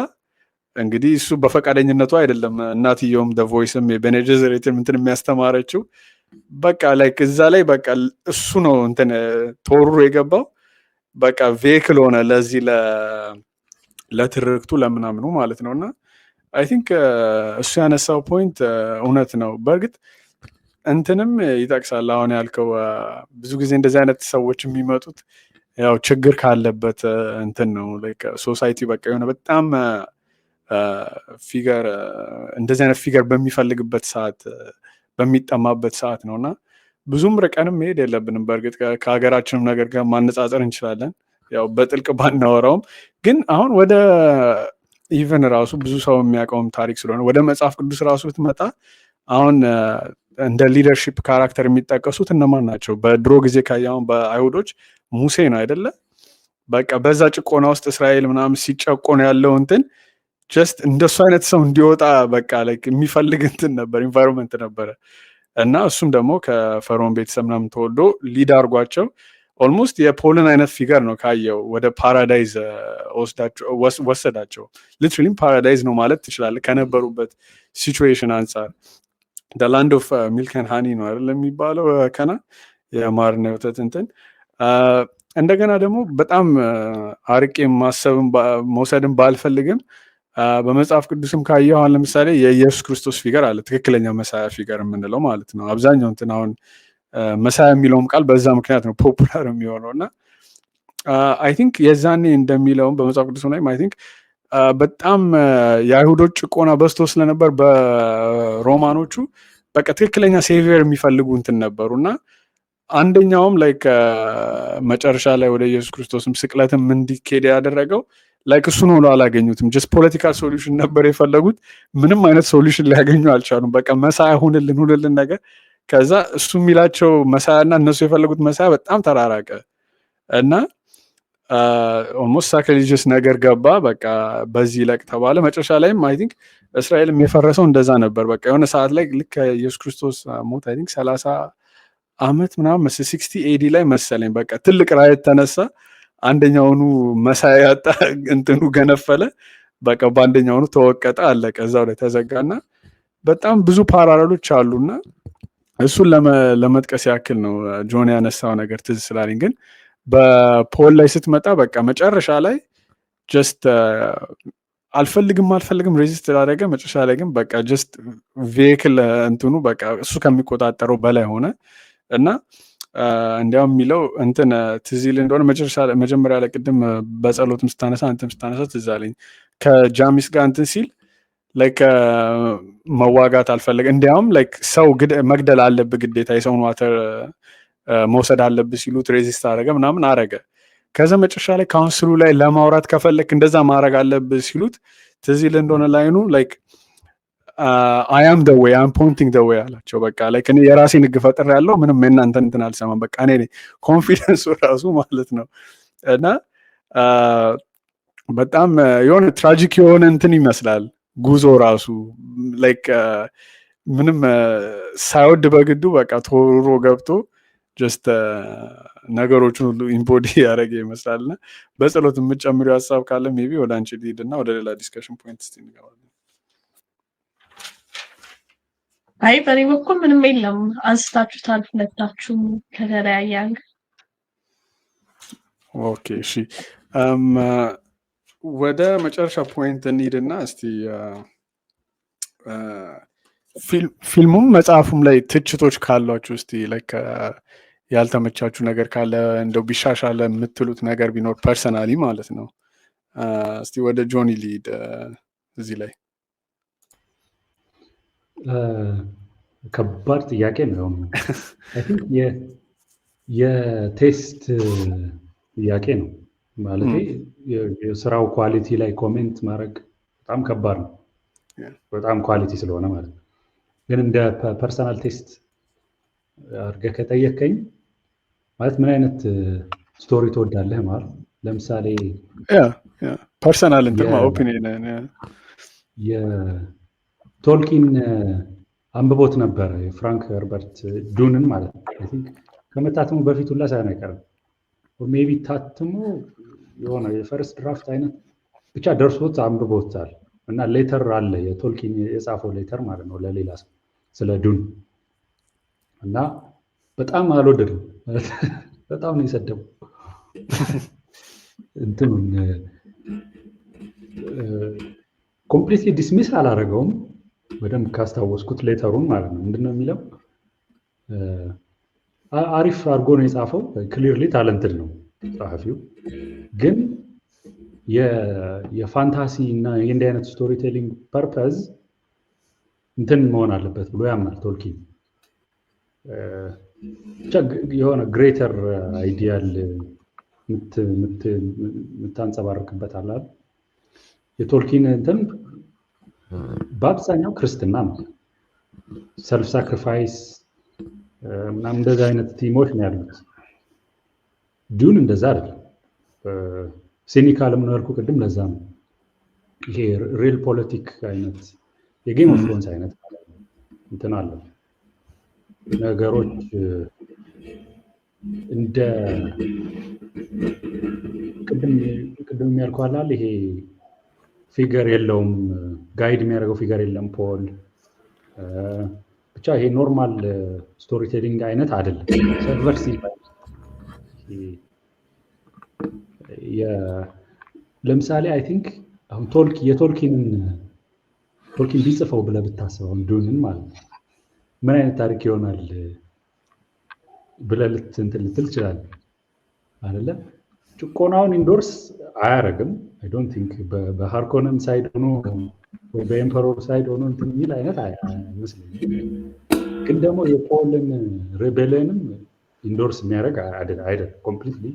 እንግዲህ እሱ በፈቃደኝነቱ አይደለም እናትየውም ቮይስም የቤኔ ጀዘሬትን እንትን የሚያስተማረችው በቃ ላይክ እዛ ላይ በቃ እሱ ነው እንትን ተወርሮ የገባው በቃ ቬክል ሆነ ለዚህ ለትርክቱ ለምናምኑ ማለት ነው እና አይ ቲንክ እሱ ያነሳው ፖይንት እውነት ነው። በእርግጥ እንትንም ይጠቅሳል አሁን ያልከው ብዙ ጊዜ እንደዚህ አይነት ሰዎች የሚመጡት ያው ችግር ካለበት እንትን ነው ላይክ ሶሳይቲ በቃ የሆነ በጣም ፊገር እንደዚህ አይነት ፊገር በሚፈልግበት ሰዓት በሚጠማበት ሰዓት ነው እና ብዙም ርቀንም መሄድ የለብንም። በእርግጥ ከሀገራችንም ነገር ጋር ማነጻጸር እንችላለን ያው በጥልቅ ባናወራውም ግን አሁን ወደ ኢቨን ራሱ ብዙ ሰው የሚያውቀውም ታሪክ ስለሆነ ወደ መጽሐፍ ቅዱስ ራሱ ብትመጣ አሁን እንደ ሊደርሺፕ ካራክተር የሚጠቀሱት እነማን ናቸው? በድሮ ጊዜ ካያውን በአይሁዶች ሙሴ ነው አይደለ? በቃ በዛ ጭቆና ውስጥ እስራኤል ምናምን ሲጨቆን ያለው እንትን ጀስት እንደሱ አይነት ሰው እንዲወጣ በቃ ላይክ የሚፈልግ እንትን ነበር ኢንቫይሮንመንት ነበረ እና እሱም ደግሞ ከፈርዖን ቤተሰብ ምናምን ተወልዶ ሊድ አድርጓቸው ኦልሞስት የፖልን አይነት ፊገር ነው ካየው ወደ ፓራዳይዝ ወሰዳቸው። ሊትራሊም ፓራዳይዝ ነው ማለት ትችላለህ ከነበሩበት ሲቹዌሽን አንጻር። the land of milk and honey ነው አይደል የሚባለው ከና የማርና የወተት እንትን እንደገና ደግሞ በጣም አርቄ ማሰብም መውሰድም ባልፈልግም በመጽሐፍ ቅዱስም ካየው አሁን ለምሳሌ የኢየሱስ ክርስቶስ ፊገር አለ ትክክለኛ መሳያ ፊገር የምንለው ማለት ነው። አብዛኛው እንትን አሁን መሳያ የሚለውም ቃል በዛ ምክንያት ነው ፖፑላር የሚሆነው እና አይ ቲንክ የዛኔ እንደሚለውም በመጽሐፍ ቅዱስ ላይ አይ ቲንክ በጣም የአይሁዶች ጭቆና በዝቶ ስለነበር በሮማኖቹ በቃ ትክክለኛ ሴቪየር የሚፈልጉ እንትን ነበሩ እና አንደኛውም ላይክ መጨረሻ ላይ ወደ ኢየሱስ ክርስቶስም ስቅለትም እንዲኬድ ያደረገው ላይክ እሱን ሆኖ አላገኙትም። ጀስት ፖለቲካል ሶሉሽን ነበር የፈለጉት። ምንም አይነት ሶሉሽን ሊያገኙ አልቻሉም። በቃ መሳያ ሁንልን ነገር ከዛ እሱ የሚላቸው መሳያ እና እነሱ የፈለጉት መሳያ በጣም ተራራቀ እና ኦልሞስት ሳክሪሊጂየስ ነገር ገባ። በቃ በዚህ ለቅ ተባለ። መጨረሻ ላይም አይ ቲንክ እስራኤልም የፈረሰው እንደዛ ነበር። በቃ የሆነ ሰዓት ላይ ልክ ኢየሱስ ክርስቶስ ሞት አይ ቲንክ 30 ዓመት ምናምን 60 ኤዲ ላይ መሰለኝ በቃ ትልቅ ራይት ተነሳ። አንደኛውኑ መሳያ ያጣ እንትኑ ገነፈለ። በቃ በአንደኛውኑ ተወቀጠ፣ አለቀ፣ እዛው ላይ ተዘጋና በጣም ብዙ ፓራሌሎች አሉና እሱን ለመጥቀስ ያክል ነው ጆን ያነሳው ነገር ትዝ ስላለኝ። ግን በፖል ላይ ስትመጣ በቃ መጨረሻ ላይ ጀስት አልፈልግም ሬዚስት ላደረገ መጨረሻ ላይ ግን በቃ ጀስት ቬክል እንትኑ በቃ እሱ ከሚቆጣጠረው በላይ ሆነ እና እንዲያውም የሚለው እንትን ትዝ ይል እንደሆነ መጀመሪያ ላይ ቅድም በጸሎትም ስታነሳ አንተም ስታነሳ ትዝ አለኝ ከጃሚስ ጋር እንትን ሲል ላይክ መዋጋት አልፈለገ። እንዲያውም ላይክ ሰው መግደል አለብህ ግዴታ የሰውን ዋተር መውሰድ አለብህ ሲሉት ሬዚስት አደረገ ምናምን አረገ። ከዛ መጨረሻ ላይ ካውንስሉ ላይ ለማውራት ከፈለክ እንደዛ ማድረግ አለብህ ሲሉት ትዝ ይል እንደሆነ ላይኑ ላይክ I am the way, I'm pointing the way አላቸው። በቃ ላይክ እኔ የራሴን ህግ ፈጥር ያለው ምንም የእናንተ እንትን አልሰማም። በቃ እኔ ኮንፊደንሱ ራሱ ማለት ነው እና በጣም የሆነ ትራጂክ የሆነ እንትን ይመስላል ጉዞ ራሱ ላይክ ምንም ሳይወድ በግዱ በቃ ተወርሮ ገብቶ ጀስት ነገሮችን ሁሉ ኢምቦዲ ያደረገ ይመስላልና በጸሎት የምትጨምሪው ሀሳብ ካለ ሜቢ ወደ አንቺ ልሂድና ወደ ሌላ ዲስከሽን ፖይንት እስቲ እንገባለን። አይ በኔ በኩል ምንም የለም፣ አንስታችሁታል ሁለታችሁም ከተለያየ አንግል። ኦኬ እሺ፣ ወደ መጨረሻ ፖይንት እንሂድና እስቲ ፊልሙም መጽሐፉም ላይ ትችቶች ካሏችሁ እስቲ ላይክ ያልተመቻችሁ ነገር ካለ እንደው ቢሻሻለ የምትሉት ነገር ቢኖር ፐርሰናሊ ማለት ነው። እስቲ ወደ ጆኒ ሊድ እዚህ ላይ ከባድ ጥያቄ ነው። አይ ቲንክ የቴስት ጥያቄ ነው ማለት የስራው ኳሊቲ ላይ ኮሜንት ማድረግ በጣም ከባድ ነው፣ በጣም ኳሊቲ ስለሆነ ማለት ነው። ግን እንደ ፐርሰናል ቴስት አድርገህ ከጠየቀኝ ማለት ምን አይነት ስቶሪ ትወዳለህ ማለት ለምሳሌ ፐርሰናል እንትን ኦፒኒየን የቶልኪን አንብቦት ነበረ የፍራንክ ኸርበርት ዱንን ማለት ነው። አይ ቲንክ ከመታተሙ በፊት ሁላ ሳይሆን አይቀርም ሜቢ ታትሞ የሆነ የፈርስት ድራፍት አይነት ብቻ ደርሶት አንብቦታል እና ሌተር አለ የቶልኪን የጻፈው ሌተር ማለት ነው ለሌላ ሰው ስለ ዱን እና በጣም አልወደድም። በጣም ነው የሰደበው እንትኑን ኮምፕሊትሊ ዲስሚስ አላደረገውም። በደንብ ካስታወስኩት ሌተሩን ማለት ነው ምንድነው የሚለው አሪፍ አድርጎ ነው የጻፈው። ክሊርሊ ታለንትድ ነው ጸሐፊው፣ ግን የፋንታሲ እና የእንዲህ አይነት ስቶሪ ቴሊንግ ፐርፐዝ እንትን መሆን አለበት ብሎ ያምናል ቶልኪን። የሆነ ግሬተር አይዲያል የምታንጸባርቅበት አለ። የቶልኪን እንትን በአብዛኛው ክርስትና ነው፣ ሰልፍ ሳክሪፋይስ ምናምን እንደዛ አይነት ቲሞች ነው ያሉት። ዱን እንደዛ አይደለም። ሲኒካልም ነው ያልኩ ቅድም ለዛ ነው። ይሄ ሪል ፖለቲክ አይነት የጌም ኦፍ ትሮንስ አይነት እንትን አለ ነገሮች እንደ ቅድም ያልኩህ አለ ይሄ ፊገር የለውም ጋይድ የሚያደርገው ፊገር የለም ፖል ብቻ ይሄ ኖርማል ስቶሪ ቴሊንግ አይነት አይደለም። ሰብቨርሲቭ ለምሳሌ አይ ቲንክ አሁን ቶልኪን ቢጽፈው ብለህ ብታስበው ዱንን ማለት ነው ምን አይነት ታሪክ ይሆናል ብለህ ልትል ትችላለህ አይደለ? ጭቆናውን ኢንዶርስ አያረግም። አይ ዶንት ቲንክ በሃርኮነን ሳይድ ሆኖ ወይ በኤምፐረር ሳይድ ሆኖ እንትን የሚል አይነት አይመስለኝም። ግን ደግሞ የፖልን ሬቤሊየንም ኢንዶርስ የሚያደርግ አይደለም ኮምፕሊትሊ።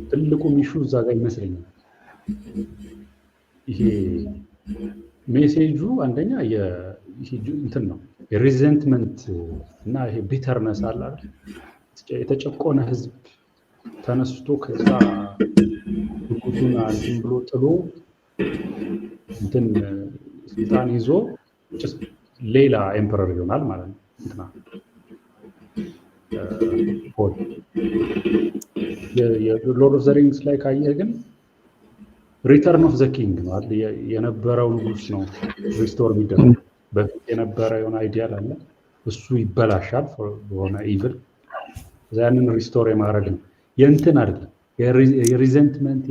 ትልቁ ሚሹ እዛ ጋር ይመስለኛል። ይሄ ሜሴጁ አንደኛ እንትን ነው የሪዘንትመንት እና ይሄ ቢተርነስ አለ አይደል? የተጨቆነ ህዝብ ተነስቶ ከዛ ጉቱና እንትን ብሎ ጥሎ እንትን ስልጣን ይዞ ሌላ ኤምፐረር ይሆናል ማለት ነው። እንትና ፖል የሎርድ ኦፍ ዘ ሪንግስ ላይ ካየህ ግን ሪተርን ኦፍ ዘ ኪንግ ነው አይደል? የነበረው ንጉስ ነው ሪስቶር የሚደረግ። በፊት የነበረ የሆነ አይዲያል አለ እሱ ይበላሻል በሆነ ኢቭል ያንን ሪስቶር የማድረግ ነው። የእንትን አይደለም የሪዘንትመንት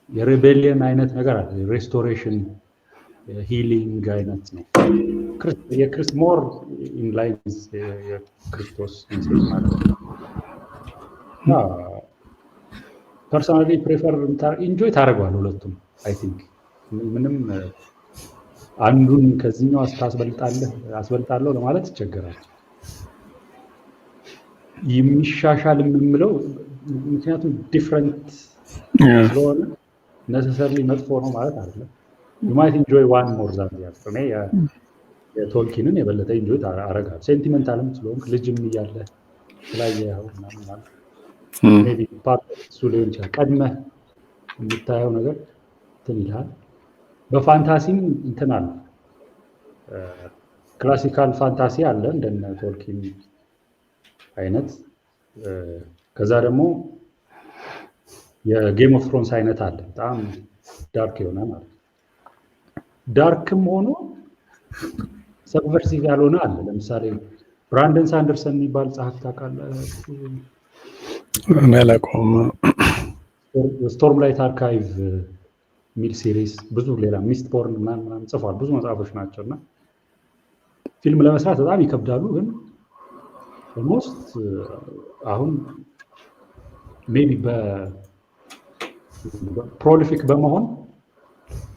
የሬቤሊየን አይነት ነገር አለ። ሬስቶሬሽን ሂሊንግ አይነት ነው። የክርስቶስ ሞር ኢን ላይን የክርስቶስ ሜሴጅ ማለት ነው። ፐርሰናሊ ፕሬፈር ኢንጆይ ታደርገዋል ሁለቱም። አይ ቲንክ ምንም አንዱን ከዚህኛው አስበልጣለሁ ለማለት ይቸገራል። የሚሻሻል የምንለው ምክንያቱም ዲፍረንት ስለሆነ ነሰሰርሊ መጥፎ ነው ማለት አይደለም። you might enjoy one more than the other። እኔ የቶልኪንን የበለጠ ኢንጆይ አደርጋለሁ። ሴንቲሜንታልም ስለሆንክ ልጅም እያለ ስላየኸው ምናምን ማለት ሜቢ ፓርት እሱ ሊሆን ይችላል። ቀድመህ የምታየው ነገር እንትን ይልሃል። በፋንታሲም እንትን አለ ክላሲካል ፋንታሲ አለ እንደነ ቶልኪን አይነት። ከዛ ደግሞ የጌም ኦፍ ትሮንስ አይነት አለ በጣም ዳርክ የሆነ ማለት ነው። ዳርክም ሆኖ ሰብቨርሲቭ ያልሆነ አለ። ለምሳሌ ብራንደን ሳንደርሰን የሚባል ጸሐፊ ታውቃለህ? መላቆም ስቶርም ላይት አርካይቭ ሚል ሲሪስ ብዙ ሌላ ሚስት ቦርን ምናምን ጽፏል። ብዙ መጽሐፎች ናቸው እና ፊልም ለመስራት በጣም ይከብዳሉ። ግን ኦልሞስት አሁን ሜቢ በፕሮሊፊክ በመሆን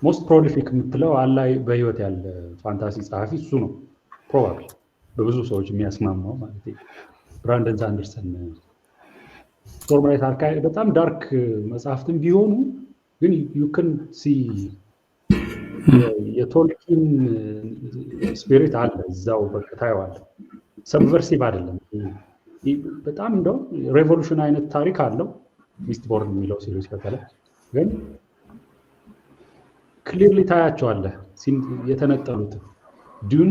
ሞስት ፕሮሊፊክ የምትለው አላ በህይወት ያለ ፋንታሲ ጸሐፊ እሱ ነው ፕሮባብሊ በብዙ ሰዎች የሚያስማማው ማለት ነው። ብራንደን ሳንደርሰን ስቶርም ላይት አርካይቭ በጣም ዳርክ መጽሐፍትም ቢሆኑ ግን ዩ ካን ሲ የቶልኪን ስፒሪት አለ እዛው በቃ ታየዋለህ። ሰብቨርሲቭ አይደለም። በጣም እንደው ሬቮሉሽን አይነት ታሪክ አለው ሚስት ቦርን የሚለው ሲሪስ በተለይ ግን ክሊርሊ ታያቸዋለህ የተነጠሉት። ዱን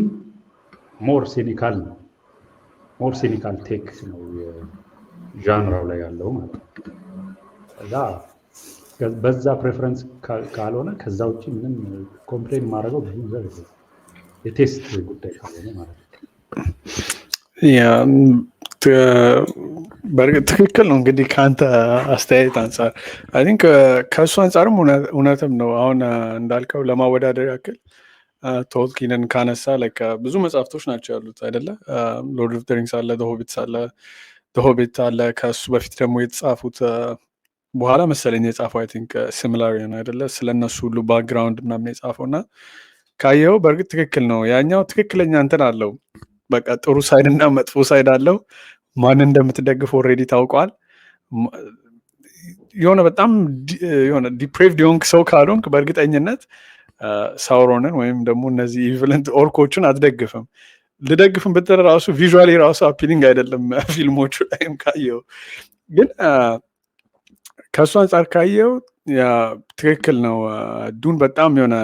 ሞር ሲኒካል ነው። ሞር ሲኒካል ቴክ ነው ዣንራው ላይ ያለው ማለት ነው። በዛ ፕሬፈረንስ ካልሆነ ከዛ ውጭ ምንም ኮምፕሌን ማድረገው ብዙ ነገር የቴስት ጉዳይ ካልሆነ ማለት ነው። በእርግጥ ትክክል ነው። እንግዲህ ከአንተ አስተያየት አንጻር አይ ቲንክ ከእሱ አንጻርም እውነትም ነው። አሁን እንዳልከው ለማወዳደር ያክል ቶልኪንን ካነሳ ብዙ መጽሐፍቶች ናቸው ያሉት አይደለ? ሎርድ ኦፍ ዘ ሪንግስ አለ፣ ሆቢት አለ። ከእሱ በፊት ደግሞ የተጻፉት በኋላ መሰለኝ የጻፈው አይ ቲንክ ሲሚላር ነው አይደለ? ስለነሱ ሁሉ ባክግራውንድ ምናምን የጻፈው እና ካየው በእርግጥ ትክክል ነው። ያኛው ትክክለኛ እንትን አለው። በቃ ጥሩ ሳይድ እና መጥፎ ሳይድ አለው። ማን እንደምትደግፍ ኦልሬዲ ታውቋል። የሆነ በጣም የሆነ ዲፕሬቭድ የሆንክ ሰው ካልሆንክ በእርግጠኝነት ሳውሮንን ወይም ደግሞ እነዚህ ኢቪለንት ኦርኮችን አትደግፍም። ልደግፍም ብትል ራሱ ቪዥዋሊ ራሱ አፒሊንግ አይደለም ፊልሞቹ ላይም ካየው። ግን ከእሱ አንጻር ካየው ትክክል ነው። ዱን በጣም የሆነ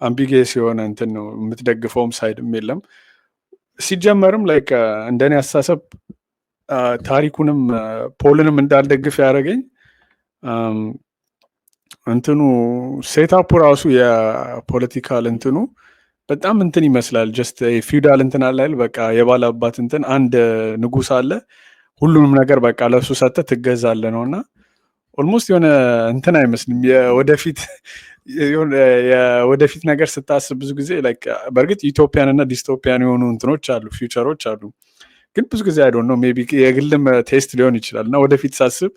አምቢጌስ የሆነ እንትን ነው፣ የምትደግፈውም ሳይድም የለም። ሲጀመርም ላይክ እንደኔ አስተሳሰብ ታሪኩንም ፖልንም እንዳልደግፍ ያደረገኝ እንትኑ ሴታፑ ራሱ የፖለቲካል እንትኑ በጣም እንትን ይመስላል። ጀስት ፊውዳል እንትን አለ አይደል? በቃ የባለ አባት እንትን አንድ ንጉስ አለ፣ ሁሉንም ነገር በቃ ለሱ ሰጥተህ ትገዛለህ ነው። እና ኦልሞስት የሆነ እንትን አይመስልም የወደፊት ነገር ስታስብ ብዙ ጊዜ በእርግጥ ኢትዮጵያን እና ዲስቶፒያን የሆኑ እንትኖች አሉ፣ ፊውቸሮች አሉ። ግን ብዙ ጊዜ አይዶን ነው ሜይ ቢ የግልም ቴስት ሊሆን ይችላል። እና ወደፊት ሳስብ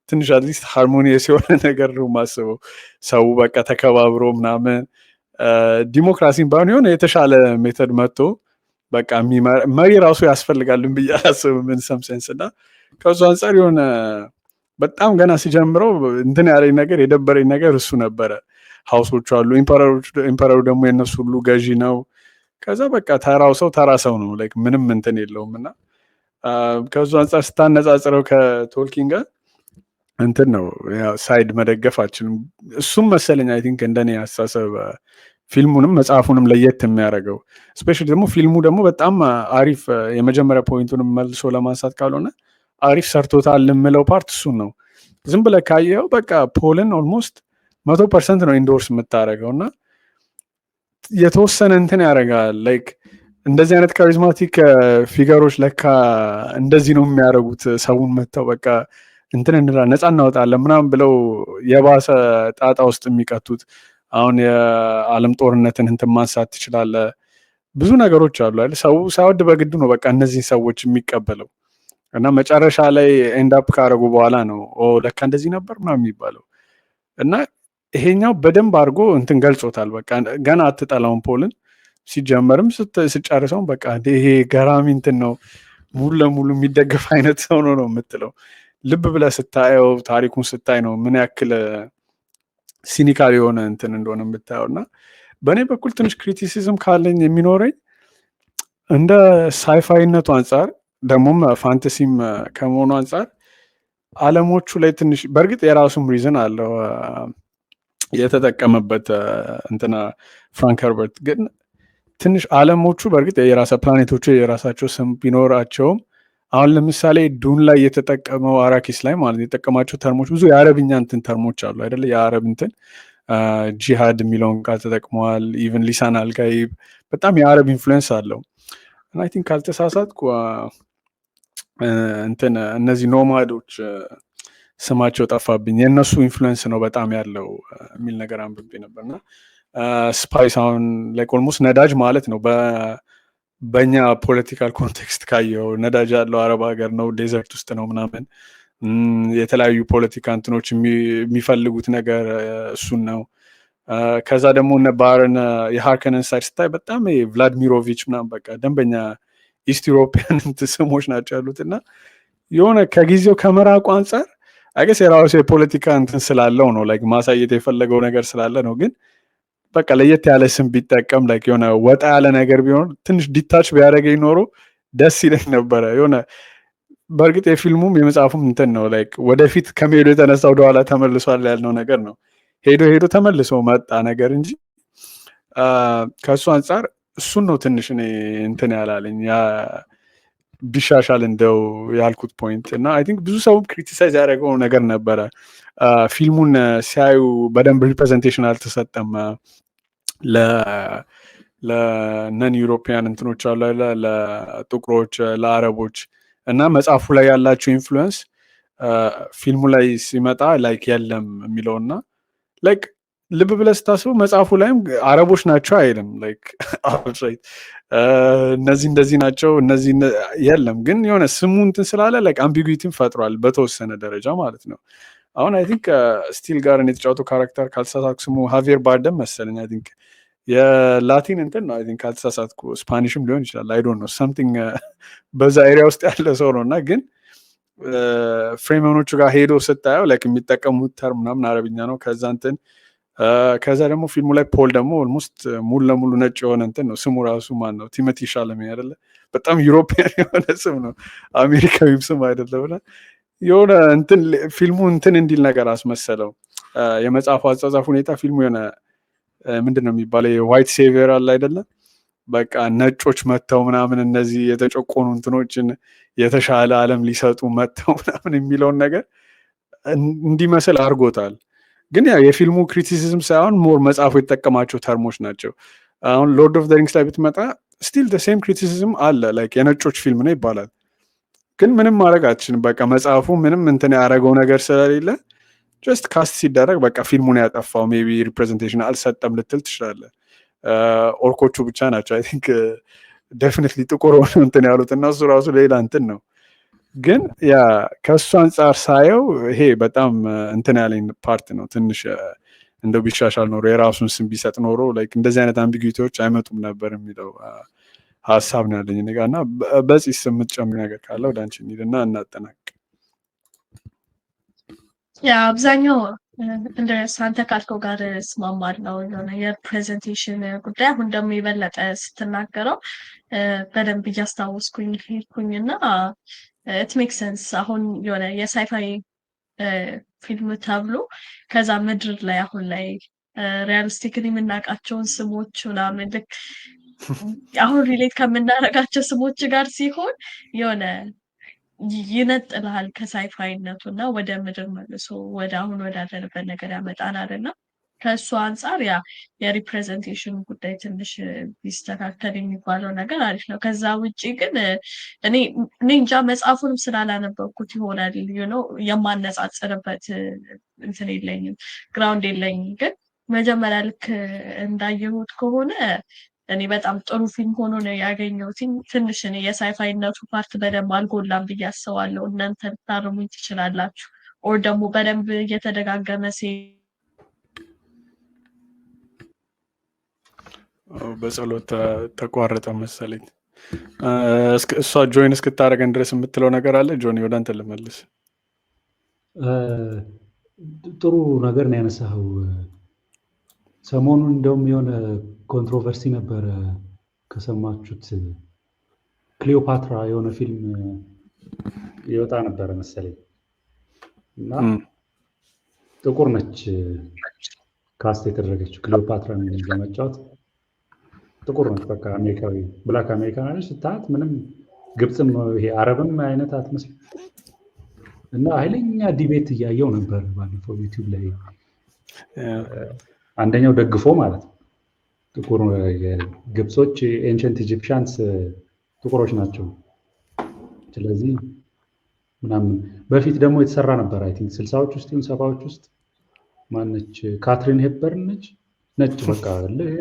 ትንሽ አትሊስት ሃርሞኒየስ የሆነ ነገር ነው ማስበው። ሰው በቃ ተከባብሮ ምናምን ዲሞክራሲን ባይሆን የሆነ የተሻለ ሜተድ መጥቶ በቃ መሪ ራሱ ያስፈልጋልን ብዬ አላስብም ምን ሰም ሴንስ። እና ከሱ አንጻር የሆነ በጣም ገና ሲጀምረው እንትን ያለኝ ነገር የደበረኝ ነገር እሱ ነበረ። ሀውሶቹ አሉ፣ ኢምፐረሩ ደግሞ የነሱ ሁሉ ገዢ ነው። ከዛ በቃ ተራው ሰው ተራ ሰው ነው፣ ላይክ ምንም እንትን የለውም። እና ከሱ አንጻር ስታነጻጽረው ከቶልኪን ጋር እንትን ነው ሳይድ መደገፍ አችልም። እሱም መሰለኝ አይ ቲንክ እንደኔ አስተሳሰብ ፊልሙንም መጽሐፉንም ለየት የሚያደርገው ስፔሻሊ ደግሞ ፊልሙ ደግሞ በጣም አሪፍ የመጀመሪያ ፖይንቱንም መልሶ ለማንሳት ካልሆነ አሪፍ ሰርቶታል የምለው ፓርት እሱን ነው። ዝም ብለህ ካየኸው በቃ ፖልን ኦልሞስት 100% ነው ኢንዶርስ የምታደርገው እና የተወሰነ እንትን ያደርጋል። ላይክ እንደዚህ አይነት ካሪዝማቲክ ፊገሮች ለካ እንደዚህ ነው የሚያደርጉት፣ ሰውን መተው በቃ እንትን እንላ ነፃ እናወጣለን ምናምን ብለው የባሰ ጣጣ ውስጥ የሚቀቱት። አሁን የዓለም ጦርነትን እንትን ማንሳት ትችላለህ። ብዙ ነገሮች አሉ አይደል? ሰው ሳይወድ በግዱ ነው በቃ እነዚህን ሰዎች የሚቀበለው እና መጨረሻ ላይ ኤንዳፕ ካደረጉ በኋላ ነው ለካ እንደዚህ ነበር ምናምን የሚባለው። እና ይሄኛው በደንብ አድርጎ እንትን ገልጾታል። በቃ ገና አትጠላውን ፖልን ሲጀመርም ስጨርሰውም በቃ ይሄ ገራሚ እንትን ነው፣ ሙሉ ለሙሉ የሚደገፍ አይነት ሰው ነው የምትለው። ልብ ብለህ ስታየው ታሪኩን ስታይ ነው ምን ያክል ሲኒካል የሆነ እንትን እንደሆነ የምታየው። እና በእኔ በኩል ትንሽ ክሪቲሲዝም ካለኝ የሚኖረኝ እንደ ሳይፋይነቱ አንጻር ደግሞም ፋንተሲም ከመሆኑ አንጻር አለሞቹ ላይ ትንሽ በእርግጥ የራሱም ሪዝን አለው የተጠቀመበት እንትና ፍራንክ ኸርበርት። ግን ትንሽ አለሞቹ በእርግጥ የራሳ ፕላኔቶቹ የራሳቸው ስም ቢኖራቸውም አሁን ለምሳሌ ዱን ላይ የተጠቀመው አራኪስ ላይ ማለት የተጠቀማቸው ተርሞች ብዙ የአረብኛ እንትን ተርሞች አሉ አይደለ? የአረብ እንትን ጂሃድ የሚለውን ቃል ተጠቅመዋል። ኢቨን ሊሳን አልጋይብ በጣም የአረብ ኢንፍሉዌንስ አለው። እና አይ ቲንክ ካልተሳሳትኩ እንትን እነዚህ ኖማዶች ስማቸው ጠፋብኝ፣ የእነሱ ኢንፍሉዌንስ ነው በጣም ያለው የሚል ነገር አንብቤ ነበርና ስፓይስ አሁን ላይክ ኦልሞስት ነዳጅ ማለት ነው በእኛ ፖለቲካል ኮንቴክስት ካየው ነዳጅ ያለው አረብ ሀገር ነው፣ ዴዘርት ውስጥ ነው ምናምን። የተለያዩ ፖለቲካ እንትኖች የሚፈልጉት ነገር እሱን ነው። ከዛ ደግሞ እነ ባርን የሃርከንን ሳይድ ስታይ በጣም ቭላድሚሮቪች ምናምን በቃ ደንበኛ ኢስት ዩሮፒያን ስሞች ናቸው ያሉት። እና የሆነ ከጊዜው ከመራቁ አንጻር አይገስ የራሱ የፖለቲካ እንትን ስላለው ነው ላይክ ማሳየት የፈለገው ነገር ስላለ ነው። ግን በቃ ለየት ያለ ስም ቢጠቀም ላይክ የሆነ ወጣ ያለ ነገር ቢሆን ትንሽ ዲታች ቢያደርገኝ ኖሮ ደስ ይለኝ ነበረ። የሆነ በእርግጥ የፊልሙም የመጽሐፉም እንትን ነው ላይክ ወደፊት ከመሄዱ የተነሳ ወደኋላ ተመልሷል ያልነው ነገር ነው። ሄዶ ተመልሶ መጣ ነገር እንጂ ከእሱ አንጻር እሱን ነው ትንሽ እኔ እንትን ያላለኝ ቢሻሻል እንደው ያልኩት ፖይንት። እና አይ ቲንክ ብዙ ሰው ክሪቲሳይዝ ያደረገው ነገር ነበረ። ፊልሙን ሲያዩ በደንብ ሪፕሬዘንቴሽን አልተሰጠም ለነን ዩሮፒያን እንትኖች አሉ ለጥቁሮች፣ ለአረቦች እና መጽሐፉ ላይ ያላቸው ኢንፍሉዌንስ ፊልሙ ላይ ሲመጣ ላይክ የለም የሚለውና ላይክ ልብ ብለህ ስታስበው መጽሐፉ ላይም አረቦች ናቸው አይልም። ላይክ እነዚህ እንደዚህ ናቸው እነዚህ የለም። ግን የሆነ ስሙ እንትን ስላለ ላይክ አምቢጉዊቲን ፈጥሯል በተወሰነ ደረጃ ማለት ነው። አሁን አይ ቲንክ ስቲል ጋር የተጫወተው ካራክተር ካልተሳሳትኩ ስሙ ሃቪየር ባርደም መሰለኝ። አይ ቲንክ የላቲን እንትን ነው። አይ ቲንክ ካልተሳሳትኩ ስፓኒሽም ሊሆን ይችላል። አይ ዶንት ኖ ሳምቲንግ በዛ ኤሪያ ውስጥ ያለ ሰው ነው። እና ግን ፍሬመኖቹ ጋር ሄዶ ስታየው ላይክ የሚጠቀሙት ተርም ምናምን አረብኛ ነው። ከዛ ደግሞ ፊልሙ ላይ ፖል ደግሞ ኦልሞስት ሙሉ ለሙሉ ነጭ የሆነ እንትን ነው። ስሙ ራሱ ማን ነው? ቲሞቲ ሻለሜ አይደለ? በጣም ዩሮፒያን የሆነ ስም ነው፣ አሜሪካዊም ስም አይደለም። የሆነ እንትን ፊልሙ እንትን እንዲል ነገር አስመሰለው። የመጽሐፉ አጻጻፍ ሁኔታ ፊልሙ የሆነ ምንድን ነው የሚባለው የዋይት ሴቪየር አለ አይደለም፣ በቃ ነጮች መጥተው ምናምን እነዚህ የተጨቆኑ እንትኖችን የተሻለ ዓለም ሊሰጡ መጥተው ምናምን የሚለውን ነገር እንዲመስል አድርጎታል። ግን ያው የፊልሙ ክሪቲሲዝም ሳይሆን ሞር መጽሐፉ የተጠቀማቸው ተርሞች ናቸው። አሁን ሎርድ ኦፍ ዘ ሪንግስ ላይ ብትመጣ ስቲል ደ ሴም ክሪቲሲዝም አለ። ላይክ የነጮች ፊልም ነው ይባላል፣ ግን ምንም ማድረግ አትችልም። በቃ መጽሐፉ ምንም እንትን ያደረገው ነገር ስለሌለ ጀስት ካስት ሲደረግ በቃ ፊልሙን ያጠፋው ሜቢ ሪፕሬዘንቴሽን አልሰጠም ልትል ትችላለህ። ኦርኮቹ ብቻ ናቸው አይ ቲንክ ዴፊኒትሊ ጥቁር ሆነ እንትን ያሉት እና እሱ ራሱ ሌላ እንትን ነው። ግን ያ ከእሱ አንጻር ሳየው ይሄ በጣም እንትን ያለኝ ፓርት ነው። ትንሽ እንደው ቢሻሻል ኖሮ የራሱን ስም ቢሰጥ ኖሮ ላይክ እንደዚህ አይነት አምቢጊቲዎች አይመጡም ነበር የሚለው ሀሳብ ነው ያለኝ ነገር እና በዚህ ስም የምትጨምሪው ነገር ካለ ወደ አንቺ እንሂድና እናጠናቅ። ያ አብዛኛው አንተ ካልከው ጋር እስማማለሁ። የሆነ የፕሬዘንቴሽን ጉዳይ አሁን ደግሞ የበለጠ ስትናገረው በደንብ እያስታወስኩኝ ሄድኩኝና ኢት ሜክ ሰንስ። አሁን የሆነ የሳይፋይ ፊልም ተብሎ ከዛ ምድር ላይ አሁን ላይ ሪያሊስቲክሊ የምናውቃቸውን ስሞች ምናምን ልክ አሁን ሪሌት ከምናደርጋቸው ስሞች ጋር ሲሆን የሆነ ይነጥልሃል ከሳይፋይነቱ እና ወደ ምድር መልሶ ወደ አሁን ወዳለንበት ነገር ያመጣናል። እና ከእሱ አንጻር ያ የሪፕሬዘንቴሽን ጉዳይ ትንሽ ቢስተካከል የሚባለው ነገር አሪፍ ነው። ከዛ ውጭ ግን እኔ እንጃ መጽሐፉንም ስላላነበብኩት ይሆናል የማነጻጽርበት እንትን የለኝም፣ ግራውንድ የለኝም። ግን መጀመሪያ ልክ እንዳየሁት ከሆነ እኔ በጣም ጥሩ ፊልም ሆኖ ነው ያገኘሁት። ትንሽ እኔ የሳይፋይነቱ ፓርት በደንብ አልጎላም ብዬ አስባለሁ። እናንተ ልታርሙኝ ትችላላችሁ። ኦር ደግሞ በደንብ እየተደጋገመ በጸሎት ተቋረጠ መሰለኝ። እሷ ጆይን እስክታደርገን ድረስ የምትለው ነገር አለ? ጆኒ ወደ አንተ ልመልስ። ጥሩ ነገር ነው ያነሳኸው። ሰሞኑን እንደውም የሆነ ኮንትሮቨርሲ ነበረ ከሰማችሁት። ክሊዮፓትራ የሆነ ፊልም ይወጣ ነበረ መሰለኝ እና ጥቁር ነች ካስት የተደረገችው ክሊዮፓትራ ለመጫወት ጥቁር ነች። በቃ አሜሪካዊ ብላክ አሜሪካን አለች። ስታት ምንም ግብፅም ይሄ አረብም አይነት አትመስል እና ኃይለኛ ዲቤት እያየው ነበር ባለፈው ዩቲዩብ ላይ። አንደኛው ደግፎ ማለት ነው ጥቁር ግብጾች ኤንሸንት ኢጂፕሽያንስ ጥቁሮች ናቸው። ስለዚህ ምናምን በፊት ደግሞ የተሰራ ነበር አይ ቲንክ 60ዎች ውስጥ ይሁን 70ዎች ውስጥ ማነች ካትሪን ሄፕበርን ነች በቃ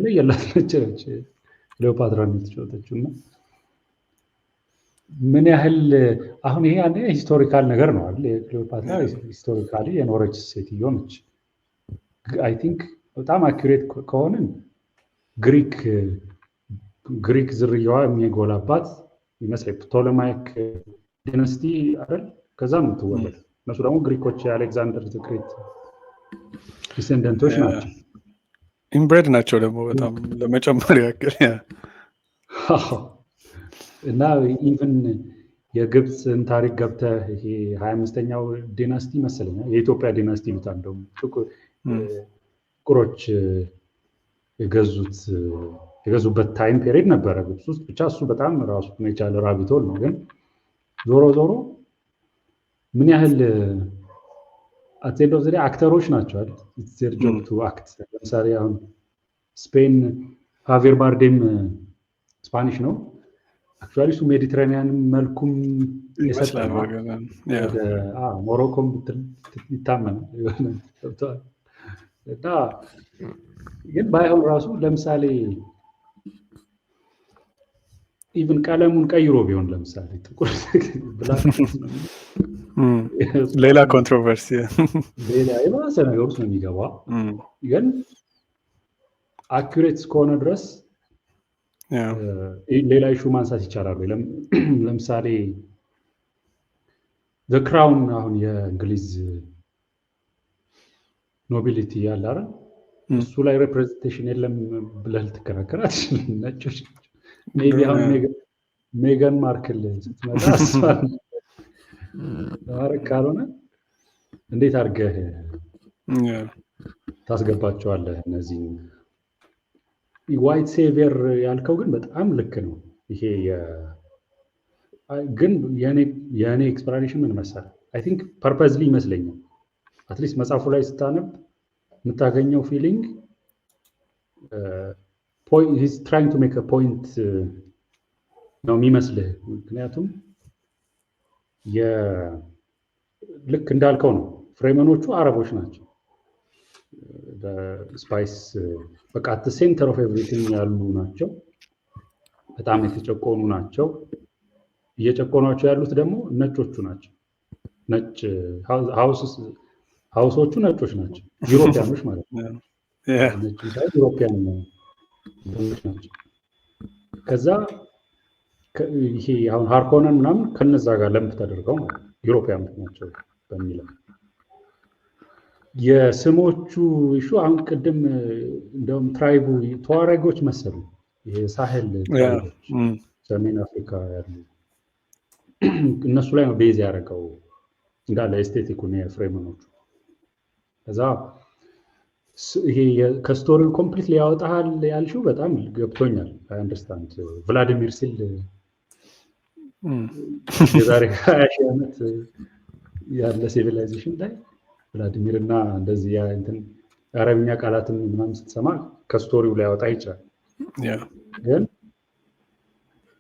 ለየላት ነች ክሊዮፓትራ የምትጫወተችው። እና ምን ያህል አሁን ይሄ አንደ ሂስቶሪካል ነገር ነው አይደል? ክሊዮፓትራ ሂስቶሪካሊ የኖረች ሴትዮ ነች። አይ ቲንክ በጣም አኩሬት ከሆንን ግሪክ ዝርያዋ የሚጎላባት ይመስላል። ፕቶለማይክ ዲናስቲ አይደል? ከዛ ነው የምትወለድ። እነሱ ደግሞ ግሪኮች የአሌክዛንደር ዘ ግሬት ዲሴንደንቶች ናቸው። ኢንብሬድ ናቸው ደግሞ በጣም ለመጨመር ያክል እና ኢቭን የግብፅን ታሪክ ገብተህ ይሄ 25ኛው ዲናስቲ መሰለኛል የኢትዮጵያ ዲናስቲ ይሉታል። እንደውም ጥቁሮች የገዙበት ታይም ፔሪድ ነበረ ግብፅ ውስጥ። ብቻ እሱ በጣም ራሱ የቻለ ራቢቶል ነው። ግን ዞሮ ምን ያህል አትሌዶ ዘዴ አክተሮች ናቸው አይደል? ኢትስ ጆብ ቱ አክት። ለምሳሌ አሁን ስፔን ሃቬር ባርዴም ስፓኒሽ ነው አክቹዋሊ። እሱ ሜዲትራኒያን መልኩም ይሰጣል። ሞሮኮም ይታመናል እና ግን ባይሆን ራሱ ለምሳሌ ኢቭን ቀለሙን ቀይሮ ቢሆን ለምሳሌ ጥቁር ሌላ ኮንትሮቨርሲ ሌላ የባሰ ነገር ውስጥ ነው የሚገባው። ግን አኩሬት እስከሆነ ድረስ ሌላ ኢሹ ማንሳት ይቻላል። ለምሳሌ ዘ ክራውን አሁን የእንግሊዝ ኖቢሊቲ ያለ አይደል? እሱ ላይ ሪፕሬዘንቴሽን የለም ብለህ ልትከራከር አትችልም። ነጮች ሜቢ አሁን ሜገን ማርክል ስትመጣ ማድረግ ካልሆነ እንዴት አድርገህ ታስገባቸዋለህ? እነዚህ ዋይት ሴቪየር ያልከው ግን በጣም ልክ ነው። ይሄ ግን የእኔ ኤክስፕላኔሽን ምን መሰለህ? አይ ቲንክ ፐርፐዝሊ ይመስለኛል። አትሊስት መጽሐፉ ላይ ስታነብ የምታገኘው ፊሊንግ ሂዝ ትራይንግ ቱ ሜክ አ ፖይንት ነው የሚመስልህ። ምክንያቱም ልክ እንዳልከው ነው። ፍሬመኖቹ አረቦች ናቸው። ስፓይስ በቃ አት ሴንተር ኦፍ ኤቭሪቲንግ ያሉ ናቸው። በጣም የተጨቆኑ ናቸው። እየጨቆኗቸው ያሉት ደግሞ ነጮቹ ናቸው። ነጭ ሀውሶቹ ነጮች ናቸው። ዩሮፒያኖች ማለት ነው። ዩሮፒያን ናቸው። ከዛ ይሄ አሁን ሃርኮነን ምናምን ከነዛ ጋር ለምት ተደርገው ማለት ዩሮፒያኖች ናቸው በሚለው የስሞቹ ኢሹ አሁን ቅድም እንደውም ትራይቡ ተዋረጎች መሰሉ የሳሄል ሰሜን አፍሪካ ያሉ እነሱ ላይ ነው ቤዝ ያደረገው እንዳለ ኤስቴቲኩን የፍሬመኖቹ። ከዛ ይሄ ከስቶሪው ኮምፕሊት ሊያወጣል ያልሽው በጣም ገብቶኛል። አይ አንደርስታንድ ቭላዲሚር ሲል የዛሬ 20 ዓመት ያለ ሲቪላይዜሽን ላይ ቭላዲሚር እና እንደዚህ እንትን አረብኛ ቃላትን ምናምን ስትሰማ ከስቶሪው ሊያወጣ ይችላል። ግን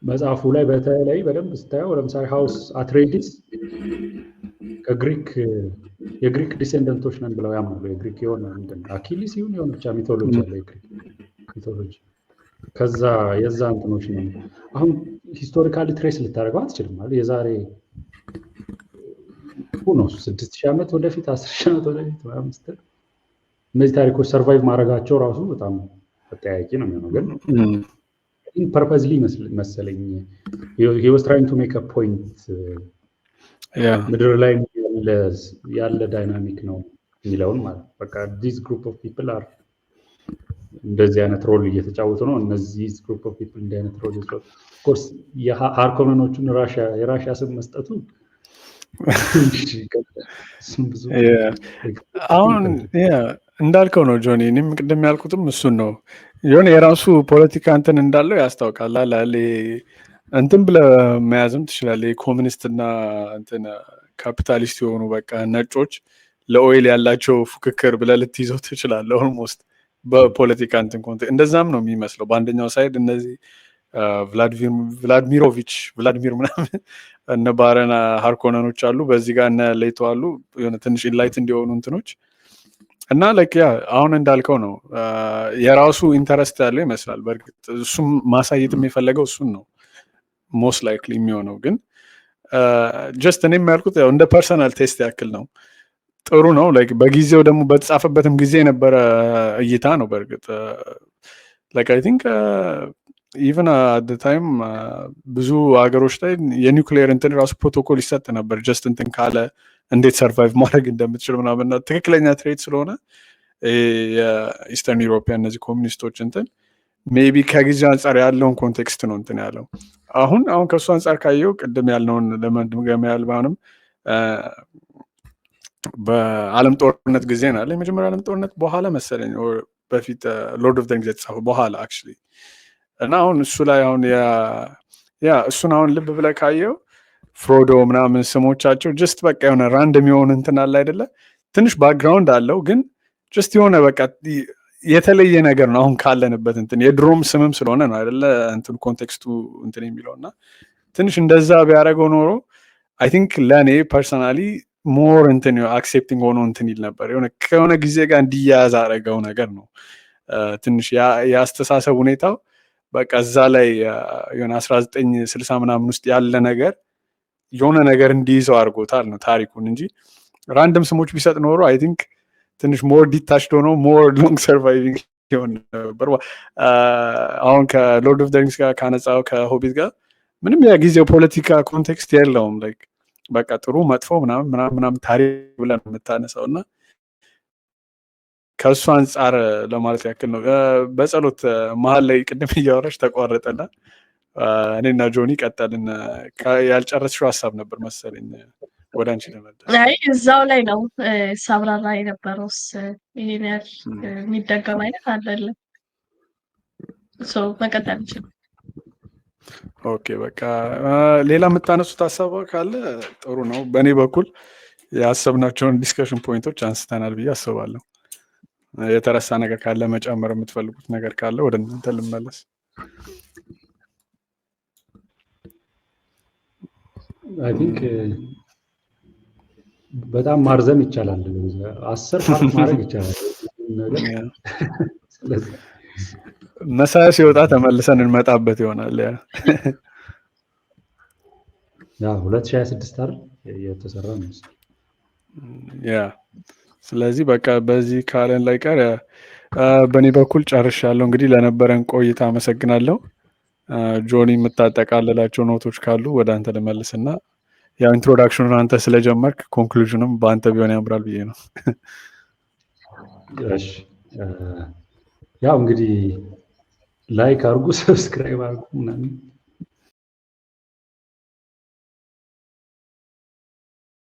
መጽሐፉ ላይ በተለይ በደንብ ስታየው ለምሳሌ ሃውስ አትሬዲስ የግሪክ ዲሴንደንቶች ነን ብለው ያምናሉ። የግሪክ የሆነ ምንድን አኪሊስ ይሁን የሆነ ብቻ ሚቶሎጂ አለ፣ የግሪክ ሚቶሎጂ። ከዛ የዛ እንትኖች ነው። አሁን ሂስቶሪካሊ ትሬስ ልታደርገው አትችልም ማለት የዛሬ ነው 6000 ዓመት ወደፊት 10000 ዓመት ወደፊት ምናምን ስትል እነዚህ ታሪኮች ሰርቫይቭ ማድረጋቸው ራሱ በጣም አጠያያቂ ነው የሚሆነው። ግን ፐርፐዝሊ መሰለኝ he was trying to make a point ምድር ላይ ያለ ዳይናሚክ ነው የሚለውን ማለት በቃ this group of people are እንደዚህ አይነት ሮል እየተጫወቱ ነው። እነዚህ group of people እንደዚህ አይነት ሮል እየተጫወቱ of course የሃርኮነኖቹን የራሽያ ስም መስጠቱ አሁን እንዳልከው ነው ጆኒ። እኔም ቅድም ያልኩትም እሱን ነው። የሆነ የራሱ ፖለቲካ እንትን እንዳለው ያስታውቃል። እንትን ብለህ መያዝም ትችላለህ። ኮሚኒስትና እንትን ካፒታሊስት የሆኑ በቃ ነጮች ለኦይል ያላቸው ፉክክር ብለህ ልትይዘው ትችላለህ። ኦልሞስት በፖለቲካ እንትን ኮንቴክስት እንደዛም ነው የሚመስለው። በአንደኛው ሳይድ እነዚህ ቭላድሚር ምናምን እነ ባረና ሃርኮነኖች አሉ፣ በዚህ ጋር እነ ሌቶ አሉ። የሆነ ትንሽ ኢንላይት እንዲሆኑ እንትኖች እና አሁን እንዳልከው ነው የራሱ ኢንተረስት ያለው ይመስላል። በእርግጥ እሱም ማሳየት የሚፈለገው እሱን ነው ሞስት ላይክሊ የሚሆነው። ግን ጀስት እኔም ያልኩት ያው እንደ ፐርሰናል ቴስት ያክል ነው። ጥሩ ነው። በጊዜው ደግሞ በተጻፈበትም ጊዜ የነበረ እይታ ነው። በእርግጥ አይ ቲንክ ኢቨን አት ታይም ብዙ ሀገሮች ላይ የኒውክሊየር እንትን ራሱ ፕሮቶኮል ይሰጥ ነበር። ጀስት እንትን ካለ እንዴት ሰርቫይቭ ማድረግ እንደምትችል ምናምን ትክክለኛ ትሬት ስለሆነ የኢስተርን ዩሮፒያን እነዚህ ኮሚኒስቶች እንትን ሜቢ ከጊዜ አንጻር ያለውን ኮንቴክስት ነው እንትን ያለው። አሁን ከእሱ አንጻር ካየው ቅድም ያልነውን ለመድገም ያልባንም በዓለም ጦርነት ጊዜ ነው የመጀመሪያ ዓለም ጦርነት በኋላ መሰለኝ በፊት ሎርድ ኦፍ ዘ ሪንግስ የተጻፈው በኋላ አክቹዋሊ። እና አሁን እሱ ላይ አሁን እሱን አሁን ልብ ብለህ ካየው ፍሮዶ ምናምን ስሞቻቸው ጀስት በቃ የሆነ ራንደም የሆነ እንትን አለ አይደለ? ትንሽ ባክግራውንድ አለው ግን ጀስት የሆነ በቃ የተለየ ነገር ነው። አሁን ካለንበት እንትን የድሮም ስምም ስለሆነ ነው አይደለ? እንትን ኮንቴክስቱ እንትን የሚለውና ትንሽ እንደዛ ቢያደርገው ኖሮ አይ ቲንክ ለእኔ ፐርሰናሊ ሞር እንትን አክሴፕቲንግ ሆኖ እንትን ይል ነበር። ከሆነ ጊዜ ጋር እንዲያያዝ አደረገው ነገር ነው። ትንሽ የአስተሳሰብ ሁኔታው በቃ እዛ ላይ የሆነ 1960 ምናምን ውስጥ ያለ ነገር የሆነ ነገር እንዲይዘው አድርጎታል ነው ታሪኩን እንጂ ራንደም ስሞች ቢሰጥ ኖሮ አይ ቲንክ ትንሽ ሞር ዲታችድ ሆኖ ሞር ሎንግ ሰርቫይቪንግ ይሆን ነበር። አሁን ከሎርድ ኦፍ ዘ ሪንግስ ጋር ካነጻው ከሆቢት ጋር ምንም የጊዜው ፖለቲካ ኮንቴክስት የለውም። በቃ ጥሩ መጥፎ ምናምን ታሪክ ብለን የምታነሳው እና ከእሱ አንጻር ለማለት ያክል ነው። በጸሎት መሀል ላይ ቅድም እያወራች ተቋረጠና እኔና ጆኒ ቀጠልን። ያልጨረስሽው ሀሳብ ነበር መሰለኝ። ወደ አንቺ ለመለስ። አይ እዛው ላይ ነው ሳብራራ የነበረውስ ይሄን ያህል የሚደገም አይነት አይደለም። መቀጠል ይችላል። ኦኬ በቃ ሌላ የምታነሱት ሀሳብ ካለ ጥሩ ነው። በእኔ በኩል ያሰብናቸውን ዲስከሽን ፖይንቶች አንስተናል ብዬ አስባለሁ። የተረሳ ነገር ካለ መጨመር የምትፈልጉት ነገር ካለ ወደ እናንተ ልመለስ። አይ ቲንክ በጣም ማርዘም ይቻላል። 10 ፓርት ማድረግ ይቻላል ነገር። ስለዚህ መሳያ ሲወጣ ተመልሰን እንመጣበት ይሆናል። ያ 2026 አይደል የተሰራ ነው። ያ ስለዚህ በቃ በዚህ ካለን ላይ ቀር በእኔ በኩል ጨርሻለሁ። እንግዲህ ለነበረን ቆይታ አመሰግናለሁ። ጆኒ የምታጠቃልላቸው ኖቶች ካሉ ወደ አንተ ልመልስና ያው ኢንትሮዳክሽኑን አንተ ስለጀመርክ ኮንክሉዥንም በአንተ ቢሆን ያምራል ብዬ ነው። እሺ ያው እንግዲህ ላይክ አድርጉ፣ ሰብስክራይብ አድርጉ ምናምን